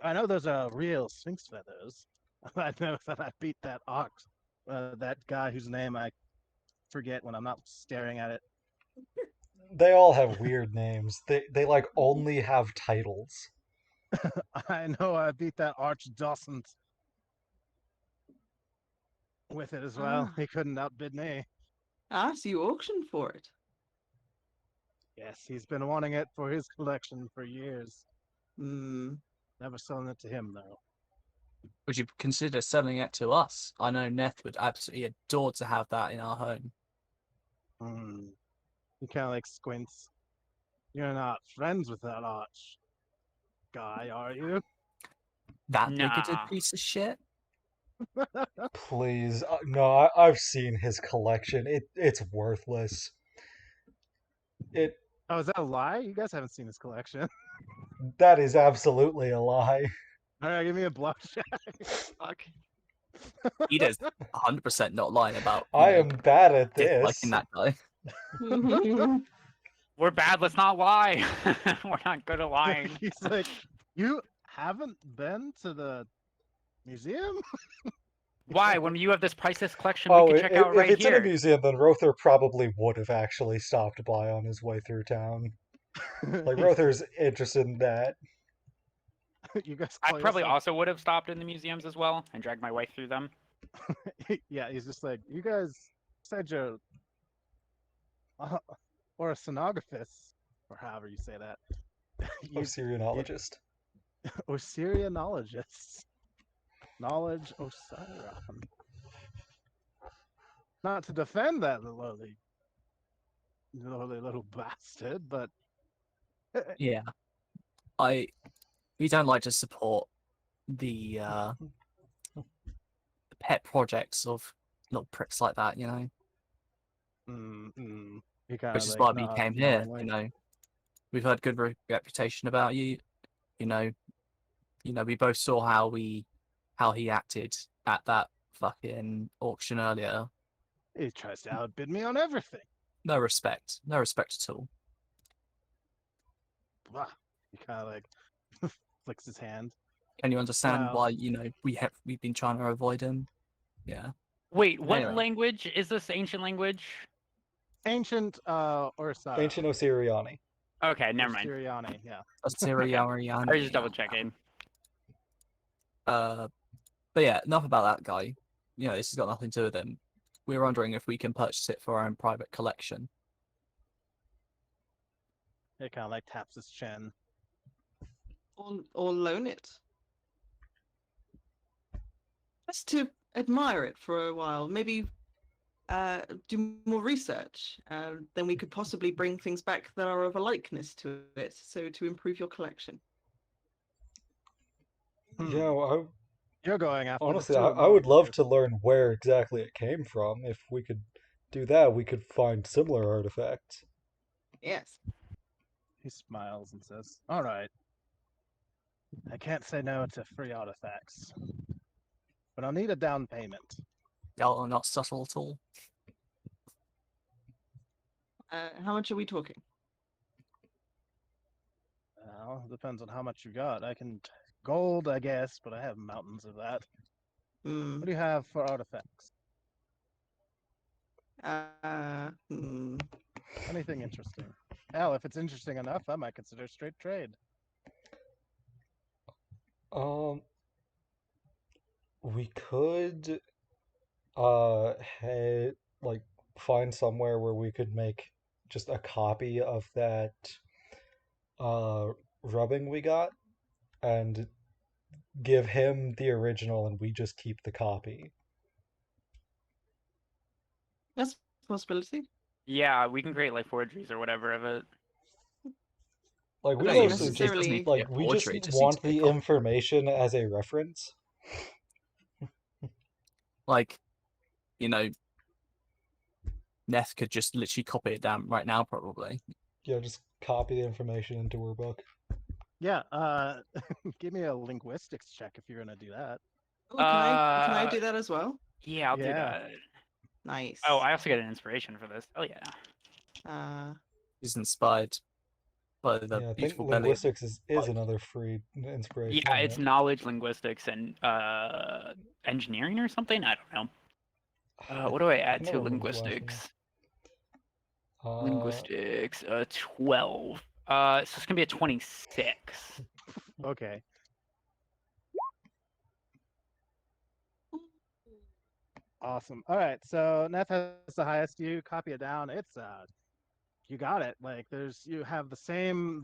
I know those are real sphinx feathers. I know that I beat that ox, that guy whose name I forget when I'm not staring at it. They all have weird names. They like only have titles. I know I beat that archdocent with it as well. Ah. He couldn't outbid me. Ah, so you auctioned for it. Yes, he's been wanting it for his collection for years. Hmm. Never selling it to him though. Would you consider selling it to us? I know Neth would absolutely adore to have that in our home. He kind of like squints. You're not friends with that arch guy, are you? That bigoted Nah. piece of shit? Please, no. I've seen his collection. It's worthless. It Oh, is that a lie? You guys haven't seen his collection. that is absolutely a lie. All right, give me a bluff check. Fuck. Ida's 100% not lying about I am bad at this. disliking that guy. We're bad. Let's not lie. We're not good at lying. He's like, you haven't been to the museum? Why? When you have this priceless collection, Oh, we can check out if right it's in a here. museum, then Rother probably would have actually stopped by on his way through town. Like Rother's interested in that. You guys I call probably yourself- also would have stopped in the museums as well and dragged my wife through them. Yeah, he's just like, you guys said you're or a sonographist, or however you say that. Oh, Syrianologist. Osirianologists. Knowledge Osiron. Not to defend that lowly little bastard, but Yeah. We don't like to support the pet projects of little pricks like that, you know? he kind Which of is like why we nods came here, knowingly. you know? We've heard good reputation about you, you know? We both saw how he acted at that fucking auction earlier. He tries to outbid me on everything. No respect at all. Blah. He kind of like flicks his hand. Can you understand Wow. why we've been trying to avoid him? Yeah. Wait, what Anyway. language is this? Ancient language? Ancient Orsara. Ancient Osiriani. Okay, never mind. Osiriani, yeah. Assyrian. I was just double checking. But yeah, enough about that guy. This has got nothing to do with him. We're wondering if we can purchase it for our own private collection. He kind of like taps his chin. Or loan it. Just to admire it for a while. Maybe do more research. Then we could possibly bring things back that are of a likeness to it. So to improve your collection. You know, You're going after honestly, the two I would aren't love you? to learn where exactly it came from. If we could do that, we could find similar artifacts. Yes. He smiles and says, "All right. I can't say no to free artifacts, but I'll need a down payment." Y'all are not subtle at all. How much are we talking? Well, depends on how much you got. I can gold, I guess, but I have mountains of that. Hmm. What do you have for artifacts? Hmm. Anything interesting? Hell, if it's interesting enough, I might consider straight trade. Um, we could head like find somewhere where we could make just a copy of that uh rubbing we got and give him the original and we just keep the copy. That's a possibility. Yeah, we can create like forgeries or whatever of it. Like It we doesn't mostly necessarily- just necessarily- like we just want the information as a reference. Like, you know, Neth could just literally copy it down right now, probably. Yeah, just copy the information into her book. Yeah, give me a linguistics check if you're gonna do that. Oh, can I do that as well? Yeah, I'll do Yeah. that. Nice. Oh, I also get an inspiration for this. Oh yeah. He's inspired by the Yeah, I think beautiful belly. linguistics is another free inspiration. Yeah, isn't it's it? knowledge, linguistics, and engineering or something. I don't know. What do I add never to remember the last one. linguistics? Uh, Linguistics, 12. So it's gonna be a 26. Okay. Awesome. All right, so Neth has the highest. You copy it down. It's you got it. Like you have the same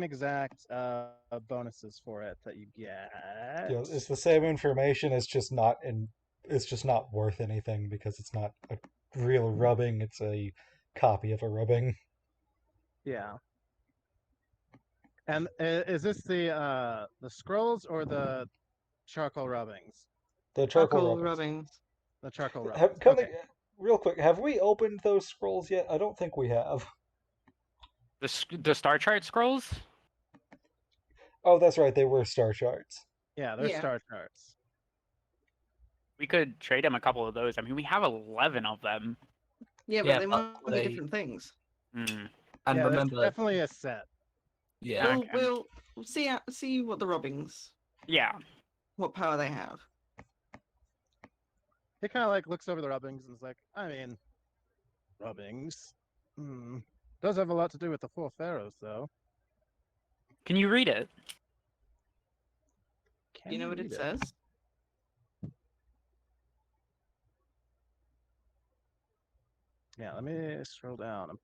exact bonuses for it that you get. yeah, it's the same information. It's just not worth anything because it's not a real rubbing. It's a copy of a rubbing. Yeah. And is this the scrolls or the charcoal rubbings? The charcoal Charcoal rubbings. rubbings. The charcoal rubbings. Okay. Real quick, have we opened those scrolls yet? I don't think we have. The star chart scrolls? Oh, that's right. They were star charts. Yeah, they're Yeah. star charts. We could trade him a couple of those. I mean, we have 11 of them. Yeah, but Yeah, they but might be different things. Hmm. And yeah, remember, that's definitely a set. yeah, We'll see what the rubbings, Yeah. what power they have. He kind of like looks over the rubbings and is like, I mean, rubbings. Does have a lot to do with the four pharaohs, though. Can you read it? Can Do you know what read it says? Yeah, let me scroll down.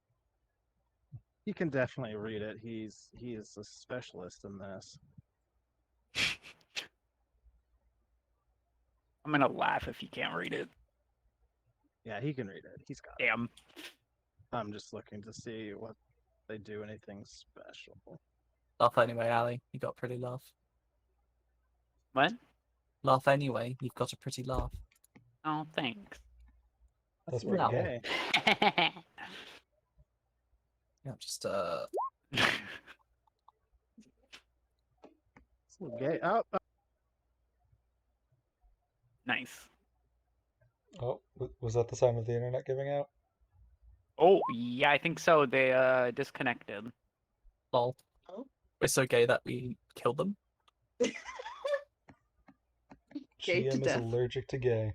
He can definitely read it. He is a specialist in this. I'm gonna laugh if you can't read it. Yeah, he can read it. He's got it. Damn. I'm just looking to see what they do anything special. laugh anyway, Ali. You got a pretty laugh. What? Laugh anyway. You've got a pretty laugh. Oh, thanks. That's a little pretty gay. Yeah, just It's a little gay. Oh, Nice. Oh, was that the sign of the internet giving out? Oh, yeah, I think so. They disconnected. lol. Oh. We're so gay that we killed them. Gay to GM is death. allergic to gay.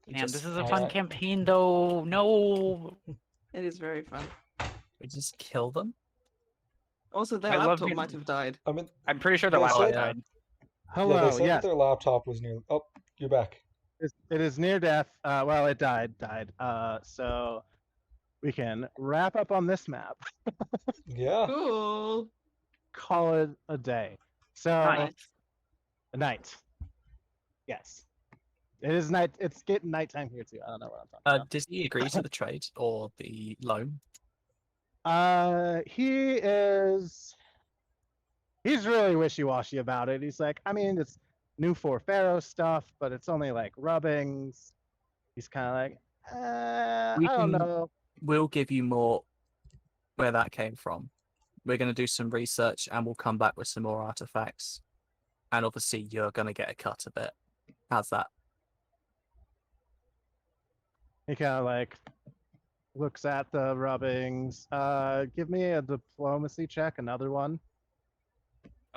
We Damn, just, this is a all fun right. campaign, though. No. It is very fun. we just kill them. Also, their I love laptop being- might have died. I mean, I'm pretty sure the They laptop said- died. hello. yeah, they said yes, that their laptop was near. Oh, you're back. it is near death. Well, it died. So we can wrap up on this map. Yeah. Cool. Call it a day. So Nice. a night. Yes. It is night. It's getting nighttime here too. I don't know what I'm talking about. Does he agree to the trade or the loan? He's really wishy-washy about it. He's like, I mean, it's new for Pharaoh stuff, but it's only like rubbings. He's kind of like, I don't know. We'll give you more where that came from. We're going to do some research and we'll come back with some more artifacts. And obviously, you're going to get a cut of it. How's that? He kind of like looks at the rubbings. Give me a diplomacy check, another one.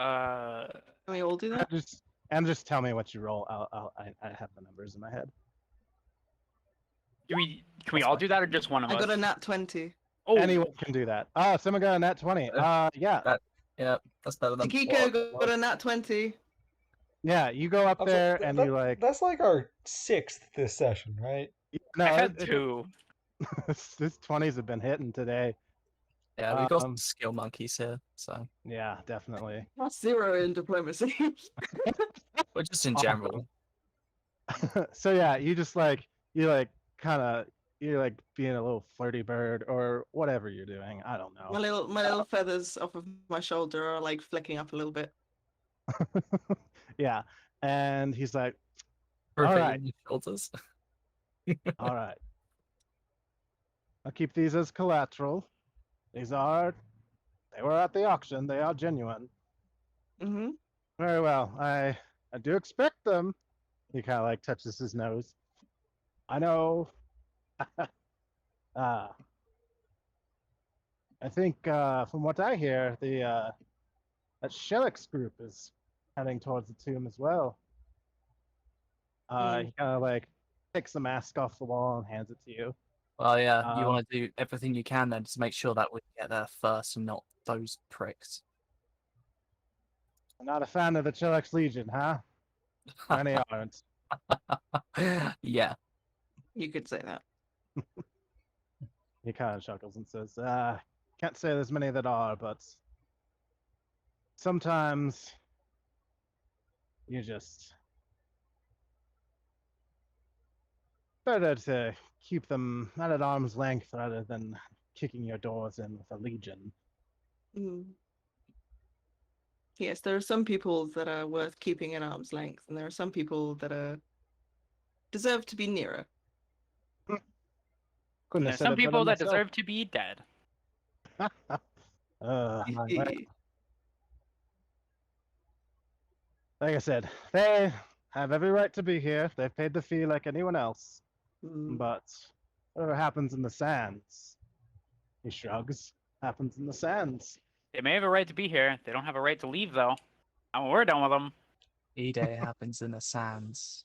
Can we all do that? Just tell me what you roll. I have the numbers in my head. Can we all do that or just one of I us? got a nat 20. Oh, Anyone can do that. Someone got a nat 20. Yeah. Yeah, that's better than Takiko what- got a nat 20. Yeah, you go up there and you like. That's like our 6th this session, right? No, I had 2. This 20s have been hitting today. Yeah, we've got Um, some skill monkeys here, so Yeah, definitely. That's 0 in diplomacy. but just in general. So yeah, you kind of you're like being a little flirty bird or whatever you're doing. I don't know. My little feathers off of my shoulder are like flicking up a little bit. Yeah, and he's like, Revealing right. your shoulders. all right, I'll keep these as collateral. They were at the auction. They are genuine. Mm-hmm. Very well. I do expect them. He kind of like touches his nose. I know. I think from what I hear, that Shellix group is heading towards the tomb as well. He kind of like takes the mask off the wall and hands it to you. Well, yeah, you Um, want to do everything you can then to make sure that we get there first and not those pricks. I'm not a fan of the Shellix Legion, huh? Many aren't. Yeah. You could say that. He kind of chuckles and says, can't say there's many that are, but sometimes you just better to keep them at arm's length rather than kicking your doors in with a legion. Mm. Yes, there are some people that are worth keeping at arm's length, and there are some people that deserve to be nearer. Couldn't have There's said some it better people that myself. deserve to be dead. Like I said, they have every right to be here. They've paid the fee like anyone else. Mm. But whatever happens in the sands, he shrugs, happens in the sands. They may have a right to be here. They don't have a right to leave, though. And when we're done with them, E-Day happens in the sands.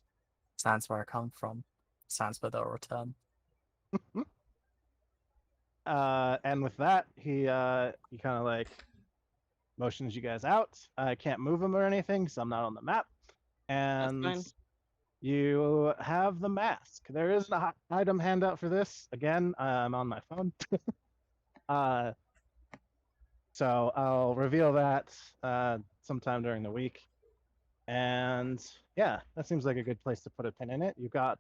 Sands where I come from. Sands where they'll return. And with that, he kind of like motions you guys out. I can't move him or anything, so I'm not on the map. And fine. you have the mask. There is an item handout for this. Again, I'm on my phone. So I'll reveal that sometime during the week. And yeah, that seems like a good place to put a pin in it. You've got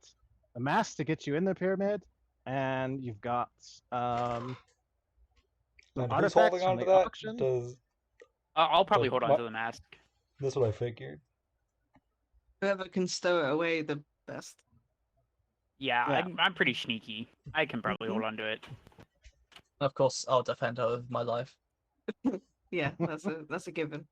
the mask to get you in the pyramid, and you've got some And who's artifacts holding from on to the that? auction. I'll probably But hold on what- to the mask. That's what I figured. Whoever can stow it away the best. Yeah, Yeah. I'm pretty sneaky. I can probably hold on to it. Of course, I'll defend her with my life. Yeah, that's a given.